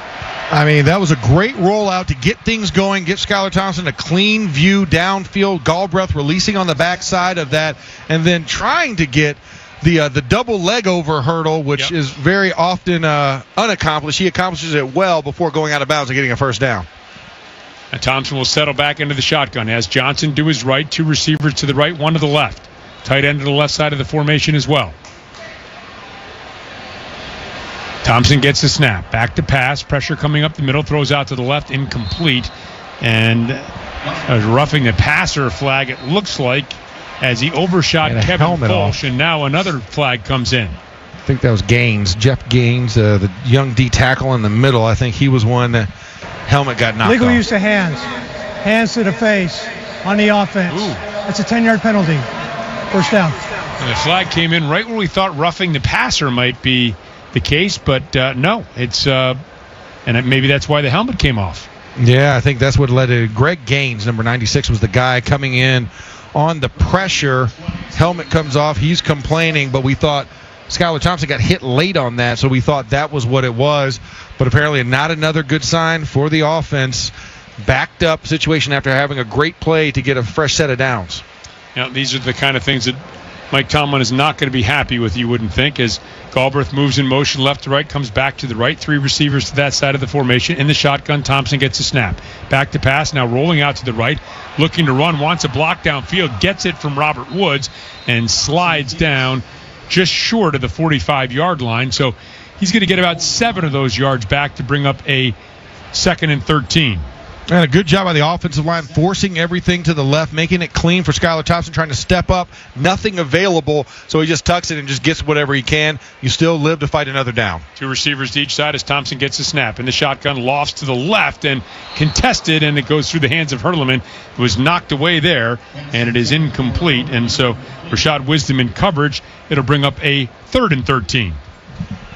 I mean, that was a great rollout to get things going, get Skylar Thompson a clean view downfield. Galbraith releasing on the backside of that, and then trying to get the double leg over hurdle, which is very often unaccomplished. He accomplishes it well before going out of bounds and getting a first down. And Thompson will settle back into the shotgun as Johnson to his right, two receivers to the right, one to the left. Tight end to the left side of the formation as well. Thompson gets the snap. Back to pass. Pressure coming up the middle. Throws out to the left. Incomplete. And roughing the passer flag, it looks like, as he overshot Kevin Walsh, and now another flag comes in. I think that was Gaines, Jeff Gaines, the young D tackle in the middle. I think he was one that helmet got knocked Legal off. use of hands to the face on the offense. That's a 10-yard penalty. First down. And the flag came in right where we thought roughing the passer might be the case, but no, it's and maybe that's why the helmet came off. Yeah, I think that's what led to Greg Gaines, number 96, was the guy coming in on the pressure. Helmet comes off. He's complaining, but we thought Skylar Thompson got hit late on that, so we thought that was what it was. But apparently not another good sign for the offense. Backed up situation after having a great play to get a fresh set of downs. Now, these are the kind of things that Mike Tomlin is not going to be happy with, you wouldn't think, as Galbraith moves in motion left to right, comes back to the right. Three receivers to that side of the formation. In the shotgun, Thompson gets a snap. Back to pass, now rolling out to the right, looking to run, wants a block downfield, gets it from Robert Woods, and slides down just short of the 45-yard line. So he's going to get about 7 of those yards back to bring up a 2nd and 13. And a good job by the offensive line, forcing everything to the left, making it clean for Skylar Thompson, trying to step up. Nothing available, so he just tucks it and just gets whatever he can. You still live to fight another down. Two receivers to each side as Thompson gets a snap. In the shotgun, lofts to the left and contested, and it goes through the hands of Hurleman. It was knocked away there, and it is incomplete. And so Rashad Wisdom in coverage. It'll bring up a 3rd and 13.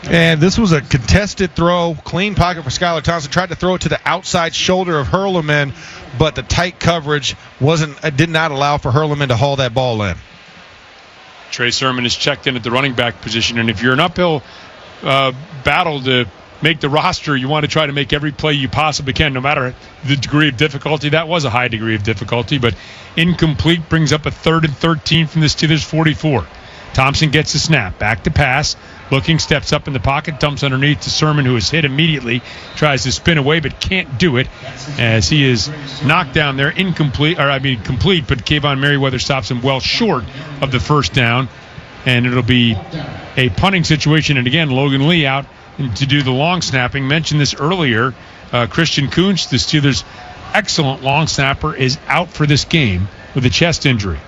And this was a contested throw, clean pocket for Skylar Thompson. Tried to throw it to the outside shoulder of Hurleman, but the tight coverage did not allow for Hurleman to haul that ball in. Trey Sermon is checked in at the running back position, and if you're an uphill battle to make the roster, you want to try to make every play you possibly can, no matter the degree of difficulty. That was a high degree of difficulty, but incomplete brings up a 3rd and 13 from the Steelers' 44. Thompson gets the snap. Back to pass. Looking, steps up in the pocket, dumps underneath to Sermon, who is hit immediately. Tries to spin away, but can't do it as he is knocked down there. Complete, but Kayvon Merriweather stops him well short of the first down. And it'll be a punting situation. And again, Logan Lee out to do the long snapping. Mentioned this earlier. Christian Kuntz, the Steelers' excellent long snapper, is out for this game with a chest injury.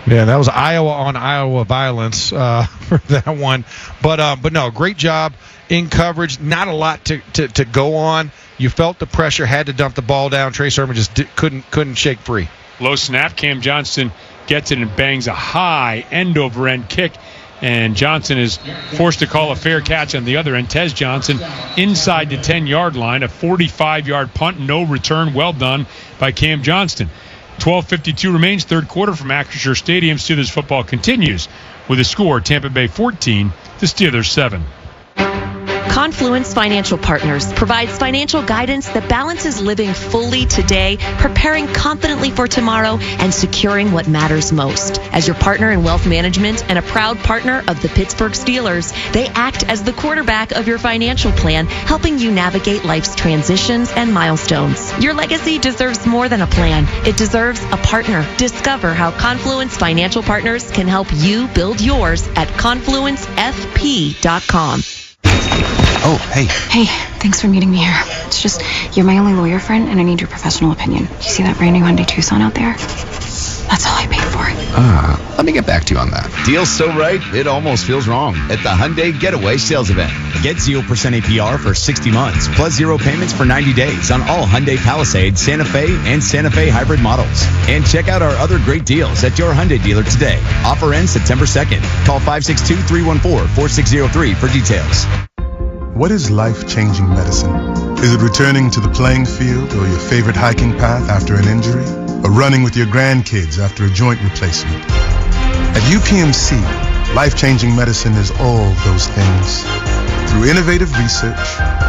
Yeah, that was Iowa on Iowa violence for that one. But no, great job in coverage. Not a lot to go on. You felt the pressure, had to dump the ball down. Trey Sermon just couldn't shake free. Low snap. Cam Johnston gets it and bangs a high end-over-end kick. And Johnson is forced to call a fair catch on the other end. Tez Johnson inside the 10-yard line. A 45-yard punt, no return. Well done by Cam Johnston. 12:52 remains, third quarter from Acrisure Stadium. Steelers football continues with a score: Tampa Bay 14, the Steelers 7. Confluence Financial Partners provides financial guidance that balances living fully today, preparing confidently for tomorrow, and securing what matters most. As your partner in wealth management and a proud partner of the Pittsburgh Steelers, they act as the quarterback of your financial plan, helping you navigate life's transitions and milestones. Your legacy deserves more than a plan. It deserves a partner. Discover how Confluence Financial Partners can help you build yours at confluencefp.com. Oh, hey. Hey, thanks for meeting me here. It's just, you're my only lawyer friend, and I need your professional opinion. You see that brand new Hyundai Tucson out there? That's all I paid for it. Let me get back to you on that. Deal's so right, it almost feels wrong. At the Hyundai Getaway Sales Event. Get 0% APR for 60 months, plus 0 payments for 90 days on all Hyundai Palisade, Santa Fe, and Santa Fe hybrid models. And check out our other great deals at your Hyundai dealer today. Offer ends September 2nd. Call 562-314-4603 for details. What is life-changing medicine? Is it returning to the playing field or your favorite hiking path after an injury? Or running with your grandkids after a joint replacement? At UPMC, life-changing medicine is all those things. Through innovative research,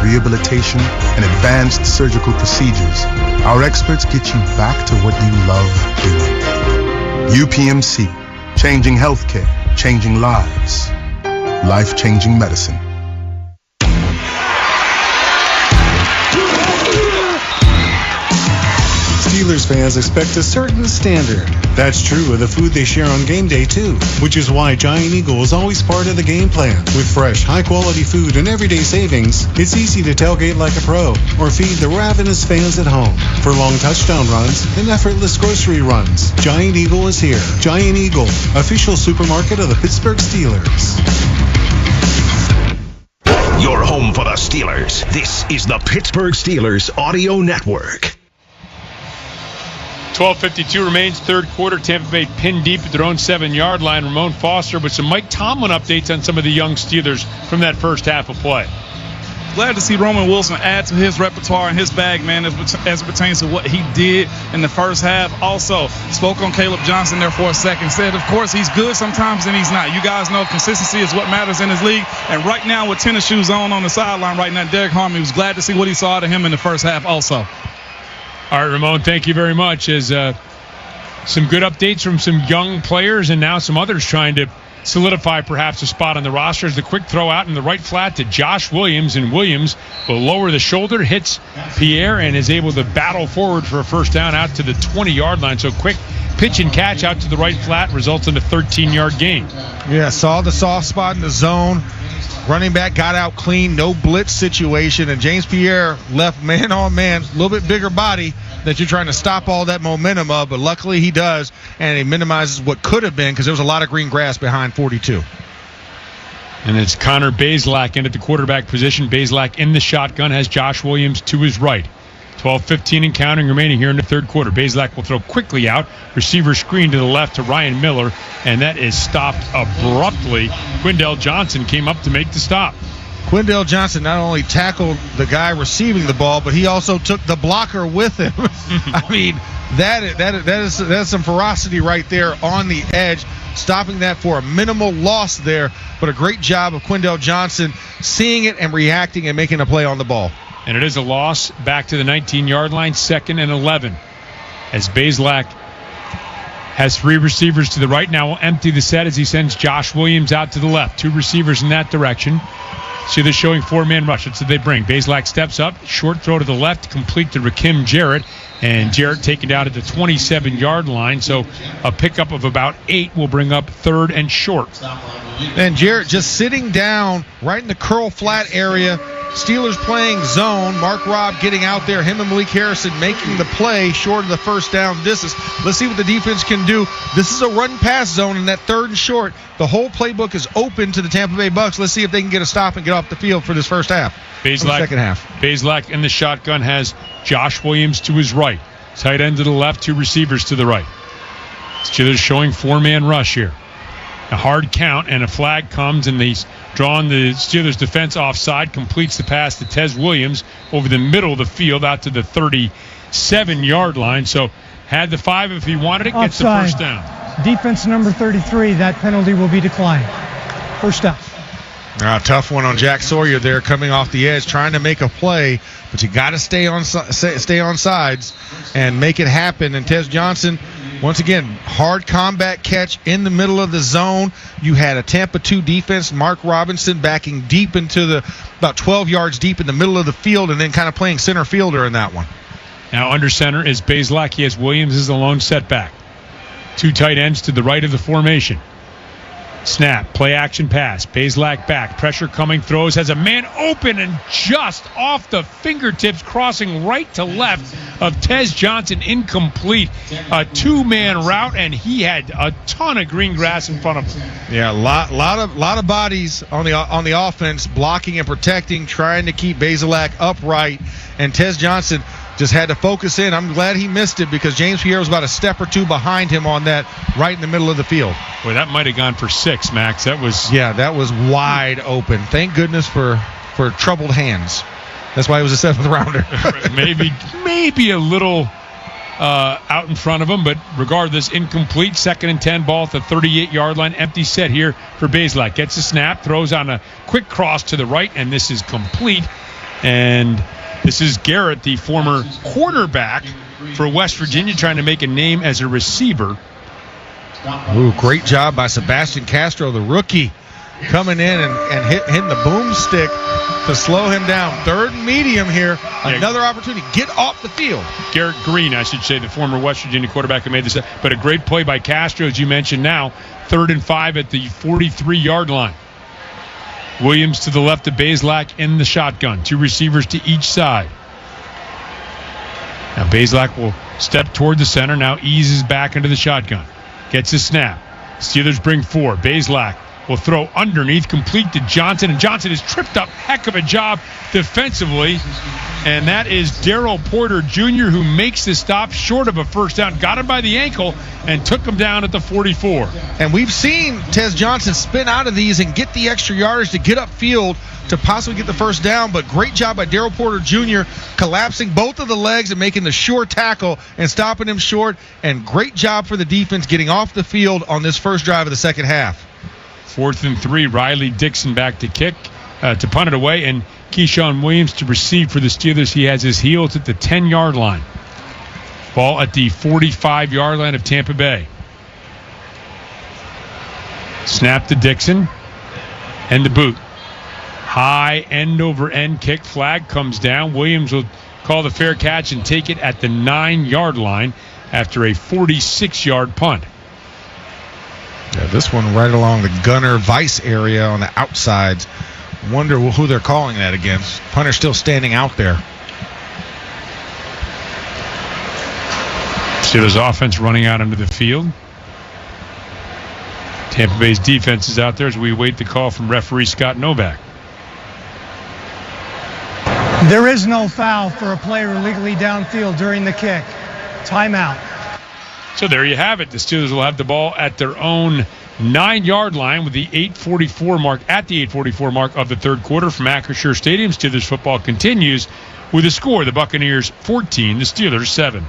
rehabilitation, and advanced surgical procedures, our experts get you back to what you love doing. UPMC, changing healthcare, changing lives. Life-changing medicine. Steelers fans expect a certain standard. That's true of the food they share on game day, too, which is why Giant Eagle is always part of the game plan. With fresh, high-quality food and everyday savings, it's easy to tailgate like a pro or feed the ravenous fans at home. For long touchdown runs and effortless grocery runs, Giant Eagle is here. Giant Eagle, official supermarket of the Pittsburgh Steelers. Your home for the Steelers. This is the Pittsburgh Steelers Audio Network. 12:52 remains, third quarter. Tampa Bay pinned deep at their own 7-yard line. Ramon Foster with some Mike Tomlin updates on some of the young Steelers from that first half of play. Glad to see Roman Wilson add to his repertoire and his bag, man, as it pertains to what he did in the first half. Also, spoke on Caleb Johnson there for a second. Said, of course, he's good sometimes and he's not. You guys know consistency is what matters in this league. And right now, with tennis shoes on the sideline right now, Derek Harmon was glad to see what he saw out of him in the first half also. All right, Ramon, thank you very much. As some good updates from some young players and now some others trying to solidify perhaps a spot on the roster. As the quick throw out in the right flat to Josh Williams, and Williams will lower the shoulder, hits Pierre, and is able to battle forward for a first down out to the 20-yard line. So quick pitch and catch out to the right flat results in a 13-yard gain. Yeah, saw the soft spot in the zone. Running back got out clean, no blitz situation, and James Pierre left man on man, a little bit bigger body that you're trying to stop all that momentum of, but luckily he does, and he minimizes what could have been because there was a lot of green grass behind 42. And it's Connor Bazelak in at the quarterback position. Bazelak in the shotgun has Josh Williams to his right. 12:15 and counting remaining here in the third quarter. Bazelak will throw quickly out. Receiver screen to the left to Ryan Miller, and that is stopped abruptly. Quindell Johnson came up to make the stop. Quindell Johnson not only tackled the guy receiving the ball, but he also took the blocker with him. I mean, that is some ferocity right there on the edge, stopping that for a minimal loss there, but a great job of Quindell Johnson seeing it and reacting and making a play on the ball. And it is a loss back to the 19-yard line, 2nd and 11. As Bazelak has 3 receivers to the right. Now will empty the set as he sends Josh Williams out to the left. 2 receivers in that direction. See, they're showing 4-man rush. That's what they bring. Bazelak steps up, short throw to the left, complete to Rakim Jarrett. And Jarrett taken out at the 27-yard line. So a pickup of about 8 will bring up 3rd and short. And Jarrett just sitting down right in the curl flat area. Steelers playing zone. Mark Robb getting out there. Him and Malik Harrison making the play short of the first down distance. Let's see what the defense can do. This is a run-pass zone in that 3rd and short. The whole playbook is open to the Tampa Bay Bucs. Let's see if they can get a stop and get off the field for this first half. Second half. Bazelak in the shotgun has Josh Williams to his right. Tight end to the left, 2 receivers to the right. Steelers showing 4-man rush here. A hard count, and a flag comes, and he's drawn the Steelers defense offside, completes the pass to Tez Williams over the middle of the field out to the 37-yard line. So had the 5 if he wanted it, gets the Offside. first down. Defense number 33, that penalty will be declined. First down. Tough one on Jack Sawyer there, coming off the edge, trying to make a play, but you got to stay on sides and make it happen. And Tez Johnson, once again, hard combat catch in the middle of the zone. You had a Tampa 2 defense, Mark Robinson, backing deep into about 12 yards deep in the middle of the field, and then kind of playing center fielder in that one. Now under center is Bazelak. He has Williams as the lone setback. 2 tight ends to the right of the formation. Snap, play action pass. Bazelak back, pressure coming, throws, has a man open and just off the fingertips, crossing right to left of Tez Johnson, incomplete. A 2-man route, and he had a ton of green grass in front of him. Yeah, lot of bodies on the offense, blocking and protecting, trying to keep Bazelak upright, and Tez Johnson just had to focus in. I'm glad he missed it because James Pierre was about a step or 2 behind him on that, right in the middle of the field. Boy, that might have gone for 6, Max. That was wide open. Thank goodness for troubled hands. That's why it was a 7th rounder. maybe a little out in front of him, but regardless, incomplete. 2nd and 10, ball at the 38-yard line. Empty set here for Bazelak. Gets a snap, throws on a quick cross to the right, and this is complete. And this is Garrett, the former quarterback for West Virginia, trying to make a name as a receiver. Ooh, great job by Sebastian Castro, the rookie, coming in and hitting the boomstick to slow him down. 3rd and medium here. Another opportunity. Get off the field. Garrett Green, I should say, the former West Virginia quarterback who made this. But a great play by Castro, as you mentioned now. 3rd and 5 at the 43-yard line. Williams to the left of Bazelak in the shotgun. 2 receivers to each side. Now Bazelak will step toward the center. Now eases back into the shotgun. Gets a snap. Steelers bring 4. Bazelak will throw underneath, complete to Johnson. And Johnson is tripped up. Heck of a job defensively. And that is Darrell Porter Jr., who makes the stop short of a first down. Got him by the ankle and took him down at the 44. And we've seen Tez Johnson spin out of these and get the extra yardage to get upfield to possibly get the first down. But great job by Darrell Porter Jr. collapsing both of the legs and making the sure tackle and stopping him short. And great job for the defense getting off the field on this first drive of the second half. 4th and 3, Riley Dixon back to kick, to punt it away, and Keyshawn Williams to receive for the Steelers. He has his heels at the 10-yard line. Ball at the 45-yard line of Tampa Bay. Snap to Dixon, and the boot. High end-over-end kick. Flag comes down. Williams will call the fair catch and take it at the 9-yard line after a 46-yard punt. Yeah, this one right along the gunner vice area on the outsides. Wonder who they're calling that against. Punter still standing out there. Steelers offense running out into the field. Tampa Bay's defense is out there as we await the call from referee Scott Novak. There is no foul for a player illegally downfield during the kick. Timeout. So there you have it. The Steelers will have the ball at their own 9-yard line with the 8:44 mark at the 8:44 mark of the third quarter from Acrisure Stadium. Steelers football continues with a score: the Buccaneers 14, the Steelers 7.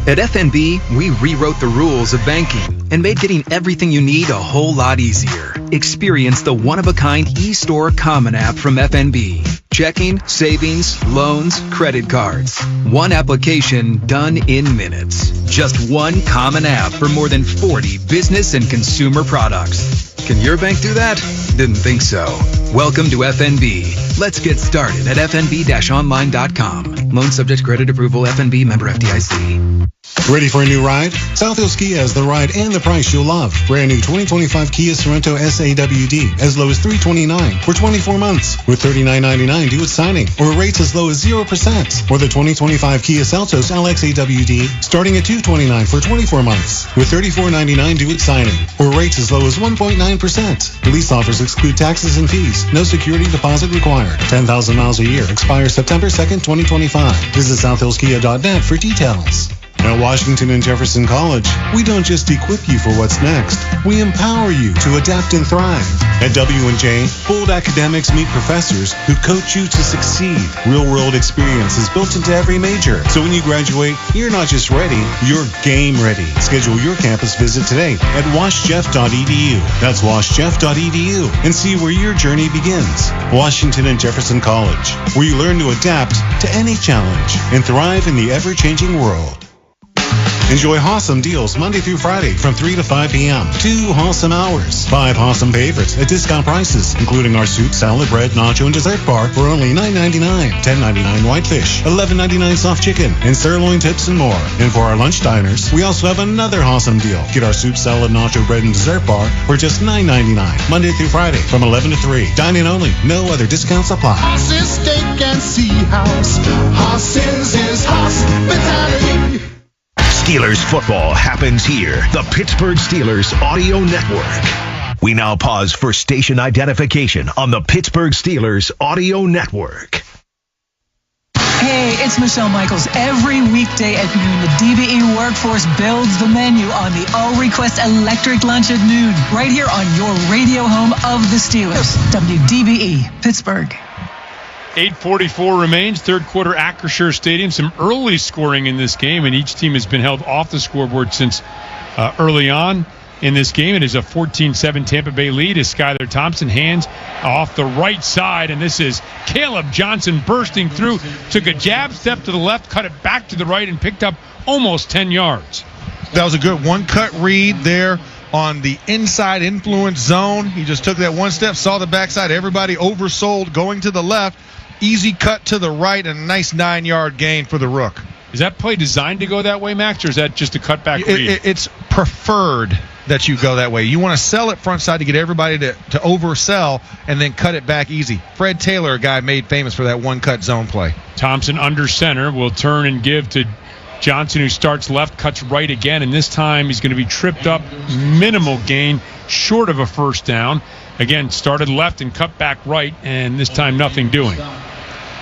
At FNB, we rewrote the rules of banking and made getting everything you need a whole lot easier. Experience the one-of-a-kind eStore Common app from FNB. Checking, savings, loans, credit cards. One application done in minutes. Just one common app for more than 40 business and consumer products. Can your bank do that? Didn't think so. Welcome to FNB. Let's get started at fnb-online.com. Loan subject to credit approval. FNB member FDIC. Ready for a new ride? Southhills Kia has the ride and the price you'll love. Brand new 2025 Kia Sorento SAWD as low as $329 for 24 months with $39.99 due at signing, or rates as low as 0%. Or the 2025 Kia Seltos LXAWD starting at $229 for 24 months with $34.99 due at signing, or rates as low as 1.9%. Lease offers exclude taxes and fees. No security deposit required. 10,000 miles a year. Expires September 2nd, 2025. Visit southhillskia.net for details. At Washington and Jefferson College, we don't just equip you for what's next. We empower you to adapt and thrive. At W&J, bold academics meet professors who coach you to succeed. Real-world experience is built into every major. So when you graduate, you're not just ready, you're game ready. Schedule your campus visit today at washjeff.edu. That's washjeff.edu and see where your journey begins. Washington and Jefferson College, where you learn to adapt to any challenge and thrive in the ever-changing world. Enjoy awesome deals Monday through Friday from 3 to 5 p.m. 2 awesome hours. 5 awesome favorites at discount prices, including our soup, salad, bread, nacho, and dessert bar for only $9.99. $10.99 whitefish, $11.99 soft chicken, and sirloin tips and more. And for our lunch diners, we also have another awesome deal. Get our soup, salad, nacho, bread, and dessert bar for just $9.99. Monday through Friday from 11 to 3. Dine-in only. No other discounts apply. Hoss's Steak and Sea House. Hoss's is hospitality. Steelers football happens here. The Pittsburgh Steelers Audio Network. We now pause for station identification on the Pittsburgh Steelers Audio Network. Hey, it's Michelle Michaels. Every weekday at noon, the DBE Workforce builds the menu on the All-Request Electric Lunch at noon, right here on your radio home of the Steelers. WDBE, Pittsburgh. 8:44 remains, third quarter, Acrisure Stadium. Some early scoring in this game, and each team has been held off the scoreboard since early on in this game. It is a 14-7 Tampa Bay lead as Skylar Thompson hands off the right side, and this is Caleb Johnson bursting through, took a jab step to the left, cut it back to the right, and picked up almost 10 yards. That was a good one-cut read there on the inside influence zone. He just took that one step, saw the backside, everybody oversold, going to the left. Easy cut to the right, and a nice 9-yard gain for the Rook. Is that play designed to go that way, Max, or is that just a cutback read? It's preferred that you go that way. You want to sell it front side to get everybody to oversell and then cut it back easy. Fred Taylor, a guy made famous for that one-cut zone play. Thompson under center will turn and give to Johnson, who starts left, cuts right again, and this time he's going to be tripped up, minimal gain, short of a first down. Again, started left and cut back right, and this time nothing doing.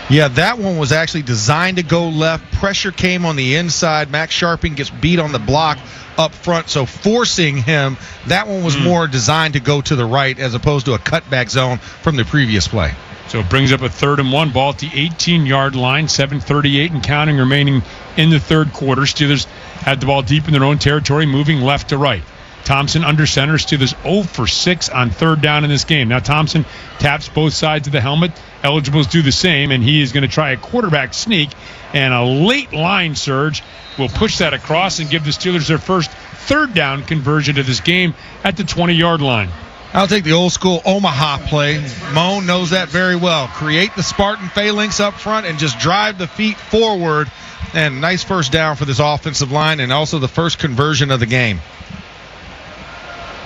Yeah, that one was actually designed to go left. Pressure came on the inside. Max Sharping gets beat on the block up front, so forcing him, that one was more designed to go to the right as opposed to a cutback zone from the previous play. So it brings up a 3rd and 1 ball at the 18-yard line, 7:38 and counting remaining in the third quarter. Steelers had the ball deep in their own territory, moving left to right. Thompson under center. Steelers 0 for 6 on 3rd down in this game. Now Thompson taps both sides of the helmet. Eligibles do the same, and he is going to try a quarterback sneak, and a late line surge will push that across and give the Steelers their first 3rd down conversion to this game at the 20-yard line. I'll take the old school Omaha play. Moan knows that very well. Create the Spartan phalanx up front and just drive the feet forward. And nice first down for this offensive line, and also the first conversion of the game.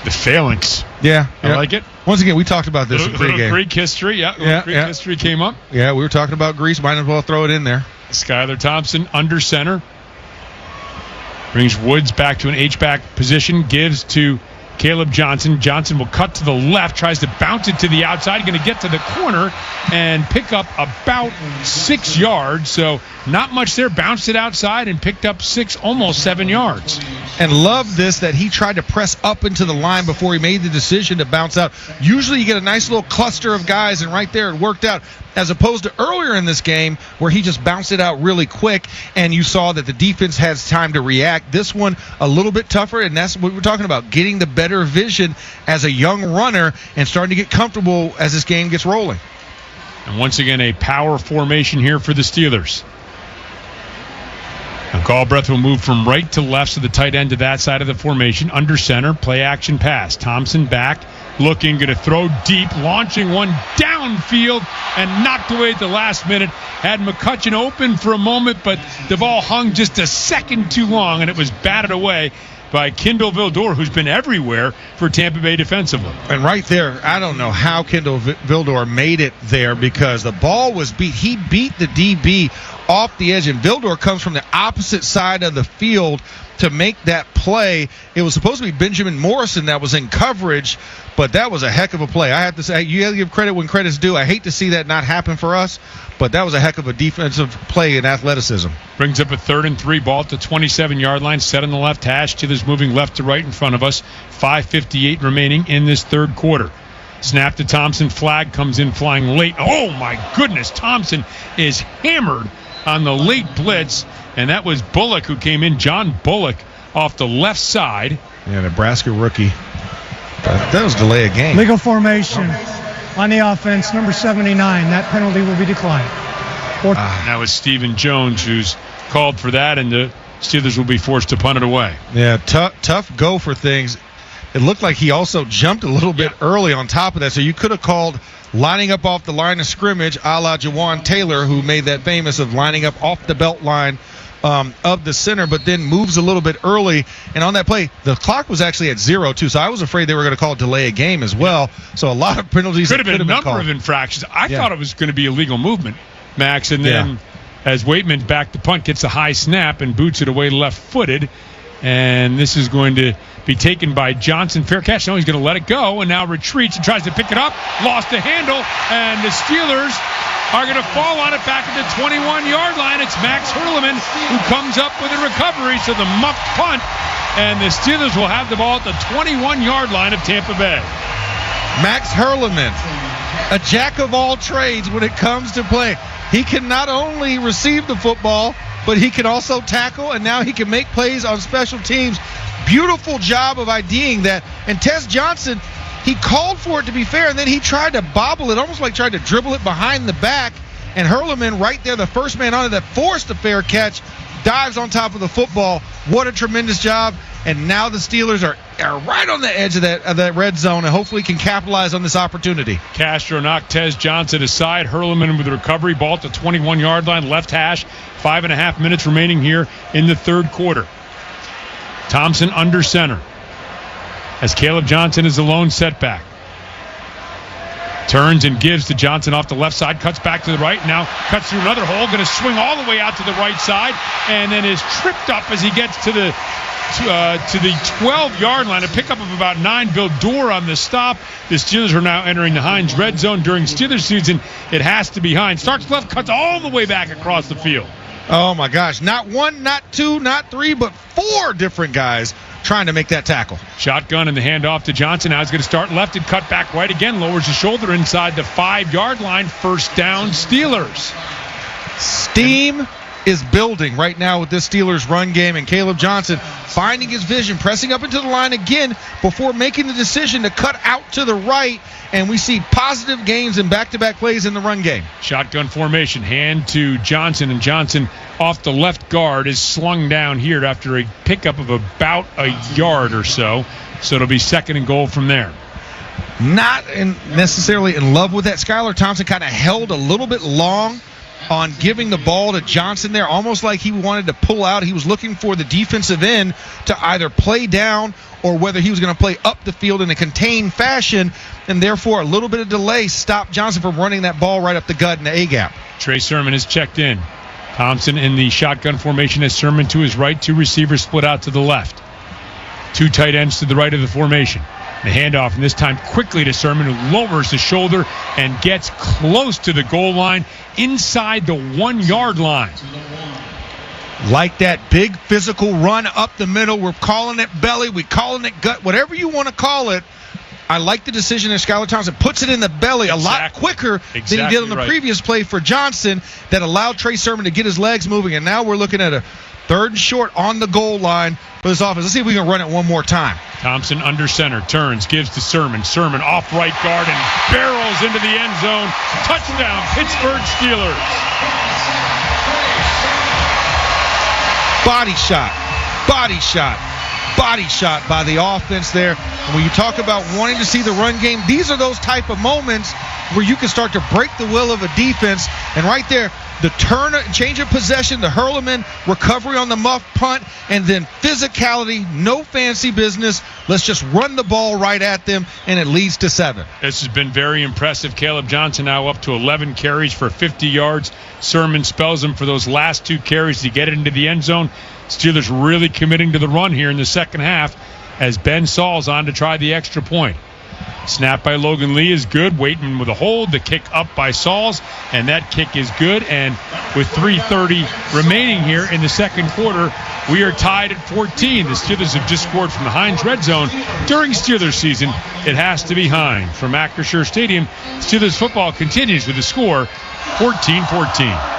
The phalanx. Yeah. I like it. Once again, we talked about this in pregame. Greek history. Greek history came up. Yeah, we were talking about Greece. Might as well throw it in there. Skylar Thompson under center. Brings Woods back to an H-back position. Gives to Caleb Johnson. Johnson will cut to the left. Tries to bounce it to the outside. Going to get to the corner and pick up about 6 yards. So not much there. Bounced it outside and picked up 6, almost 7 yards. And love this that he tried to press up into the line before he made the decision to bounce out. Usually you get a nice little cluster of guys, and right there it worked out, as opposed to earlier in this game where he just bounced it out really quick, and you saw that the defense has time to react. This one a little bit tougher, and that's what we're talking about, getting the better vision as a young runner and starting to get comfortable as this game gets rolling. And once again, a power formation here for the Steelers. Now Galbraith will move from right to left, so the tight end to that side of the formation. Under center, play action pass. Thompson back, looking, going to throw deep, launching one downfield and knocked away at the last minute. Had McCutcheon open for a moment, but the ball hung just a second too long, and it was batted away by Kendall Vildor, who's been everywhere for Tampa Bay defensively. And right there, I don't know how Kendall Vildor made it there, because the ball was beat. He beat the DB off the edge, and Vildor comes from the opposite side of the field to make that play. It was supposed to be Benjamin Morrison that was in coverage, but that was a heck of a play. I have to say, you have to give credit when credit's due. I hate to see that not happen for us, but that was a heck of a defensive play in athleticism. Brings up a 3rd and 3, ball at the 27-yard line, set on the left hash. Steelers moving left to right in front of us. 5:58 remaining in this third quarter. Snap to Thompson. Flag comes in flying late. Oh, my goodness. Thompson is hammered on the late blitz, and that was Bullock who came in. John Bullock off the left side. Yeah, Nebraska rookie. That was delay of game. Legal formation on the offense, number 79. That penalty will be declined. That was Stephen Jones who's called for that, and the Steelers will be forced to punt it away. Yeah, tough go for things. It looked like he also jumped a little bit early on top of that, so you could have called lining up off the line of scrimmage a la Jawan Taylor, who made that famous of lining up off the belt line of the center, but then moves a little bit early. And on that play, the clock was actually at 0 too, so I was afraid they were going to call it delay a game as well. So a lot of penalties could have been a number of infractions. I thought it was going to be illegal movement, Max, and then as Waitman back to punt, gets a high snap and boots it away left-footed. And this is going to be taken by Johnson. Fair catch. No, he's going to let it go and now retreats and tries to pick it up. Lost the handle, and the Steelers are going to fall on it back at the 21-yard line. It's Max Hurleman who comes up with a recovery, so the muffed punt, and the Steelers will have the ball at the 21-yard line of Tampa Bay. Max Hurleman, a jack of all trades when it comes to play. He can not only receive the football, but he can also tackle, and now he can make plays on special teams. Beautiful job of IDing that. And Tez Johnson, he called for it, to be fair, and then he tried to bobble it, almost like tried to dribble it behind the back. And Hurleman right there, the first man on it that forced a fair catch, dives on top of the football. What a tremendous job. And now the Steelers are right on the edge of that red zone and hopefully can capitalize on this opportunity. Castro knocked Tez Johnson aside. Hurleman with the recovery. Ball at the 21-yard line, left hash. 5.5 minutes remaining here in the third quarter. Thompson under center as Caleb Johnson is the lone setback. Turns and gives to Johnson off the left side, cuts back to the right, now cuts through another hole, going to swing all the way out to the right side, and then is tripped up as he gets to the 12-yard line. A pickup of about 9. Bill Dorr on the stop. The Steelers are now entering the Heinz red zone. During Steelers season, it has to be Heinz. Starts left, cuts all the way back across the field. Oh, my gosh. Not 1, not 2, not 3, but 4 different guys trying to make that tackle. Shotgun and the handoff to Johnson. Now he's going to start left and cut back right again. Lowers the shoulder inside the 5-yard line. First down, Steelers. Steam is building right now with this Steelers run game, and Caleb Johnson finding his vision, pressing up into the line again before making the decision to cut out to the right, and we see positive gains in back-to-back plays in the run game. Shotgun formation, hand to Johnson, and Johnson off the left guard is slung down here after a pickup of about a yard or so it'll be 2nd and goal from there. Not necessarily in love with that. Skylar Thompson kind of held a little bit long on giving the ball to Johnson there, almost like he wanted to pull out. He was looking for the defensive end to either play down or whether he was going to play up the field in a contained fashion, and therefore a little bit of delay stopped Johnson from running that ball right up the gut in the A-gap. Trey Sermon is checked in. Thompson in the shotgun formation as Sermon to his right, 2 receivers split out to the left. 2 tight ends to the right of the formation. The handoff, and this time quickly to Sermon, who lowers the shoulder and gets close to the goal line inside the 1-yard line. Like that big physical run up the middle. We're calling it belly. We're calling it gut. Whatever you want to call it. I like the decision that Skylar Thompson puts it in the belly a lot quicker than he did on the previous play for Johnson that allowed Trey Sermon to get his legs moving. And now we're looking at a 3rd and short on the goal line for this offense. Let's see if we can run it one more time. Thompson under center, turns, gives to Sermon. Sermon off right guard and barrels into the end zone. Touchdown, Pittsburgh Steelers. Body shot by the offense there. And when you talk about wanting to see the run game, these are those type of moments where you can start to break the will of a defense. And right there, change of possession, the hurl them in, recovery on the muff punt, and then physicality, no fancy business. Let's just run the ball right at them, and it leads to 7. This has been very impressive. Caleb Johnson now up to 11 carries for 50 yards. Sermon spells him for those last 2 carries to get it into the end zone. Steelers really committing to the run here in the second half as Ben Saul's on to try the extra point. Snap by Logan Lee is good. Waitman with a hold. The kick up by Sauls, and that kick is good. And with 3:30 remaining here in the second quarter, we are tied at 14. The Steelers have just scored from the Heinz Red Zone. During Steelers season, it has to be Heinz. From Acrisure Stadium, Steelers football continues with the score 14-14.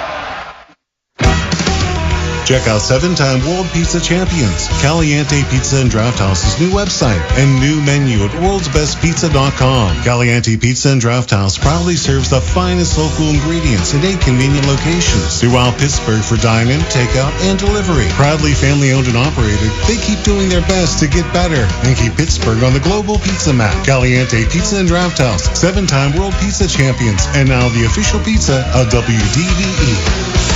Check out 7-time World Pizza Champions Caliente Pizza and Draft House's new website and new menu at worldsbestpizza.com. Caliente Pizza and Draft House proudly serves the finest local ingredients in 8 convenient locations throughout Pittsburgh for dine-in, takeout, and delivery. Proudly family-owned and operated, they keep doing their best to get better and keep Pittsburgh on the global pizza map. Caliente Pizza and Draft House, 7-time World Pizza Champions, and now the official pizza of WDVE.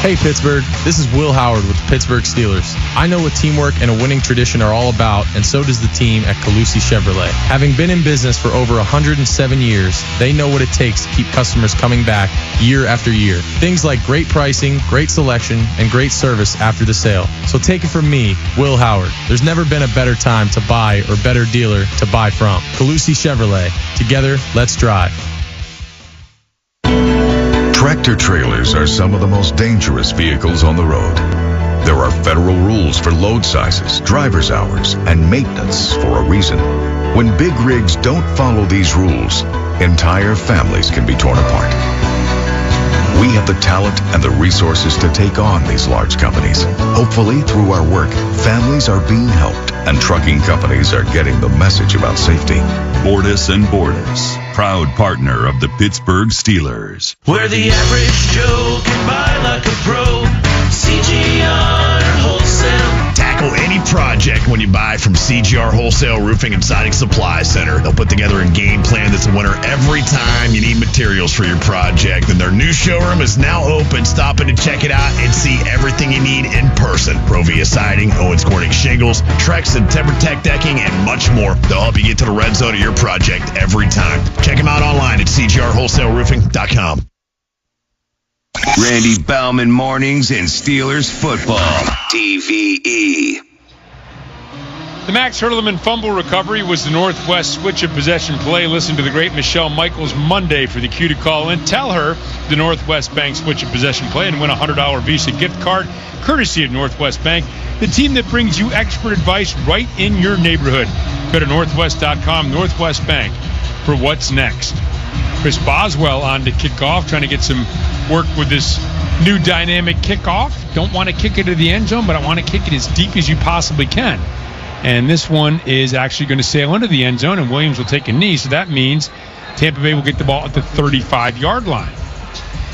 Hey Pittsburgh, this is Will Howard with the Pittsburgh Steelers. I know what teamwork and a winning tradition are all about, and so does the team at Calusi Chevrolet. Having been in business for over 107 years, they know what it takes to keep customers coming back year after year. Things like great pricing, great selection, and great service after the sale. So take it from me, Will Howard. There's never been a better time to buy or better dealer to buy from. Calusi Chevrolet. Together, let's drive. Tractor trailers are some of the most dangerous vehicles on the road. There are federal rules for load sizes, driver's hours, and maintenance for a reason. When big rigs don't follow these rules, entire families can be torn apart. We have the talent and the resources to take on these large companies. Hopefully, through our work, families are being helped and trucking companies are getting the message about safety. Bordis and Bordis, proud partner of the Pittsburgh Steelers. Where the average Joe can buy like a pro. CGR Wholesale. Tackle any project when you buy from CGR Wholesale Roofing and Siding Supply Center. They'll put together a game plan that's a winner every time you need materials for your project. And their new showroom is now open. Stop in to check it out and see everything you need in person. Provia Siding, Owens Corning Shingles, Trex and TimberTech Decking, and much more. They'll help you get to the red zone of your project every time. Check them out online at cgrwholesaleroofing.com. Randy Baumann mornings in Steelers football. DVE. The Max Hurtleman fumble recovery was the Northwest switch of possession play. Listen to the great Michelle Michaels Monday for the cue to call in. Tell her the Northwest Bank switch of possession play and win a $100 Visa gift card courtesy of Northwest Bank, the team that brings you expert advice right in your neighborhood. Go to northwest.com, Northwest Bank, for what's next. Chris Boswell on to kickoff, trying to get some work with this new dynamic kickoff. Don't want to kick it to the end zone, but I want to kick it as deep as you possibly can. And this one is actually going to sail into the end zone, and Williams will take a knee, so that means Tampa Bay will get the ball at the 35-yard line.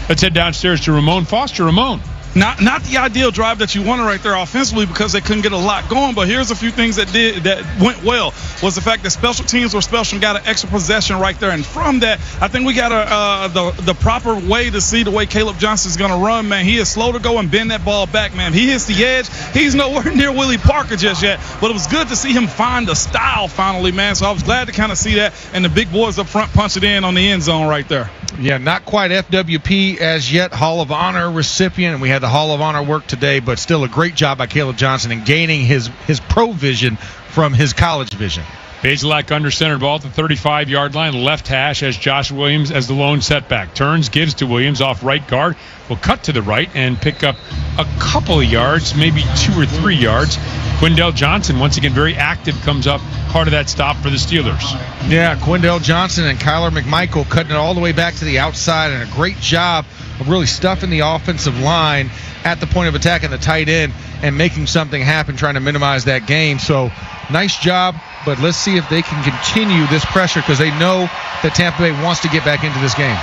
Let's head downstairs to Ramon Foster. Ramon. Not the ideal drive that you wanted right there offensively because they couldn't get a lot going, but here's a few things that went well. Was the fact that special teams were special and got an extra possession right there, and from that I think we got the proper way to see the way Caleb Johnson's going to run, man. He is slow to go and bend that ball back, man. If he hits the edge, he's nowhere near Willie Parker just yet, but it was good to see him find the style finally, man, so I was glad to kind of see that, and the big boys up front punch it in on the end zone right there. Yeah, not quite FWP as yet, Hall of Honor recipient, and we had the Hall of Honor work today, but still a great job by Caleb Johnson in gaining his pro vision from his college vision. Bazelak under center ball at the 35-yard line, left hash as Josh Williams as the lone setback. Turns, gives to Williams off right guard, will cut to the right and pick up a couple of yards, maybe 2 or 3 yards. Quindell Johnson, once again very active, comes up part of that stop for the Steelers. Yeah, Quindell Johnson and Kyler McMichael cutting it all the way back to the outside, and a great job of really stuffing the offensive line at the point of attack and the tight end and making something happen, trying to minimize that gain. So nice job, but let's see if they can continue this pressure because they know that Tampa Bay wants to get back into this game.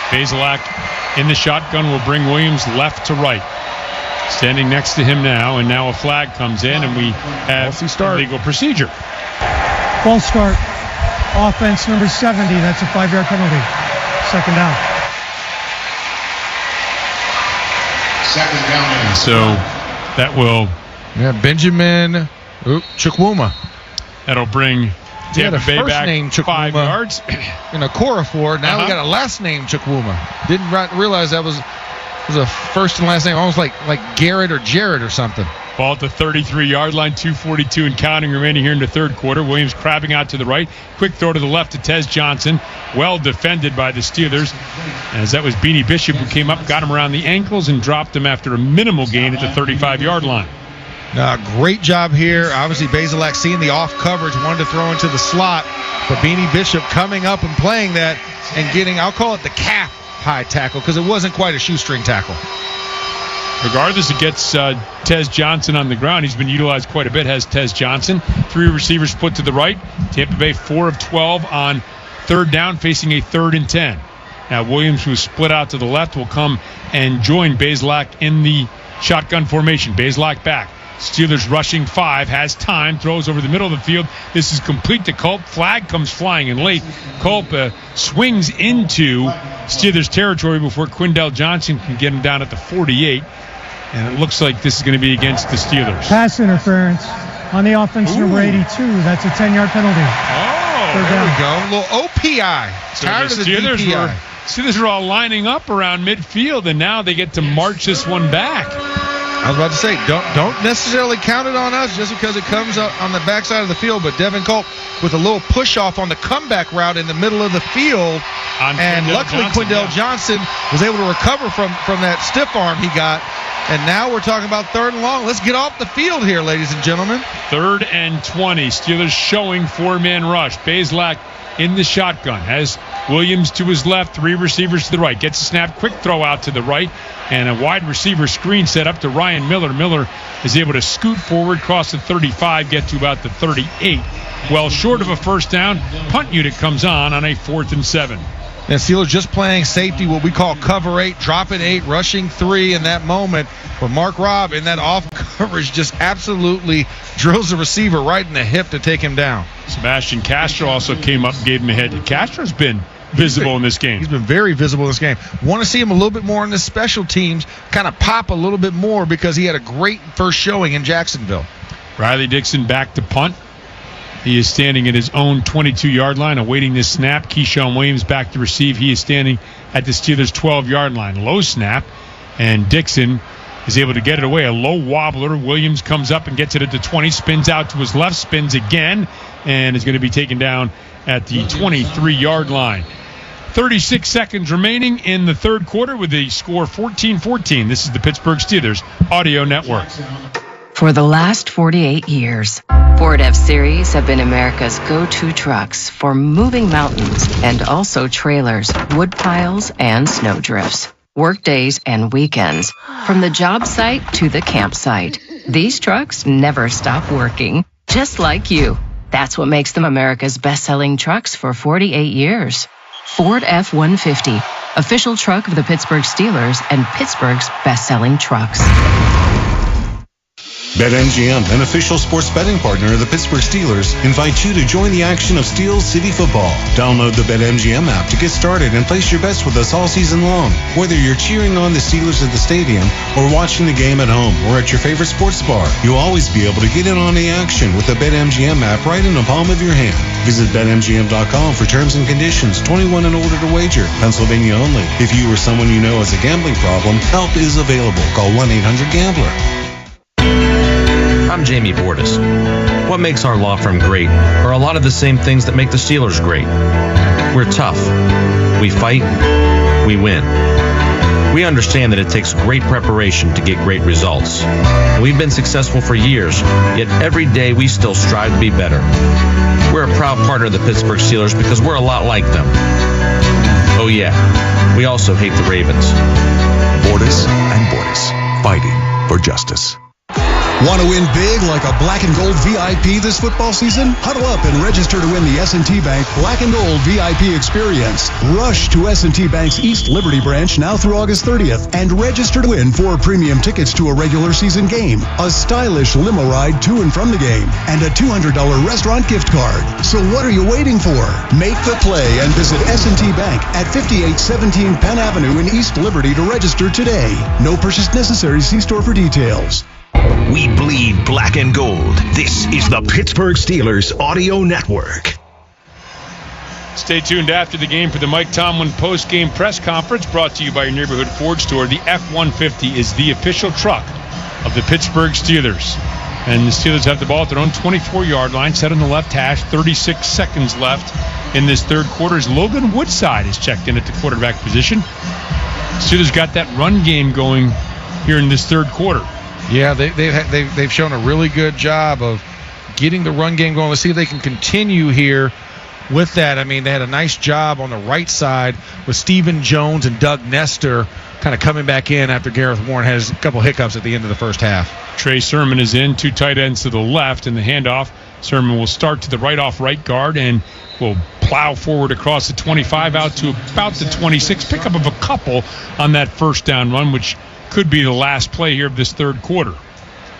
Bazelak in the shotgun will bring Williams left to right. Standing next to him now, and now a flag comes in, and we have legal procedure. False start. Offense number 70. That's a 5-yard penalty. Second down. So that will Benjamin Chukwuma. That'll bring Tampa Bay back name 5 yards. In a Corafor. Now we got a last name Chukwuma. Didn't realize that was a first and last name, almost like Garrett or Jared or something. Ball at the 33-yard line, 2:42 and counting remaining here in the third quarter. Williams crabbing out to the right. Quick throw to the left to Tez Johnson. Well defended by the Steelers, as that was Beanie Bishop who came up, got him around the ankles, and dropped him after a minimal gain at the 35-yard line. Great job here. Obviously, Bazelak seeing the off coverage, wanted to throw into the slot, but Beanie Bishop coming up and playing that and getting, I'll call it the calf high tackle, because it wasn't quite a shoestring tackle. Regardless, it gets Tez Johnson on the ground. He's been utilized quite a bit, has Tez Johnson. 3 receivers split to the right. Tampa Bay 4 of 12 on third down, facing a 3rd and 10. Now, Williams, who's split out to the left, will come and join Bazelak in the shotgun formation. Bazelak back. Steelers rushing 5, has time, throws over the middle of the field. This is complete to Culp. Flag comes flying in late. Culp swings into Steelers territory before Quindell Johnson can get him down at the 48. And it looks like this is going to be against the Steelers. Pass interference on the offense, number 82. That's a 10-yard penalty. Oh, there we go. A little OPI. So Tired the of the DPI. Steelers were all lining up around midfield, and now they get to march this one back. I was about to say, don't necessarily count it on us just because it comes up on the backside of the field, but Devin Culp with a little push-off on the comeback route in the middle of the field, and luckily Quindell Johnson was able to recover from that stiff arm he got, and now we're talking about 3rd and long. Let's get off the field here, ladies and gentlemen. 3rd and 20. Steelers showing 4-man rush. Bazelak in the shotgun. Has Williams to his left, 3 receivers to the right. Gets a snap, quick throw out to the right, and a wide receiver screen set up to Ryan Miller. Miller is able to scoot forward, cross the 35, get to about the 38. Well short of a first down. Punt unit comes on a 4th and 7. And Steelers just playing safety, what we call cover 8, dropping 8, rushing 3 in that moment, where Mark Robb in that off coverage just absolutely drills the receiver right in the hip to take him down. Sebastian Castro also came up and gave him a hit. Castro's been visible in this game. He's been very visible in this game. Want to see him a little bit more in the special teams, kind of pop a little bit more, because he had a great first showing in Jacksonville. Riley Dixon back to punt. He is standing at his own 22-yard line, awaiting this snap. Keyshawn Williams back to receive. He is standing at the Steelers' 12-yard line. Low snap, and Dixon is able to get it away. A low wobbler. Williams comes up and gets it at the 20, spins out to his left, spins again, and is going to be taken down at the 23-yard line. 36 seconds remaining in the third quarter with the score 14-14. This is the Pittsburgh Steelers Audio Network. For the last 48 years, Ford F-Series have been America's go-to trucks for moving mountains and also trailers, wood piles, and snow drifts. Work days and weekends, from the job site to the campsite. These trucks never stop working, just like you. That's what makes them America's best-selling trucks for 48 years. Ford F-150, official truck of the Pittsburgh Steelers and Pittsburgh's best-selling trucks. BetMGM, an official sports betting partner of the Pittsburgh Steelers, invites you to join the action of Steel City football. Download the BetMGM app to get started and place your bets with us all season long. Whether you're cheering on the Steelers at the stadium or watching the game at home or at your favorite sports bar, you'll always be able to get in on the action with the BetMGM app right in the palm of your hand. Visit BetMGM.com for terms and conditions. 21 and older to wager. Pennsylvania only. If you or someone you know has a gambling problem, help is available. Call 1-800-GAMBLER. I'm Jamie Bordas. What makes our law firm great are a lot of the same things that make the Steelers great. We're tough. We fight. We win. We understand that it takes great preparation to get great results. And we've been successful for years, yet every day we still strive to be better. We're a proud partner of the Pittsburgh Steelers because we're a lot like them. Oh yeah, we also hate the Ravens. Bordas and Bordas, fighting for justice. Want to win big like a black and gold VIP this football season? Huddle up and register to win the S&T Bank Black and Gold VIP experience. Rush to S&T Bank's East Liberty branch now through August 30th and register to win 4 premium tickets to a regular season game, a stylish limo ride to and from the game, and a $200 restaurant gift card. So what are you waiting for? Make the play and visit S&T Bank at 5817 Penn Avenue in East Liberty to register today. No purchase necessary. See store for details. We bleed black and gold. This is the Pittsburgh Steelers Audio Network. Stay tuned after the game for the Mike Tomlin post-game press conference brought to you by your neighborhood Ford store. The F-150 is the official truck of the Pittsburgh Steelers. And the Steelers have the ball at their own 24-yard line, set on the left hash, 36 seconds left in this third quarter as Logan Woodside is checked in at the quarterback position. Steelers got that run game going here in this third quarter. Yeah, they've shown a really good job of getting the run game going. Let's see if they can continue here with that. I mean, they had a nice job on the right side with Stephen Jones and Doug Nestor kind of coming back in after Gareth Warren has a couple hiccups at the end of the first half. Trey Sermon is in, 2 tight ends to the left, and the handoff. Sermon will start to the right off right guard and will plow forward across the 25 out to about the 26. Pickup of a couple on that first down run, which could be the last play here of this third quarter.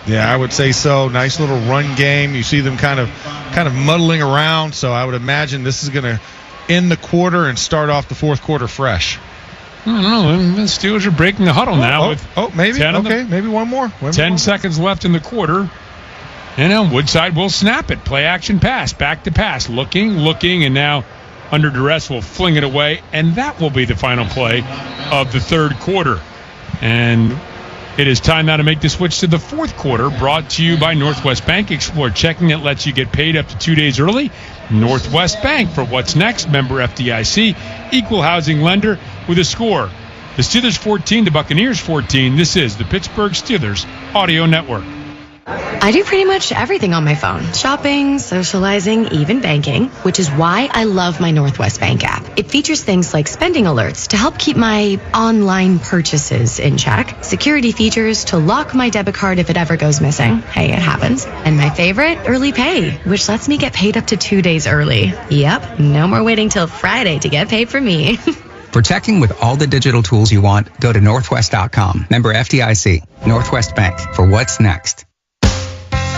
Yeah, I would say so. Nice little run game. You see them kind of muddling around, so I would imagine this is going to end the quarter and start off the fourth quarter fresh. I don't know. The Steelers are breaking the huddle now. Maybe. Maybe one more. 10 seconds left in the quarter. And Woodside will snap it. Play action pass. Back to pass. Looking, and now under duress will fling it away. And that will be the final play of the third quarter. And it is time now to make the switch to the fourth quarter, brought to you by Northwest Bank. Explore checking that lets you get paid up to 2 days early. Northwest Bank for what's next. Member FDIC, equal housing lender with a score. The Steelers 14, the Buccaneers 14. This is the Pittsburgh Steelers Audio Network. I do pretty much everything on my phone. Shopping, socializing, even banking, which is why I love my Northwest Bank app. It features things like spending alerts to help keep my online purchases in check, security features to lock my debit card if it ever goes missing. Hey, it happens. And my favorite, early pay, which lets me get paid up to 2 days early. Yep, no more waiting till Friday to get paid for me. For checking with all the digital tools you want, go to northwest.com. Member FDIC. Northwest Bank for what's next.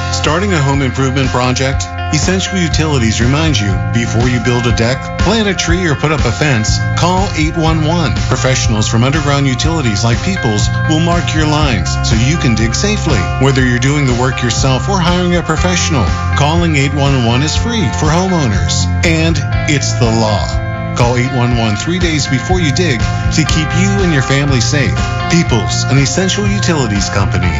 Starting a home improvement project? Essential Utilities reminds you, before you build a deck, plant a tree, or put up a fence, call 811. Professionals from Underground Utilities like Peoples will mark your lines so you can dig safely. Whether you're doing the work yourself or hiring a professional, calling 811 is free for homeowners. And it's the law. Call 811 3 days before you dig to keep you and your family safe. Peoples, an Essential Utilities company.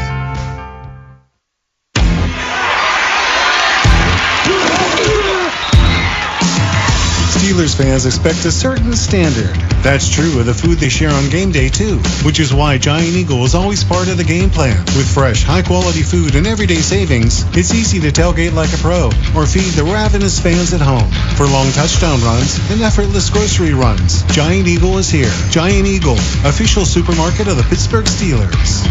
Steelers fans expect a certain standard. That's true of the food they share on game day, too, which is why Giant Eagle is always part of the game plan. With fresh, high-quality food and everyday savings, it's easy to tailgate like a pro or feed the ravenous fans at home. For long touchdown runs and effortless grocery runs, Giant Eagle is here. Giant Eagle, official supermarket of the Pittsburgh Steelers.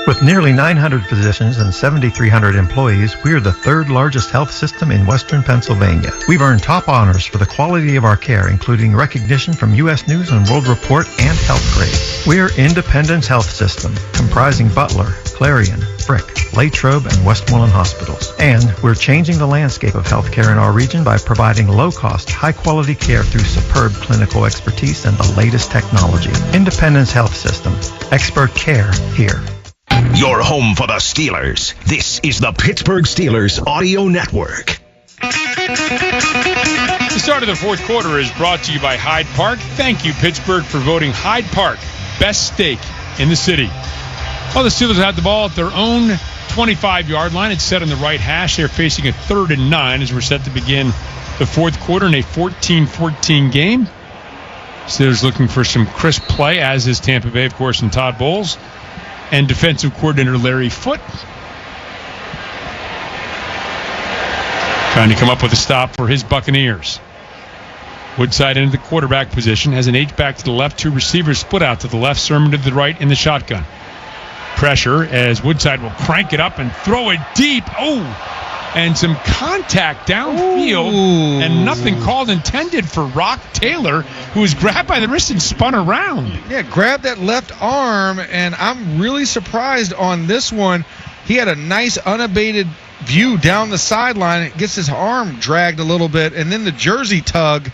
With nearly 900 physicians and 7,300 employees, we are the third largest health system in Western Pennsylvania. We've earned top honors for the quality of our care, including recognition from U.S. News and World Report and Health Grade. We're Independence Health System, comprising Butler, Clarion, Frick, Latrobe, and Westmoreland hospitals. And we're changing the landscape of healthcare in our region by providing low-cost, high-quality care through superb clinical expertise and the latest technology. Independence Health System. Expert care here. Your home for the Steelers. This is the Pittsburgh Steelers Audio Network. The start of the fourth quarter is brought to you by Hyde Park. Thank you, Pittsburgh, for voting Hyde Park best steak in the city. Well, the Steelers have the ball at their own 25-yard line. It's set on the right hash. They're facing a 3rd and 9 as we're set to begin the fourth quarter in a 14-14 game. Steelers looking for some crisp play, as is Tampa Bay, of course, and Todd Bowles. And defensive coordinator Larry Foote trying to come up with a stop for his Buccaneers. Woodside into the quarterback position, has an H-back to the left, 2 receivers split out to the left, Sermon to the right in the shotgun. Pressure as Woodside will crank it up and throw it deep. Oh, and some contact downfield. Ooh. And nothing called intended for Rock Taylor, who was grabbed by the wrist and spun around. Yeah, grabbed that left arm, and I'm really surprised on this one. He had a nice unabated view down the sideline. It gets his arm dragged a little bit, and then the jersey tug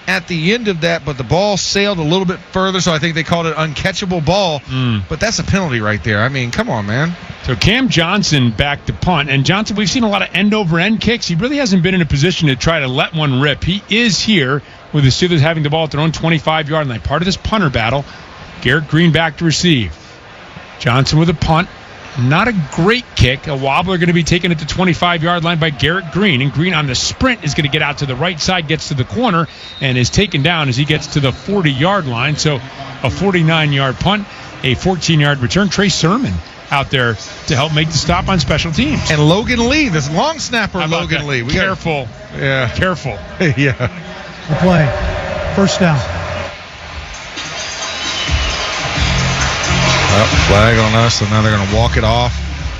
at the end of that, but the ball sailed a little bit further, so I think they called it uncatchable ball. But that's a penalty right there. I mean, come on, man. So Cam Johnson back to punt. And Johnson, we've seen a lot of end-over-end kicks. He really hasn't been in a position to try to let one rip. He is here with the Steelers having the ball at their own 25-yard line. Part of this punter battle. Garrett Green back to receive. Johnson with a punt. Not a great kick. A wobbler going to be taken at the 25-yard line by Garrett Green. And Green on the sprint is going to get out to the right side, gets to the corner, and is taken down as he gets to the 40-yard line. So a 49-yard punt, a 14-yard return. Trey Sermon out there to help make the stop on special teams. And Logan Lee, this long snapper, Logan Lee. Careful. Careful. Yeah. The play. First down. Flag on us, so now they're going to walk it off.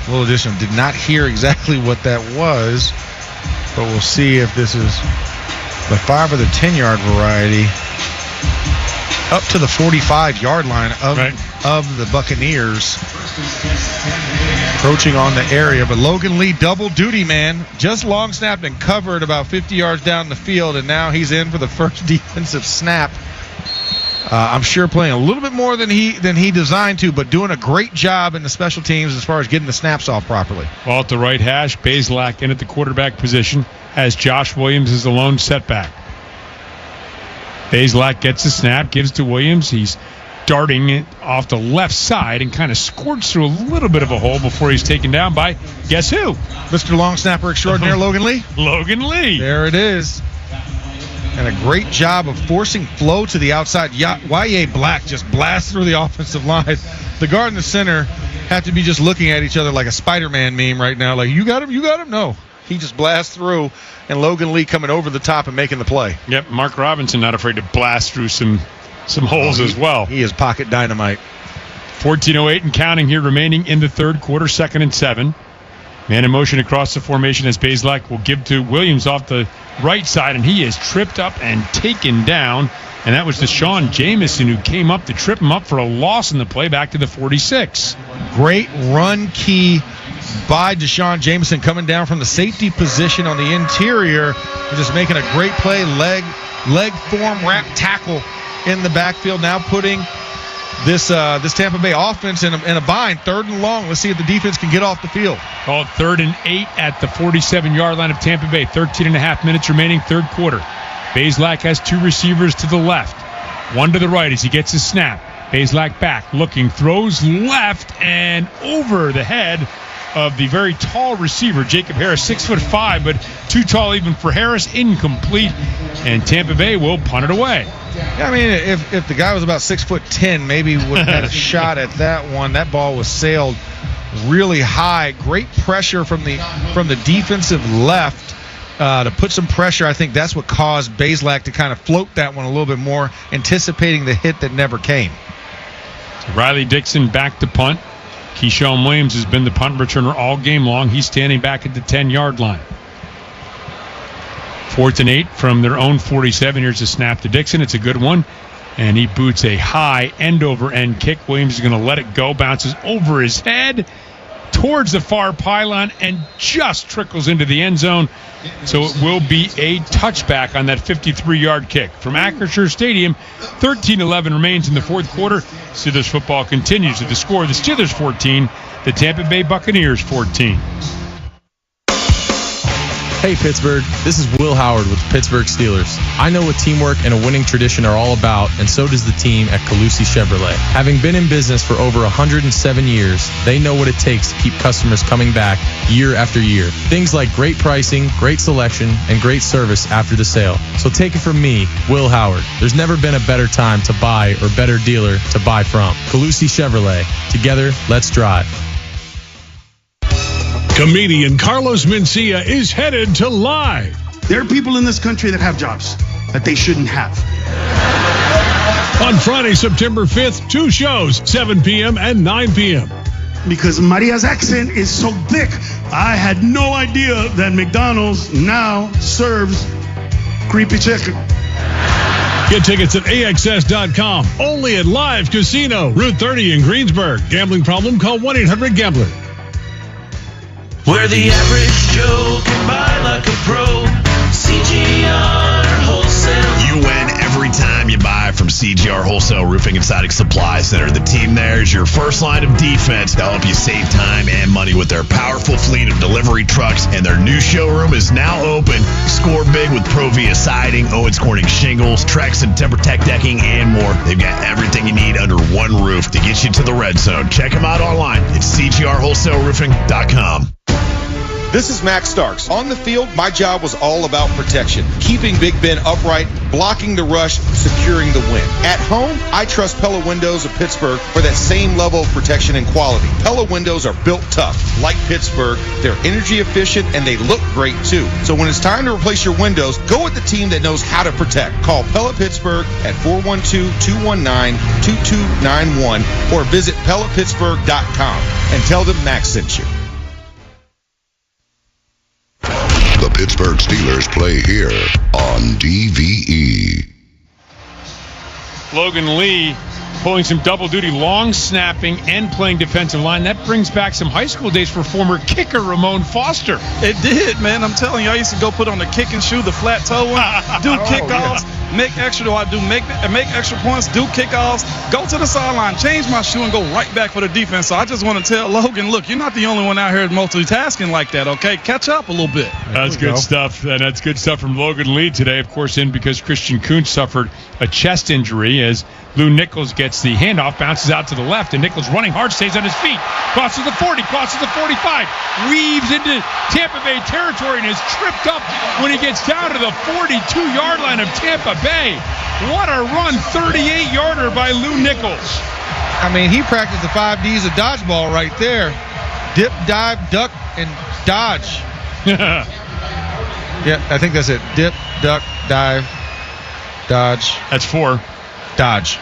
A little addition. Did not hear exactly what that was, but we'll see if this is the 5 or the 10-yard variety. Up to the 45-yard line of the Buccaneers. Approaching on the area, but Logan Lee, double duty man, just long snapped and covered about 50 yards down the field, and now he's in for the first defensive snap. I'm sure playing a little bit more than he designed to, but doing a great job in the special teams as far as getting the snaps off properly. Ball at the right hash. Bazelak in at the quarterback position as Josh Williams is the lone setback. Bazelak gets the snap, gives to Williams. He's darting it off the left side and kind of squirts through a little bit of a hole before he's taken down by, guess who? Mr. Long Snapper Extraordinaire, Logan Lee. Logan Lee. There it is. And a great job of forcing flow to the outside. Y.A. Black just blasts through the offensive line. The guard and the center have to be just looking at each other like a Spider-Man meme right now. Like, you got him? You got him? No. He just blasts through, and Logan Lee coming over the top and making the play. Yep, Mark Robinson not afraid to blast through some holes as well. He is pocket dynamite. 14:08 and counting here remaining in the third quarter, 2nd and 7. Man in motion across the formation as Bazelak will give to Williams off the right side, and he is tripped up and taken down. And that was Deshaun Jameson who came up to trip him up for a loss in the play back to the 46. Great run key by Deshaun Jameson coming down from the safety position on the interior. Just making a great play, leg form wrap tackle in the backfield. Now putting this Tampa Bay offense in a bind, 3rd and long. Let's see if the defense can get off the field. Called 3rd and 8 at the 47-yard line of Tampa Bay. 13.5 minutes remaining, third quarter. Bazelak has 2 receivers to the left, 1 to the right as he gets his snap. Bazelak back, looking, throws left and over the head of the very tall receiver, Jacob Harris, 6'5", but too tall even for Harris, incomplete, and Tampa Bay will punt it away. Yeah, I mean, if the guy was about 6'10", maybe would have had a shot at that one. That ball was sailed really high. Great pressure from the defensive left to put some pressure. I think that's what caused Bazelak to kind of float that one a little bit more, anticipating the hit that never came. So Riley Dixon back to punt. Keyshawn Williams has been the punt returner all game long. He's standing back at the 10-yard line. 4th and 8 from their own 47. Here's a snap to Dixon. It's a good one. And he boots a high end-over-end kick. Williams is going to let it go. Bounces over his head towards the far pylon and just trickles into the end zone. So it will be a touchback on that 53-yard kick. From Acrisure Stadium, 13-11 remains in the fourth quarter. Steelers football continues with the score. The Steelers 14, the Tampa Bay Buccaneers 14. Hey Pittsburgh, this is Will Howard with the Pittsburgh Steelers. I know what teamwork and a winning tradition are all about, and so does the team at Calusi Chevrolet. Having been in business for over 107 years, they know what it takes to keep customers coming back year after year. Things like great pricing, great selection, and great service after the sale. So take it from me, Will Howard. There's never been a better time to buy or better dealer to buy from. Calusi Chevrolet. Together, let's drive. Comedian Carlos Mencia is headed to Live. There are people in this country that have jobs that they shouldn't have. On Friday, September 5th, 2 shows, 7 p.m. and 9 p.m. because Maria's accent is so thick. I had no idea that McDonald's now serves creepy chicken. Get tickets at AXS.com. Only at Live Casino, Route 30 in Greensburg. Gambling problem? Call 1-800-GAMBLER. Where the average Joe can buy like a pro. CGR Wholesale. You win every time you buy from CGR Wholesale Roofing and Siding Supply Center. The team there is your first line of defense. They'll help you save time and money with their powerful fleet of delivery trucks, and their new showroom is now open. Score big with Provia Siding, Owens Corning Shingles, Trex and TimberTech Decking, and more. They've got everything you need under one roof to get you to the red zone. Check them out online at cgrwholesaleroofing.com. This is Max Starks. On the field, my job was all about protection, keeping Big Ben upright, blocking the rush, securing the win. At home, I trust Pella Windows of Pittsburgh for that same level of protection and quality. Pella Windows are built tough. Like Pittsburgh, they're energy efficient and they look great too. So when it's time to replace your windows, go with the team that knows how to protect. Call Pella Pittsburgh at 412-219-2291 or visit PellaPittsburgh.com and tell them Max sent you. The Pittsburgh Steelers play here on DVE. Logan Lee pulling some double duty, long snapping and playing defensive line. That brings back some high school days for former kicker Ramon Foster. It did, man. I'm telling you, I used to go put on the kick and shoe, the flat toe one, do kickoffs, make extra points, do kickoffs, go to the sideline, change my shoe, and go right back for the defense. So I just want to tell Logan, look, you're not the only one out here multitasking like that, okay? Catch up a little bit. That's good stuff. And that's good stuff from Logan Lee today, of course, in because Christian Kuntz suffered a chest injury as Lou Nichols gets the handoff, bounces out to the left, and Nichols running hard, stays on his feet, crosses the 40, crosses the 45, weaves into Tampa Bay territory, and is tripped up when he gets down to the 42-yard line of Tampa Bay. What a run, 38-yarder by Lou Nichols. I mean, he practiced the 5 Ds of dodgeball right there. Dip, dive, duck, and dodge. Yeah, I think that's it. Dip, duck, dive, dodge. That's 4. Dodge.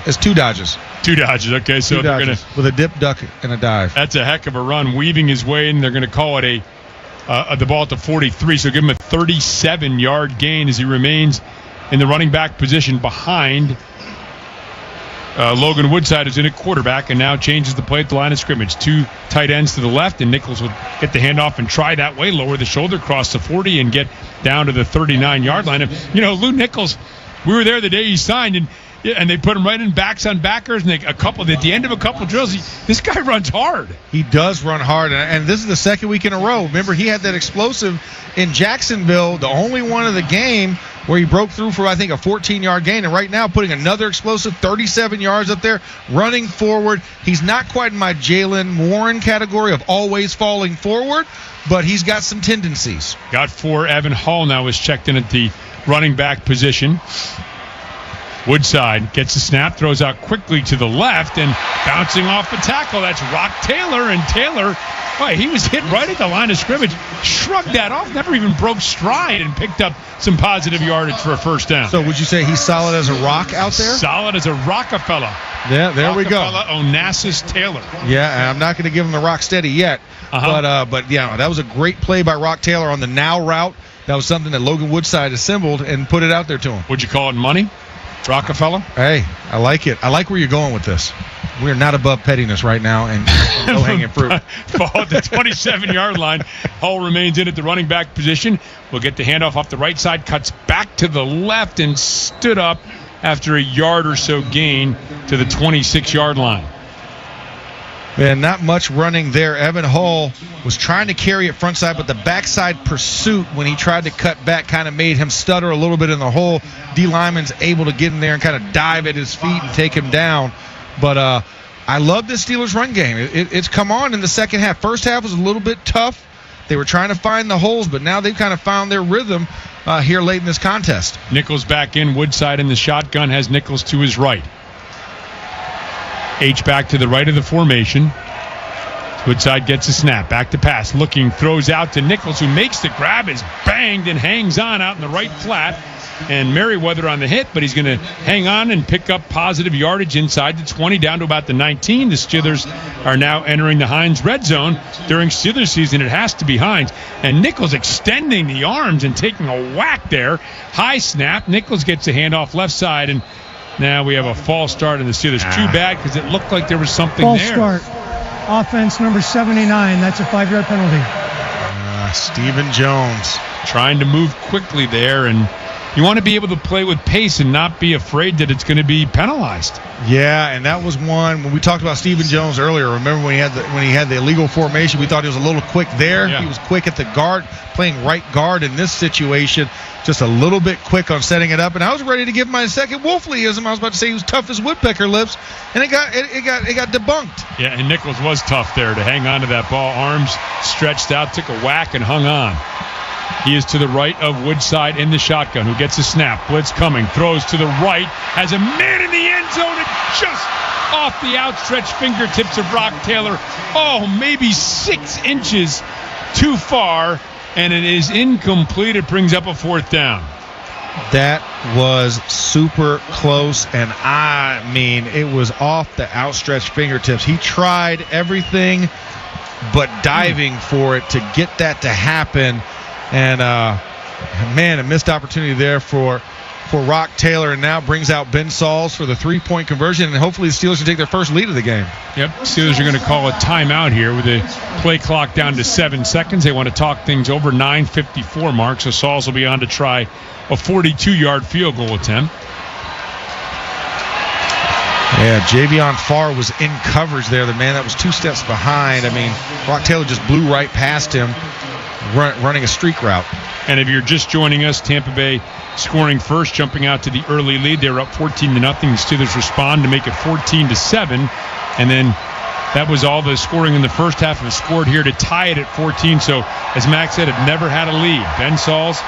It's 2 dodges. 2 dodges, okay. So they're going to with a dip, duck, and a dive. That's a heck of a run, weaving his way in. They're going to call it the ball at the 43, so give him a 37-yard gain as he remains in the running back position behind Logan Woodside, who's in at quarterback, and now changes the play at the line of scrimmage. 2 tight ends to the left, and Nichols will get the handoff and try that way, lower the shoulder, cross the 40, and get down to the 39-yard line. And, Lou Nichols, we were there the day he signed, and they put him right in backs on backers, and at the end of a couple drills, this guy runs hard. He does run hard, and this is the second week in a row. Remember, he had that explosive in Jacksonville, the only one of the game where he broke through for, I think, a 14-yard gain, and right now putting another explosive 37 yards up there, running forward. He's not quite in my Jalen Warren category of always falling forward, but he's got some tendencies. Got 4. Evan Hall now is checked in at the running back position. Woodside gets the snap, throws out quickly to the left, and bouncing off the tackle. That's Rock Taylor, and Taylor, he was hit right at the line of scrimmage, shrugged that off, never even broke stride, and picked up some positive yardage for a first down. So would you say he's solid as a rock out there? Solid as a Rockefeller. Yeah, there we go. Onassis Taylor. Yeah, and I'm not going to give him the rock steady yet, but yeah, that was a great play by Rock Taylor on the now route. That was something that Logan Woodside assembled and put it out there to him. Would you call it money? Rockefeller? Hey, I like it. I like where you're going with this. We're not above pettiness right now and low-hanging fruit. Ball at the 27-yard line. Hull remains in at the running back position. We'll get the handoff off the right side, cuts back to the left, and stood up after a yard or so gain to the 26-yard line. Man, not much running there. Evan Hull was trying to carry it front side, but the backside pursuit when he tried to cut back kind of made him stutter a little bit in the hole. D lineman's able to get in there and kind of dive at his feet and take him down. But I love this Steelers run game. It's come on in the second half. First half was a little bit tough. They were trying to find the holes, but now they've kind of found their rhythm here late in this contest. Nichols back in. Woodside in the shotgun has Nichols to his right. H back to the right of the formation. Woodside gets a snap. Back to pass. Looking. Throws out to Nichols, who makes the grab. Is banged and hangs on out in the right flat. And Merriweather on the hit, but he's going to hang on and pick up positive yardage inside the 20 down to about the 19. The Steelers are now entering the Heinz red zone. During Steelers season, it has to be Heinz. And Nichols extending the arms and taking a whack there. High snap. Nichols gets a handoff left side, and now we have a false start in the Steelers. Too bad, because it looked like there was something false there. False start. Offense number 79. That's a 5-yard penalty. Stephen Jones trying to move quickly there, and you want to be able to play with pace and not be afraid that it's going to be penalized. Yeah, and that was one when we talked about Stephen Jones earlier. Remember when he had the illegal formation? We thought he was a little quick there. Yeah. He was quick at the guard, playing right guard in this situation. Just a little bit quick on setting it up, and I was ready to give him my second Wolfleyism. I was about to say he was tough as woodpecker lips, and it got debunked. Yeah, and Nichols was tough there to hang on to that ball. Arms stretched out, took a whack, and hung on. He is to the right of Woodside in the shotgun, who gets a snap. Blitz coming, throws to the right, has a man in the end zone, and just off the outstretched fingertips of Rock Taylor. Oh, maybe 6 inches too far, and it is incomplete. It brings up a 4th down. That was super close, and I mean, it was off the outstretched fingertips. He tried everything but diving for it to get that to happen. And, man, a missed opportunity there for Rock Taylor, and now brings out Ben Sauls for the 3-point conversion, and hopefully the Steelers can take their first lead of the game. Yep, Steelers are going to call a timeout here with the play clock down to 7 seconds. They want to talk things over. 9:54 mark, so Sauls will be on to try a 42-yard field goal attempt. Yeah, Javion Farr was in coverage there. The man that was 2 steps behind. I mean, Rock Taylor just blew right past him, running a streak route. And if you're just joining us, Tampa Bay scoring first, jumping out to the early lead. They're up 14-0. The Steelers respond to make it 14-7. And then that was all the scoring in the first half, and scored here to tie it at 14. So, as Max said, have never had a lead. Ben Sauls,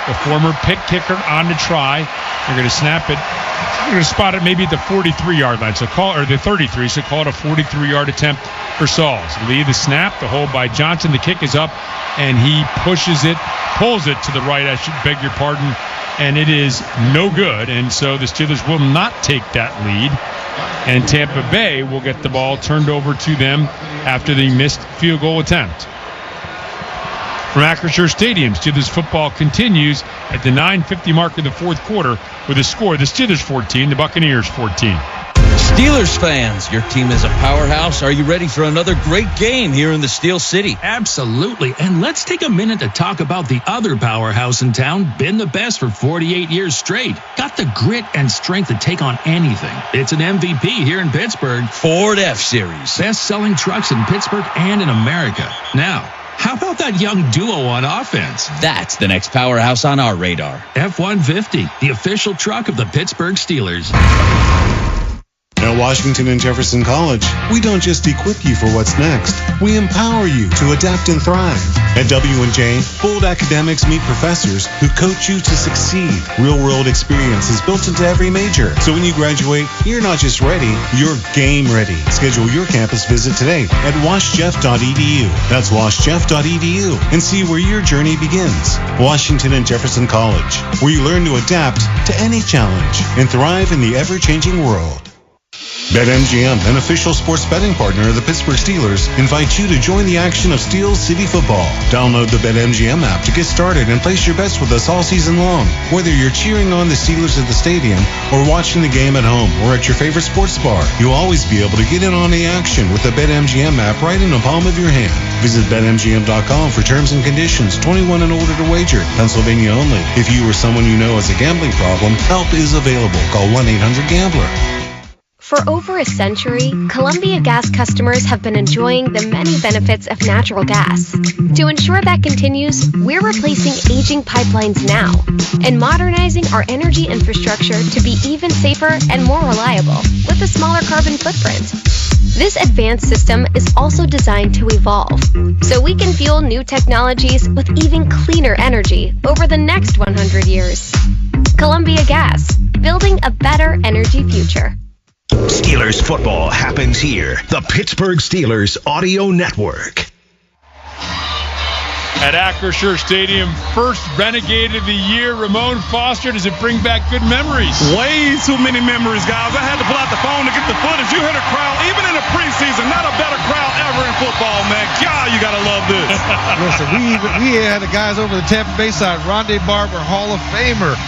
the former Pitt kicker, on to try. They're going to snap it. They're going to spot it maybe at the 43-yard line. So the 33. So call it a 43-yard attempt for Sauls. Lee, the snap, the hold by Johnson. The kick is up, and he pulls it to the right. I should beg your pardon. And it is no good. And so the Steelers will not take that lead. And Tampa Bay will get the ball turned over to them after the missed field goal attempt. From Acrisure Stadium, Steelers football continues at the 9:50 mark of the 4th quarter with a score: the Steelers 14, the Buccaneers 14. Steelers fans, your team is a powerhouse. Are you ready for another great game here in the Steel City? Absolutely. And let's take a minute to talk about the other powerhouse in town, been the best for 48 years straight. Got the grit and strength to take on anything. It's an MVP here in Pittsburgh. Ford F-Series. Best-selling trucks in Pittsburgh and in America. Now, how about that young duo on offense? That's the next powerhouse on our radar. F-150, the official truck of the Pittsburgh Steelers. At Washington and Jefferson College, we don't just equip you for what's next. We empower you to adapt and thrive. At W&J, bold academics meet professors who coach you to succeed. Real-world experience is built into every major. So when you graduate, you're not just ready, you're game ready. Schedule your campus visit today at washjeff.edu. That's washjeff.edu, and see where your journey begins. Washington and Jefferson College, where you learn to adapt to any challenge and thrive in the ever-changing world. BetMGM, an official sports betting partner of the Pittsburgh Steelers, invites you to join the action of Steel City football. Download the BetMGM app to get started and place your bets with us all season long. Whether you're cheering on the Steelers at the stadium or watching the game at home or at your favorite sports bar, you'll always be able to get in on the action with the BetMGM app right in the palm of your hand. Visit BetMGM.com for terms and conditions. 21 and older to wager. Pennsylvania only. If you or someone you know has a gambling problem, help is available. Call 1-800-GAMBLER. For over a century, Columbia Gas customers have been enjoying the many benefits of natural gas. To ensure that continues, we're replacing aging pipelines now and modernizing our energy infrastructure to be even safer and more reliable with a smaller carbon footprint. This advanced system is also designed to evolve, so we can fuel new technologies with even cleaner energy over the next 100 years. Columbia Gas, building a better energy future. Steelers football happens here. The Pittsburgh Steelers Audio Network. At Acrisure Stadium, first Renegade of the year, Ramon Foster. Does it bring back good memories? Way too many memories, guys. I had to pull out the phone to get the footage. You heard a crowd, even in the preseason, not a better crowd ever in football, man. God, you got to love this. Listen, we had the guys over the Tampa Bay side. Rondé Barber, Hall of Famer,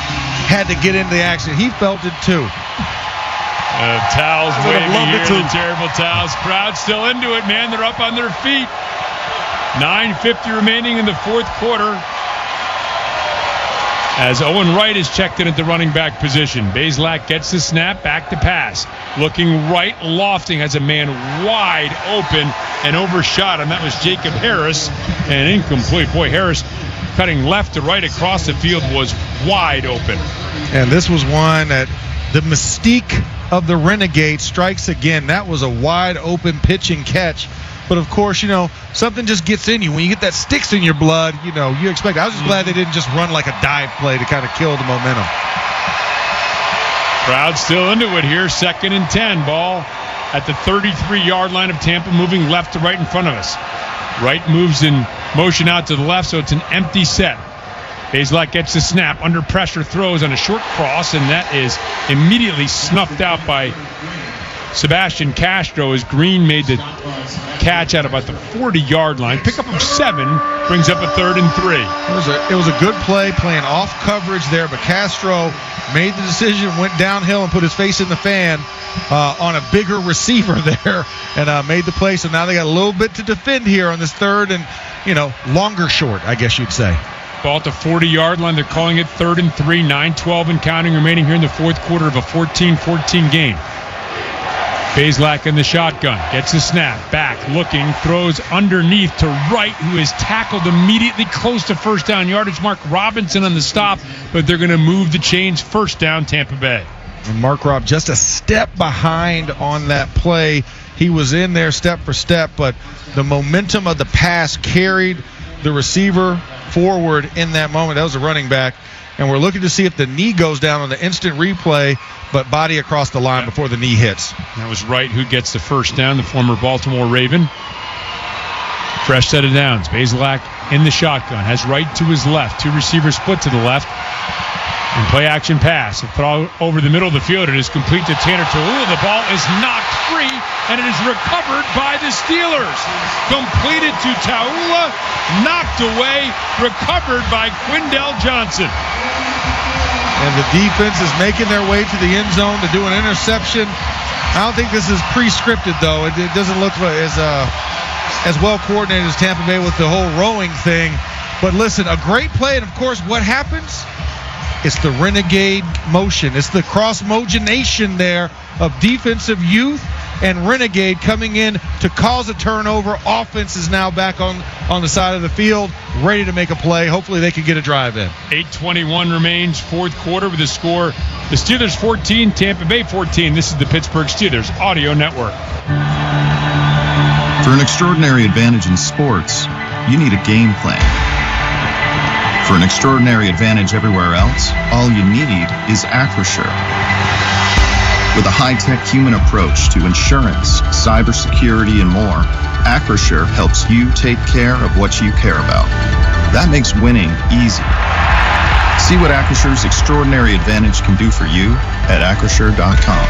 had to get into the action. He felt it too. Towels waving here, the terrible towels. Crowd still into it, man. They're up on their feet. 9:50 remaining in the fourth quarter as Owen Wright is checked in at the running back position. Bazelak gets the snap, back to pass. Looking right, lofting, has a man wide open and overshot him. That was Jacob Harris, and incomplete. Boy, Harris cutting left to right across the field was wide open. And this was one that the mystique of the Renegade strikes again. That was a wide open pitch and catch. But, of course, something just gets in you. When you get that sticks in your blood, you expect. I was just glad they didn't just run like a dive play to kind of kill the momentum. Crowd still into it here. 2nd and 10. Ball at the 33-yard line of Tampa, moving left to right in front of us. Wright moves in motion out to the left, so it's an empty set. Bazelak gets the snap, under pressure, throws on a short cross, and that is immediately snuffed out by Sebastian Castro as Green made the catch at about the 40-yard line. Pickup of 7 brings up a 3rd and 3. It was a good play, playing off coverage there, but Castro made the decision, went downhill and put his face in the fan on a bigger receiver there and made the play. So now they got a little bit to defend here on this 3rd and, longer short, I guess you'd say. Ball at the 40-yard line. They're calling it 3rd and 3, 9:12 and counting remaining here in the fourth quarter of a 14-14 game. Bazelak in the shotgun, gets the snap, back, looking, throws underneath to Wright, who is tackled immediately close to first down yardage. Mark Robinson on the stop, but they're going to move the chains. First down, Tampa Bay. And Mark Robb just a step behind on that play. He was in there step for step, but the momentum of the pass carried the receiver forward in that moment. That was a running back. And we're looking to see if the knee goes down on the instant replay, but body across the line before the knee hits. That was Wright who gets the first down, the former Baltimore Raven. Fresh set of downs. Bazelak in the shotgun, has Wright to his left. 2 receivers split to the left. And play action pass. A throw over the middle of the field. It is complete to Tanner Tallulah. The ball is knocked free, and it is recovered by the Steelers. Completed to Tallulah, knocked away, recovered by Quindell Johnson. And the defense is making their way to the end zone to do an interception. I don't think this is pre-scripted, though. It doesn't look as well coordinated as Tampa Bay with the whole rowing thing. But listen, a great play, and of course, what happens? It's the Renegade motion. It's the cross-mogination there of defensive youth and Renegade coming in to cause a turnover. Offense is now back on the side of the field, ready to make a play. Hopefully they can get a drive in. 8:21 remains, fourth quarter with the score. The Steelers 14, Tampa Bay 14. This is the Pittsburgh Steelers Audio Network. For an extraordinary advantage in sports, you need a game plan. For an extraordinary advantage everywhere else, all you need is Acrisure. With a high-tech human approach to insurance, cybersecurity, and more, Acrisure helps you take care of what you care about. That makes winning easy. See what Acrissure's extraordinary advantage can do for you at Acrisure.com.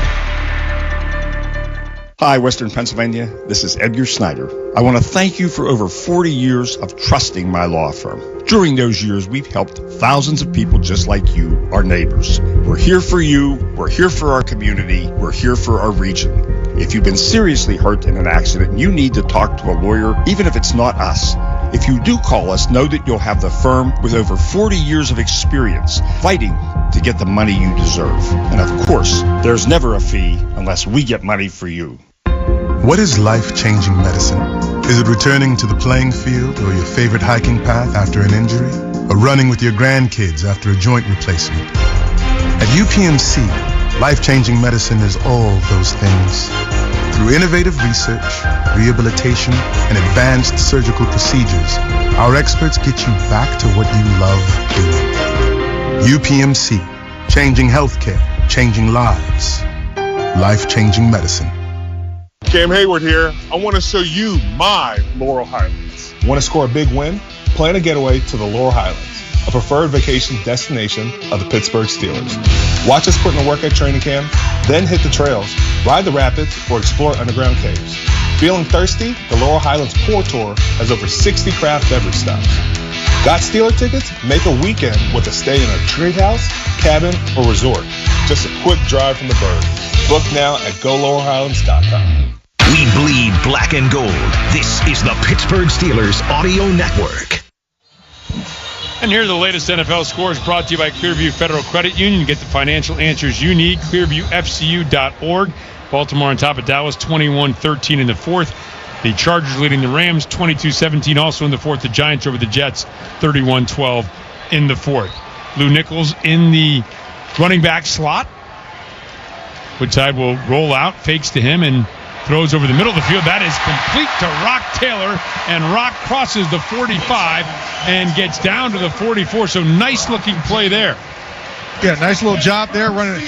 Hi, Western Pennsylvania. This is Edgar Snyder. I want to thank you for over 40 years of trusting my law firm. During those years, we've helped thousands of people just like you, our neighbors. We're here for you. We're here for our community. We're here for our region. If you've been seriously hurt in an accident, you need to talk to a lawyer, even if it's not us. If you do call us, know that you'll have the firm with over 40 years of experience fighting to get the money you deserve. And of course, there's never a fee unless we get money for you. What is life-changing medicine? Is it returning to the playing field or your favorite hiking path after an injury? Or running with your grandkids after a joint replacement? At UPMC, life-changing medicine is all those things. Through innovative research, rehabilitation, and advanced surgical procedures, our experts get you back to what you love doing. UPMC, changing healthcare, changing lives. life-changing medicine. Cam Hayward here. I want to show you my Laurel Highlands. Want to score a big win? Plan a getaway to the Laurel Highlands, a preferred vacation destination of the Pittsburgh Steelers. Watch us put in the work at training camp, then hit the trails, ride the rapids, or explore underground caves. Feeling thirsty? The Laurel Highlands Pour Tour has over 60 craft beverage stops. Got Steeler tickets? Make a weekend with a stay in a treehouse, cabin, or resort. Just a quick drive from the bird. Book now at GoLaurelHighlands.com. We bleed black and gold. This is the Pittsburgh Steelers Audio Network. And here are the latest NFL scores brought to you by Clearview Federal Credit Union. Get the financial answers you need. ClearviewFCU.org. Baltimore on top of Dallas, 21-13 in the fourth. The Chargers leading the Rams, 22-17 also in the fourth. The Giants over the Jets, 31-12 in the fourth. Lou Nichols in the running back slot. Woodside will roll out, fakes to him, and throws over the middle of the field. That is complete to Rock Taylor, and Rock crosses the 45 and gets down to the 44. So nice looking play there. Yeah, nice little job there, running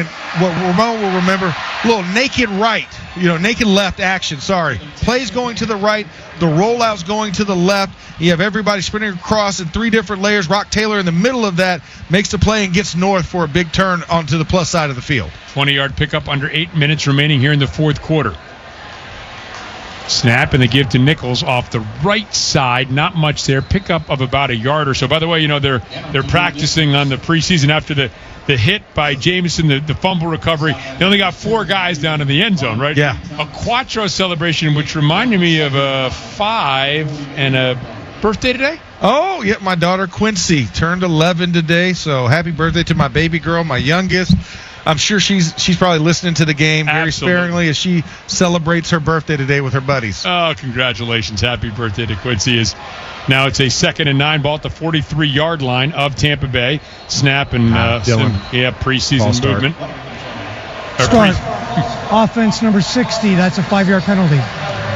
what Ramon will remember, a little naked right, naked left action, Plays going to the right, the rollouts going to the left. You have everybody sprinting across in three different layers. Rock Taylor in the middle of that makes the play and gets north for a big turn onto the plus side of the field. 20-yard pickup under 8 minutes remaining here in the fourth quarter. Snap and the give to Nichols off the right side. Not much there. Pickup of about a yard or so. By the way, they're practicing on the preseason after the hit by Jameson, the fumble recovery. They only got 4 guys down in the end zone, right? Yeah. A Quattro celebration, which reminded me of a 5 and a birthday today. Oh, yeah, my daughter Quincy turned 11 today, so happy birthday to my baby girl, my youngest. I'm sure she's probably listening to the game very sparingly as she celebrates her birthday today with her buddies. Oh, congratulations. Happy birthday to Quincy. Now it's a 2nd and 9 ball at the 43-yard line of Tampa Bay. Snap and preseason movement. Start. Offense number 60. That's a 5-yard penalty.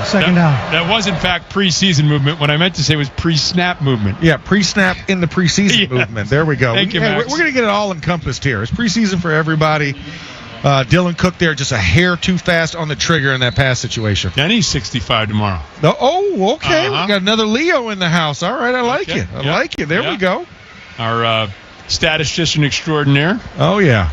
Second down. That was, in fact, preseason movement. What I meant to say was pre-snap movement. Yeah, pre-snap in the preseason movement. There we go. Thank you, Max. We're going to get it all encompassed here. It's preseason for everybody. Dylan Cook there, just a hair too fast on the trigger in that pass situation. And he's 65 tomorrow. Oh, okay. We got another Leo in the house. All right, I like it. I like it. There we go. Our statistician extraordinaire. Oh, yeah.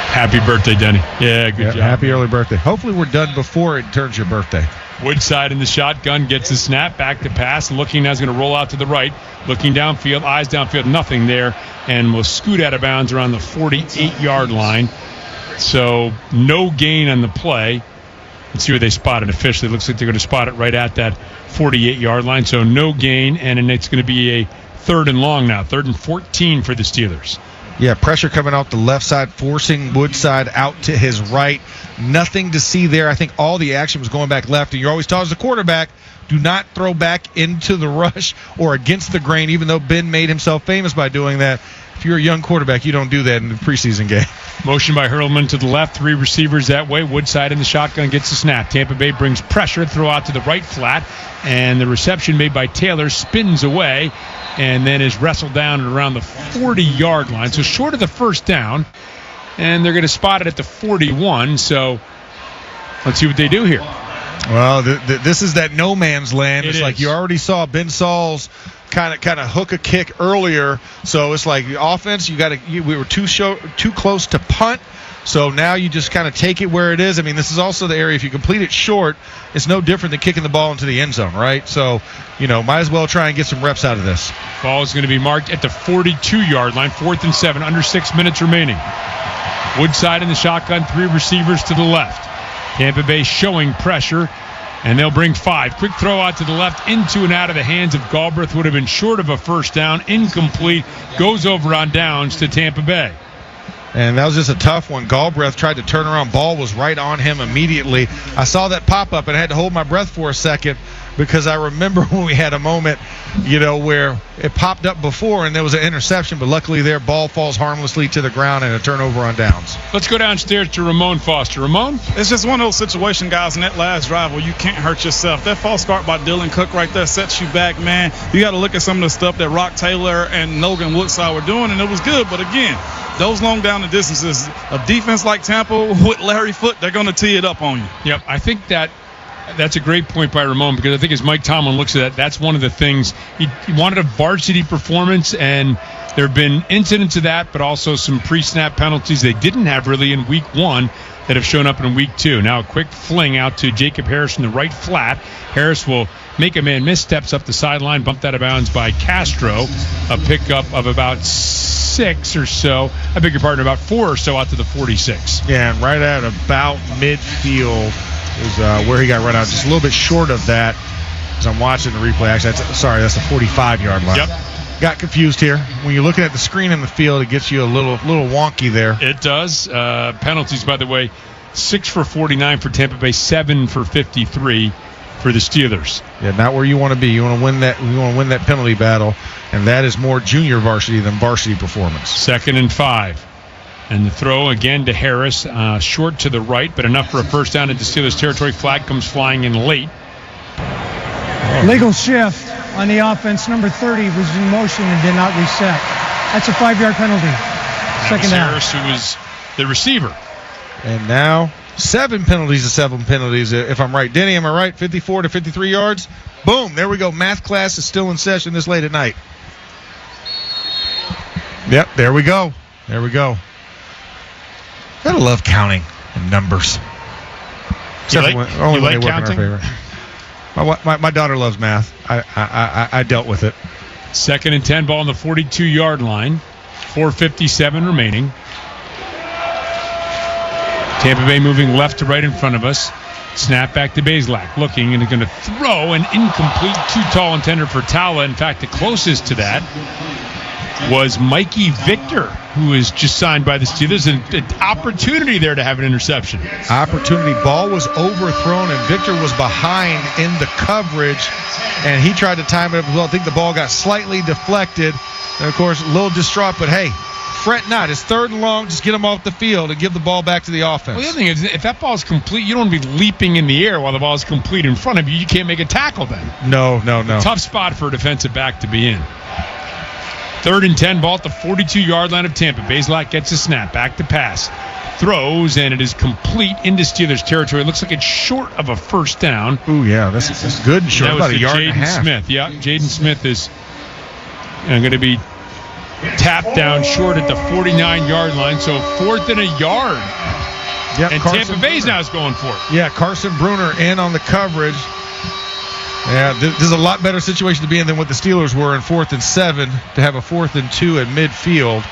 Happy birthday, Denny. Yeah, good job. Happy early birthday. Hopefully we're done before it turns your birthday. Woodside in the shotgun, gets the snap, back to pass, looking now is going to roll out to the right, looking downfield, eyes downfield, nothing there, and will scoot out of bounds around the 48-yard line. So no gain on the play. Let's see where they spot it officially. Looks like they're going to spot it right at that 48-yard line. So no gain, and then it's going to be a 3rd and long now, 3rd and 14 for the Steelers. Yeah, pressure coming off the left side, forcing Woodside out to his right. Nothing to see there. I think all the action was going back left. And you're always taught as a quarterback, do not throw back into the rush or against the grain, even though Ben made himself famous by doing that. If you're a young quarterback, you don't do that in the preseason game. Motion by Hurlman to the left, 3 receivers that way. Woodside in the shotgun gets the snap. Tampa Bay brings pressure, throw out to the right flat, and the reception made by Taylor spins away and then is wrestled down at around the 40-yard line. So short of the first down, and they're going to spot it at the 41. So let's see what they do here. Well, this is that no man's land. It's like you already saw Ben Saul's kind of hook a kick earlier. So it's like the offense, we were too close to punt. So now you just kind of take it where it is. I mean, this is also the area, if you complete it short, it's no different than kicking the ball into the end zone, right? So, might as well try and get some reps out of this. Ball is going to be marked at the 42-yard line, 4th and 7, under 6 minutes remaining. Woodside in the shotgun, 3 receivers to the left. Tampa Bay showing pressure, and they'll bring 5. Quick throw out to the left, into and out of the hands of Galbraith. Would have been short of a first down, incomplete, goes over on downs to Tampa Bay. And that was just a tough one. Galbraith tried to turn around. Ball was right on him immediately. I saw that pop up and I had to hold my breath for a second. because I remember when we had a moment, where it popped up before and there was an interception, but luckily their ball falls harmlessly to the ground and a turnover on downs. Let's go downstairs to Ramon Foster. Ramon? It's just one of those situations, guys, in that last drive where you can't hurt yourself. That false start by Dylan Cook right there sets you back, man. You got to look at some of the stuff that Rock Taylor and Logan Woodside were doing, and it was good. But again, those long down the distances, a defense like Tampa with Larry Foote, they're going to tee it up on you. Yep, I think that's a great point by Ramon, because I think as Mike Tomlin looks at that, that's one of the things. He wanted a varsity performance, and there have been incidents of that, but also some pre-snap penalties they didn't have really in week 1 that have shown up in week 2. Now a quick fling out to Jacob Harris in the right flat. Harris will make a man miss, steps up the sideline, bumped out of bounds by Castro. A pickup of about 6 or so. I beg your pardon, about 4 or so out to the 46. Yeah, and right at about midfield is where he got run out. Just a little bit short of that as I'm watching the replay. Actually, that's a 45-yard line. Yep. Got confused here. When you're looking at the screen in the field, it gets you a little wonky there. It does. Penalties, by the way, 6 for 49 for Tampa Bay, 7 for 53 for the Steelers. Yeah, not where you want to be. You want to win that. You want to win that penalty battle, and that is more junior varsity than varsity performance. 2nd and 5. And the throw again to Harris, short to the right, but enough for a first down into Steelers territory. Flag comes flying in late. Legal shift on the offense. Number 30 was in motion and did not reset. That's a 5-yard penalty. Second down. Harris, who was the receiver. And now 7 penalties to 7 penalties, if I'm right. Denny, am I right? 54 to 53 yards. Boom. There we go. Math class is still in session this late at night. Yep. There we go. There we go. Gotta love counting and numbers. You like counting? My daughter loves math. I dealt with it. 2nd and 10, ball on the 42-yard line. 4:57 remaining. Tampa Bay moving left to right in front of us. Snap back to Bazelak, looking and going to throw an incomplete, too tall intended for Tala. In fact, the closest to that was Mikey Victor, who is just signed by the Steelers. An opportunity there to have an interception. Opportunity. Ball was overthrown, and Victor was behind in the coverage, and he tried to time it up as well. I think the ball got slightly deflected, and, of course, a little distraught, but hey, fret not. It's 3rd and long. Just get them off the field and give the ball back to the offense. Well, the other thing is, if that ball is complete, you don't want to be leaping in the air while the ball is complete in front of you. You can't make a tackle then. No. Tough spot for a defensive back to be in. 3rd and 10, ball at the 42-yard line of Tampa. Bazelak gets a snap, back to pass. Throws, and it is complete into Steelers territory. It looks like it's short of a first down. Ooh, yeah, that's good and short. About a yard and a half. Smith. Yeah, Jaden Smith is going to be tapped down short at the 49-yard line. So 4th and a yard. Yep, and Carson Tampa Bay's now is going for it. Yeah, Carson Bruner in on the coverage. Yeah, this is a lot better situation to be in than what the Steelers were in 4th and 7 to have a 4th and 2 at midfield.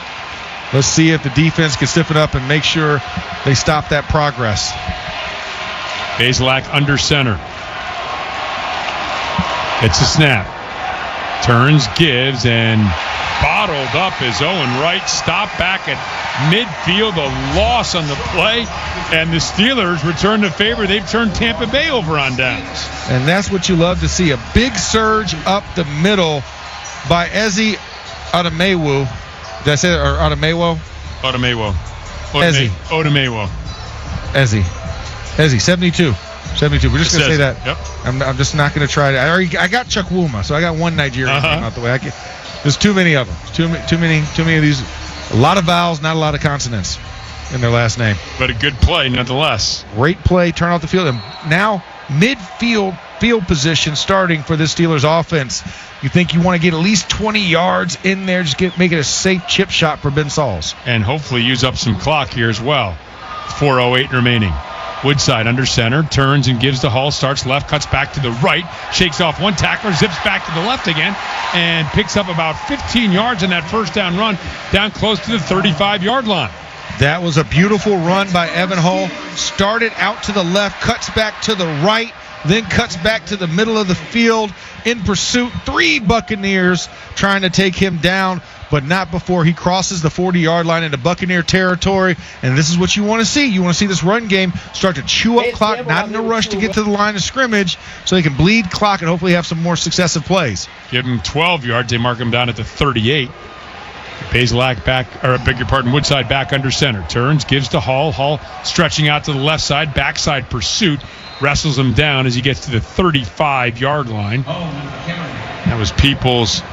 Let's see if the defense can stiffen up and make sure they stop that progress. Bazelak under center. It's a snap. Turns, gives, and bottled up is Owen Wright. Stop back at midfield. A loss on the play. And the Steelers return the favor. They've turned Tampa Bay over on downs. And that's what you love to see. A big surge up the middle by Ezi Odamewo. Did I say that? Or Odamewo? Odamewo. Odamewo. Ezi, 72. We're just going to say that. Yep. I'm just not going to try to. I got Chukwuma, so I got one Nigerian name out the way. There's too many of them. Too many of these. A lot of vowels, not a lot of consonants in their last name. But a good play nonetheless. Great play, turn off the field. And now midfield field position starting for this Steelers offense. You think you want to get at least 20 yards in there, just make it a safe chip shot for Ben Sauls. And hopefully use up some clock here as well. 4:08 remaining. Woodside under center, turns and gives the Hall, starts left, cuts back to the right, shakes off one tackler, zips back to the left again, and picks up about 15 yards in that first down run, down close to the 35-yard line. That was a beautiful run by Evan Hall. Started out to the left, cuts back to the right, then cuts back to the middle of the field in pursuit. 3 Buccaneers trying to take him down. but not before he crosses the 40-yard line into Buccaneer territory. And this is what you want to see. You want to see this run game start to chew up clock, not in a rush to get to the line of scrimmage, so they can bleed clock and hopefully have some more successive plays. Give him 12 yards. They mark him down at the 38. Bazelak Woodside back under center. Turns, gives to Hall. Hall stretching out to the left side. Backside pursuit. Wrestles him down as he gets to the 35-yard line. That was Peoples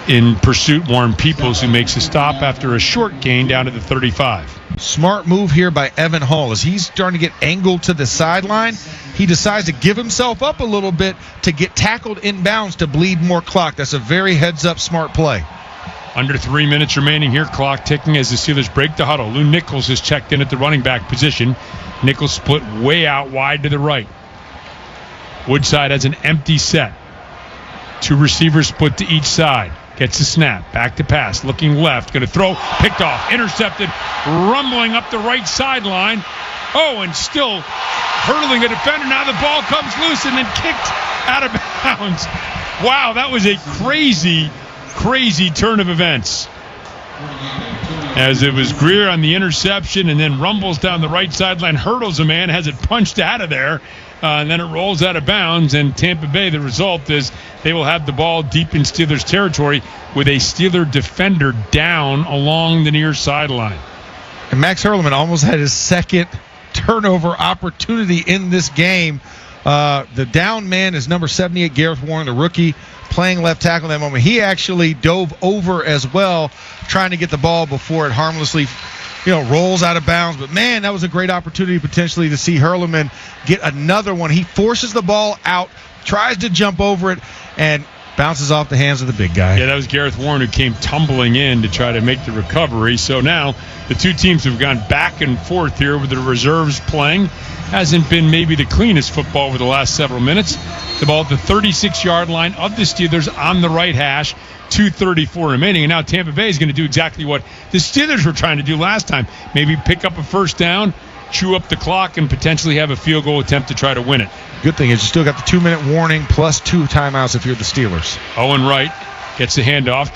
in pursuit. Warren Peoples, who makes a stop after a short gain down to the 35. Smart move here by Evan Hall. As he's starting to get angled to the sideline, he decides to give himself up a little bit to get tackled inbounds to bleed more clock. That's a very heads-up smart play. Under 3 minutes remaining here, clock ticking as the Steelers break the huddle. Lou Nichols is checked in at the running back position. Nichols split way out wide to the right. Woodside has an empty set. 2 receivers split to each side. Gets the snap. Back to pass. Looking left. Going to throw. Picked off. Intercepted. Rumbling up the right sideline. Oh, and still hurdling a defender. Now the ball comes loose and then kicked out of bounds. Wow, that was a crazy turn of events. As it was Greer on the interception and then rumbles down the right sideline, hurdles a man, has it punched out of there, and then it rolls out of bounds. And Tampa Bay, the result is they will have the ball deep in Steelers territory with a Steeler defender down along the near sideline. And Max Hurlman almost had his second turnover opportunity in this game. The down man is number 78, Gareth Warren, the rookie, playing left tackle at that moment. He actually dove over as well, trying to get the ball before it harmlessly, rolls out of bounds. But, man, that was a great opportunity potentially to see Hurlman get another one. He forces the ball out, tries to jump over it, and bounces off the hands of the big guy. Yeah, that was Gareth Warren who came tumbling in to try to make the recovery. So now the two teams have gone back and forth here with the reserves playing. Hasn't been maybe the cleanest football over the last several minutes. The ball at the 36-yard line of the Steelers on the right hash. 2:34 remaining. And now Tampa Bay is going to do exactly what the Steelers were trying to do last time. Maybe pick up a first down, chew up the clock, and potentially have a field goal attempt to try to win it. Good thing is you still got the 2-minute warning plus 2 timeouts if you're the Steelers. Owen Wright gets the handoff,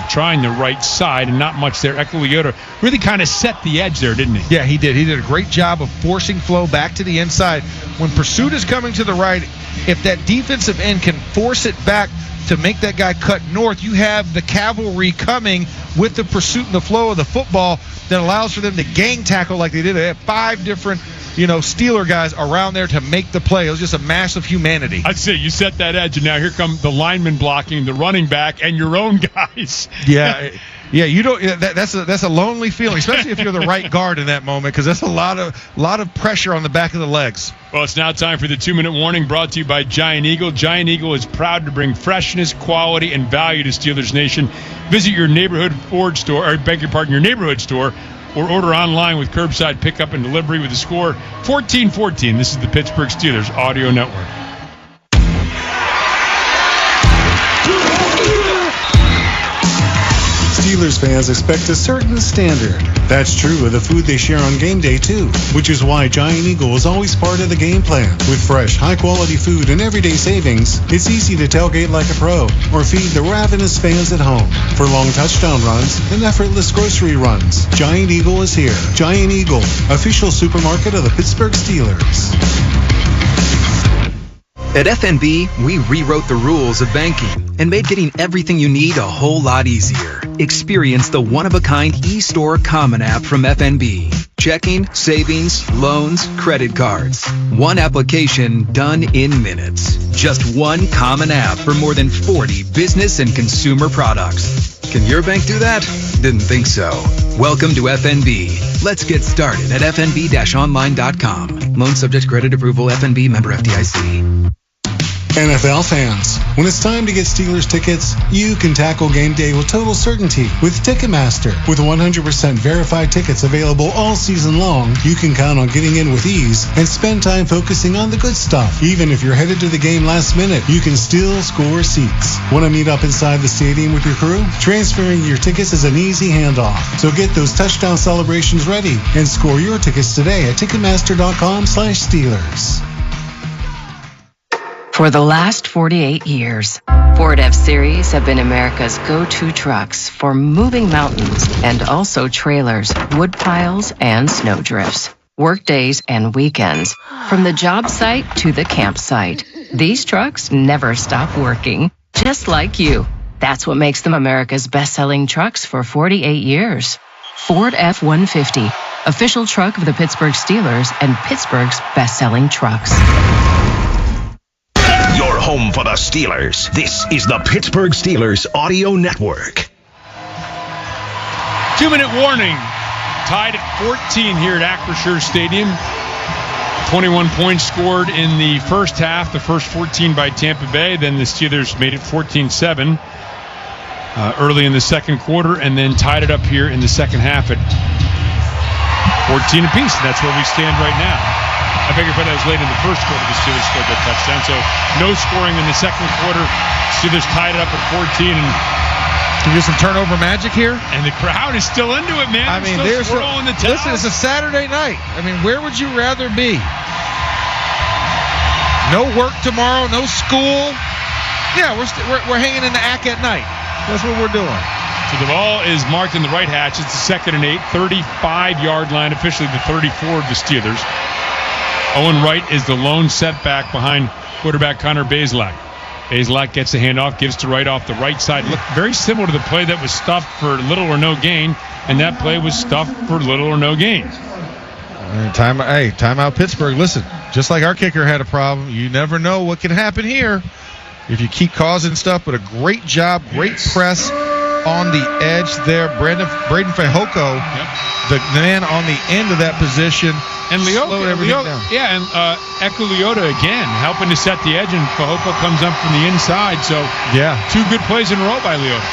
trying the right side, and not much there. Equiliota really kind of set the edge there, didn't he? Yeah, he did. He did a great job of forcing flow back to the inside. When pursuit is coming to the right, if that defensive end can force it back to make that guy cut north, you have the cavalry coming with the pursuit and the flow of the football that allows for them to gang tackle like they did. They had 5 different Steeler guys around there to make the play. It was just a mass of humanity. I'd say you set that edge, and now here come the linemen blocking, the running back, and your own guys. Yeah, you don't. That's a lonely feeling, especially if you're the right guard in that moment, because that's a lot of pressure on the back of the legs. Well, it's now time for the 2-minute warning, brought to you by Giant Eagle. Giant Eagle is proud to bring freshness, quality, and value to Steelers Nation. Visit your neighborhood Ford store, your neighborhood store, or order online with curbside pickup and delivery with the score 14-14. This is the Pittsburgh Steelers Audio Network. Steelers fans expect a certain standard. That's true of the food they share on game day, too, which is why Giant Eagle is always part of the game plan. With fresh, high-quality food and everyday savings, it's easy to tailgate like a pro or feed the ravenous fans at home. For long touchdown runs and effortless grocery runs, Giant Eagle is here. Giant Eagle, official supermarket of the Pittsburgh Steelers. At FNB, we rewrote the rules of banking and made getting everything you need a whole lot easier. Experience the one-of-a-kind eStore Common app from FNB. Checking, savings, loans, credit cards. One application done in minutes. Just one common app for more than 40 business and consumer products. Can your bank do that? Didn't think so. Welcome to FNB. Let's get started at fnb-online.com. Loan subject to credit approval. FNB member FDIC. NFL fans, when it's time to get Steelers tickets, you can tackle game day with total certainty with Ticketmaster. With 100% verified tickets available all season long, you can count on getting in with ease and spend time focusing on the good stuff. Even if you're headed to the game last minute, you can still score seats. Want to meet up inside the stadium with your crew? Transferring your tickets is an easy handoff. So get those touchdown celebrations ready and score your tickets today at Ticketmaster.com/Steelers. For the last 48 years, Ford F-Series have been America's go-to trucks for moving mountains and also trailers, wood piles, and snow drifts. Workdays and weekends, from the job site to the campsite. These trucks never stop working, just like you. That's what makes them America's best-selling trucks for 48 years. Ford F-150, official truck of the Pittsburgh Steelers and Pittsburgh's best-selling trucks. Your home for the Steelers. This is the Pittsburgh Steelers Audio Network. 2-minute warning. Tied at 14 here at Acrisure Stadium. 21 points scored in the first half. The first 14 by Tampa Bay. Then the Steelers made it 14-7 early in the second quarter, and then tied it up here in the second half at 14 apiece. And that's where we stand right now. I beg your pardon, that was late in the first quarter. The Steelers scored that touchdown. So no scoring in the second quarter. Steelers tied it up at 14. And can we get some turnover magic here? And the crowd is still into it, man. I mean, there's in the town. Listen, it's a Saturday night. I mean, where would you rather be? No work tomorrow, no school. Yeah, we're hanging in the ack at night. That's what we're doing. So the ball is marked in the right hatch. It's the 2nd and 8, 35-yard line, officially the 34 of the Steelers. Owen Wright is the lone setback behind quarterback Connor Bazelak. Bazelak gets the handoff, gives to Wright off the right side. Look very similar to the play that was stuffed for little or no gain, and that play was stuffed for little or no gain. Timeout Pittsburgh. Listen, just like our kicker had a problem, you never know what can happen here if you keep causing stuff. But a great job, great press on the edge there. Braden Fehoko, the man on the end of that position, and slowed everything down. Yeah, and Echo Leota again helping to set the edge, and Fehoko comes up from the inside. So yeah, 2 good plays in a row by Leota.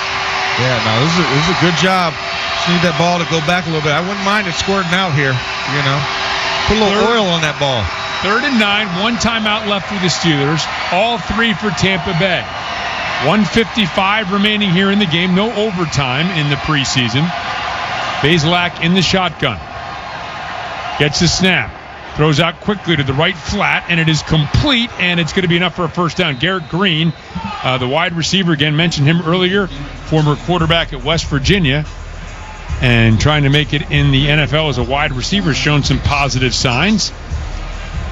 Yeah, no, this is a good job. Just need that ball to go back a little bit. I wouldn't mind it squirting out here. You know, put a little oil on that ball. 3rd and 9, 1 timeout left for the Steelers. All 3 for Tampa Bay. 1:55 remaining here in the game. No overtime in the preseason. Bazelak in the shotgun. Gets the snap. Throws out quickly to the right flat, and it is complete, and it's going to be enough for a first down. Garrett Green, the wide receiver, again, mentioned him earlier, former quarterback at West Virginia, and trying to make it in the NFL as a wide receiver, has shown some positive signs.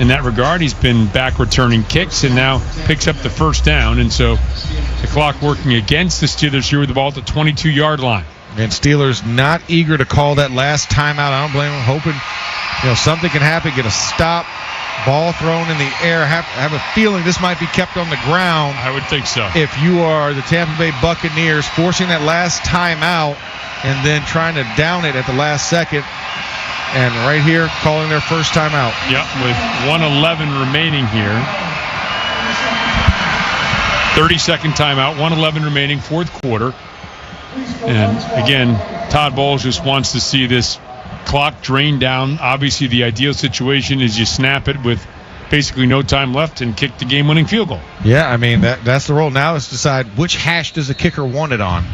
In that regard, he's been back returning kicks and now picks up the first down. And so the clock working against the Steelers here with the ball at the 22-yard line. And Steelers not eager to call that last timeout. I don't blame them. Hoping, something can happen. Get a stop. Ball thrown in the air. Have a feeling this might be kept on the ground. I would think so. If you are the Tampa Bay Buccaneers, forcing that last timeout and then trying to down it at the last second. And right here, calling their first timeout. Yep, with 1:11 remaining here. 30-second timeout, 1:11 remaining, fourth quarter. And again, Todd Bowles just wants to see this clock drain down. Obviously, the ideal situation is you snap it with basically no time left and kick the game-winning field goal. Yeah, I mean, that's the role. Now is decide which hash does the kicker want it on.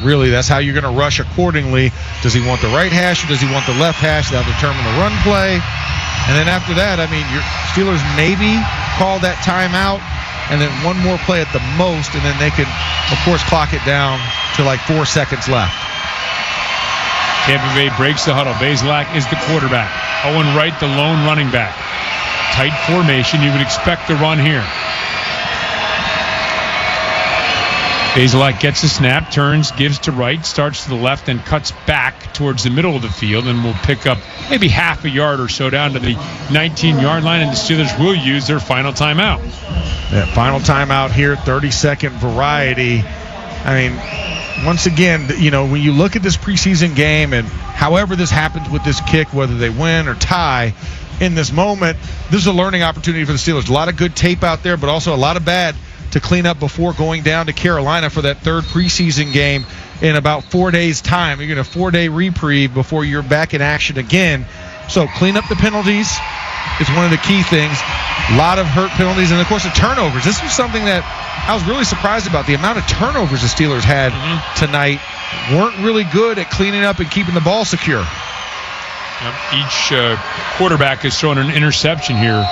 Really, that's how you're going to rush accordingly. Does he want the right hash or does he want the left hash? That'll determine the run play. And then after that, I mean, your Steelers maybe call that timeout and then one more play at the most, and then they can, of course, clock it down to like 4 seconds left. Tampa Bay breaks the huddle. Bazelak is the quarterback. Owen Wright, the lone running back. Tight formation. You would expect the run here. Bazelak gets the snap, turns, gives to Wright, starts to the left, and cuts back towards the middle of the field, and will pick up maybe half a yard or so down to the 19-yard line, and the Steelers will use their final timeout. That final timeout here, 30-second variety. I mean, once again, when you look at this preseason game, and however this happens with this kick, whether they win or tie, in this moment, this is a learning opportunity for the Steelers. A lot of good tape out there, but also a lot of bad to clean up before going down to Carolina for that third preseason game in about 4 days' time. You're going to 4-day reprieve before you're back in action again. So clean up the penalties. It's one of the key things. A lot of hurt penalties, and, of course, the turnovers. This was something that I was really surprised about. The amount of turnovers the Steelers had tonight weren't really good at cleaning up and keeping the ball secure. Each quarterback has thrown an interception here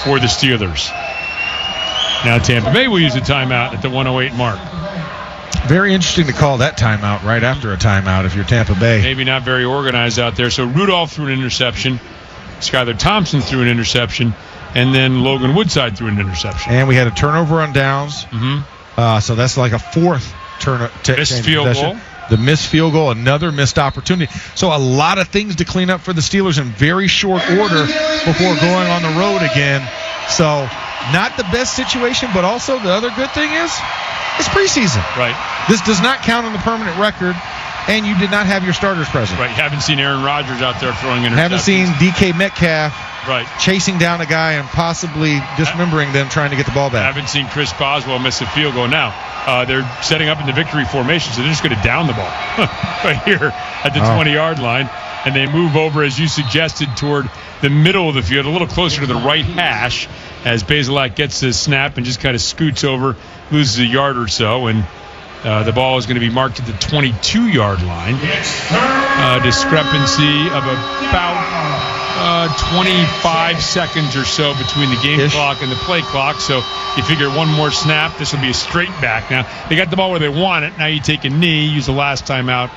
for the Steelers. Now Tampa Bay will use a timeout at the 1:08 mark. Very interesting to call that timeout right after a timeout if you're Tampa Bay. Maybe not very organized out there. So Rudolph threw an interception. Skylar Thompson threw an interception. And then Logan Woodside threw an interception. And we had a turnover on downs. Mm-hmm. So that's like a fourth missed field goal. The missed field goal, another missed opportunity. So a lot of things to clean up for the Steelers in very short order before going on the road again. So not the best situation, but also the other good thing is it's preseason. Right. This does not count on the permanent record, and you did not have your starters present. Right. You haven't seen Aaron Rodgers out there throwing interceptions. Haven't seen DK Metcalf chasing down a guy and possibly dismembering them trying to get the ball back. Haven't seen Chris Boswell miss a field goal. Now, they're setting up in the victory formation, so they're just going to down the ball right here at the 20-yard line. And they move over, as you suggested, toward the middle of the field, a little closer to the right hash, as Bazelak gets the snap and just kind of scoots over, loses a yard or so, and the ball is going to be marked at the 22-yard line. Discrepancy of about 25 seconds or so between the game clock and the play clock. So you figure one more snap, this will be a straight back. Now, they got the ball where they want it. Now you take a knee, use the last timeout,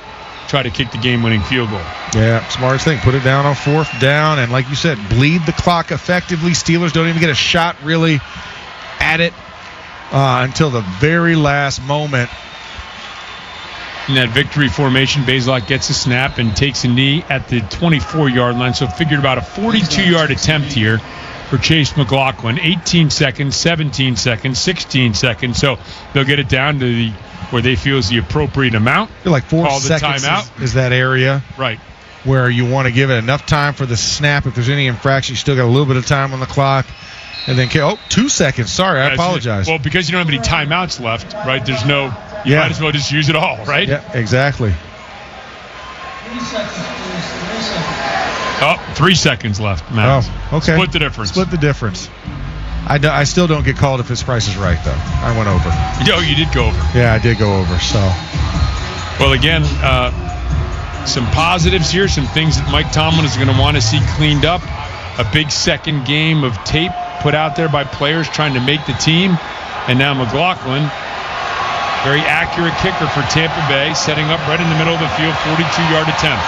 try to kick the game-winning field goal. Yeah, smartest thing. Put it down on fourth down, and like you said, bleed the clock effectively. Steelers don't even get a shot really at it until the very last moment. In that victory formation, Bazelak gets a snap and takes a knee at the 24-yard line. So figured about a 42-yard attempt here for Chase McLaughlin. 18 seconds, 17 seconds, 16 seconds. So they'll get it down to where they feel is the appropriate amount. I feel like 4 seconds is that area. Right. Where you want to give it enough time for the snap. If there's any infraction, you still got a little bit of time on the clock. And then, 2 seconds. Sorry, I apologize. Well, because you don't have any timeouts left, right? There's no... You might as well just use it all, right? Yeah, exactly. 3 seconds left, Matt. Oh, okay. Split the difference. Split the difference. I still don't get called if his price is right, though. I went over. Yo, you did go over. Yeah, I did go over, so. Well, again, some positives here, some things that Mike Tomlin is going to want to see cleaned up. A big second game of tape put out there by players trying to make the team. And now McLaughlin, very accurate kicker for Tampa Bay, setting up right in the middle of the field, 42-yard attempt.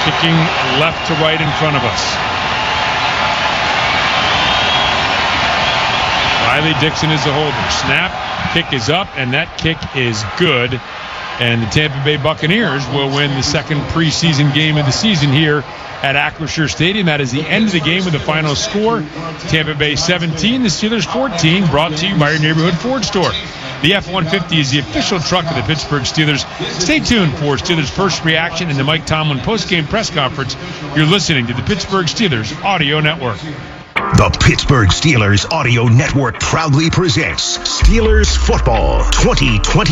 Kicking left to right in front of us. Riley Dixon is the holder. Snap, kick is up, and that kick is good. And the Tampa Bay Buccaneers will win the second preseason game of the season here at Acrisure Stadium. That is the end of the game with the final score. Tampa Bay 17, the Steelers 14, brought to you by your neighborhood Ford store. The F-150 is the official truck of the Pittsburgh Steelers. Stay tuned for Steelers' first reaction in the Mike Tomlin postgame press conference. You're listening to the Pittsburgh Steelers Audio Network. The Pittsburgh Steelers Audio Network proudly presents Steelers Football 2020.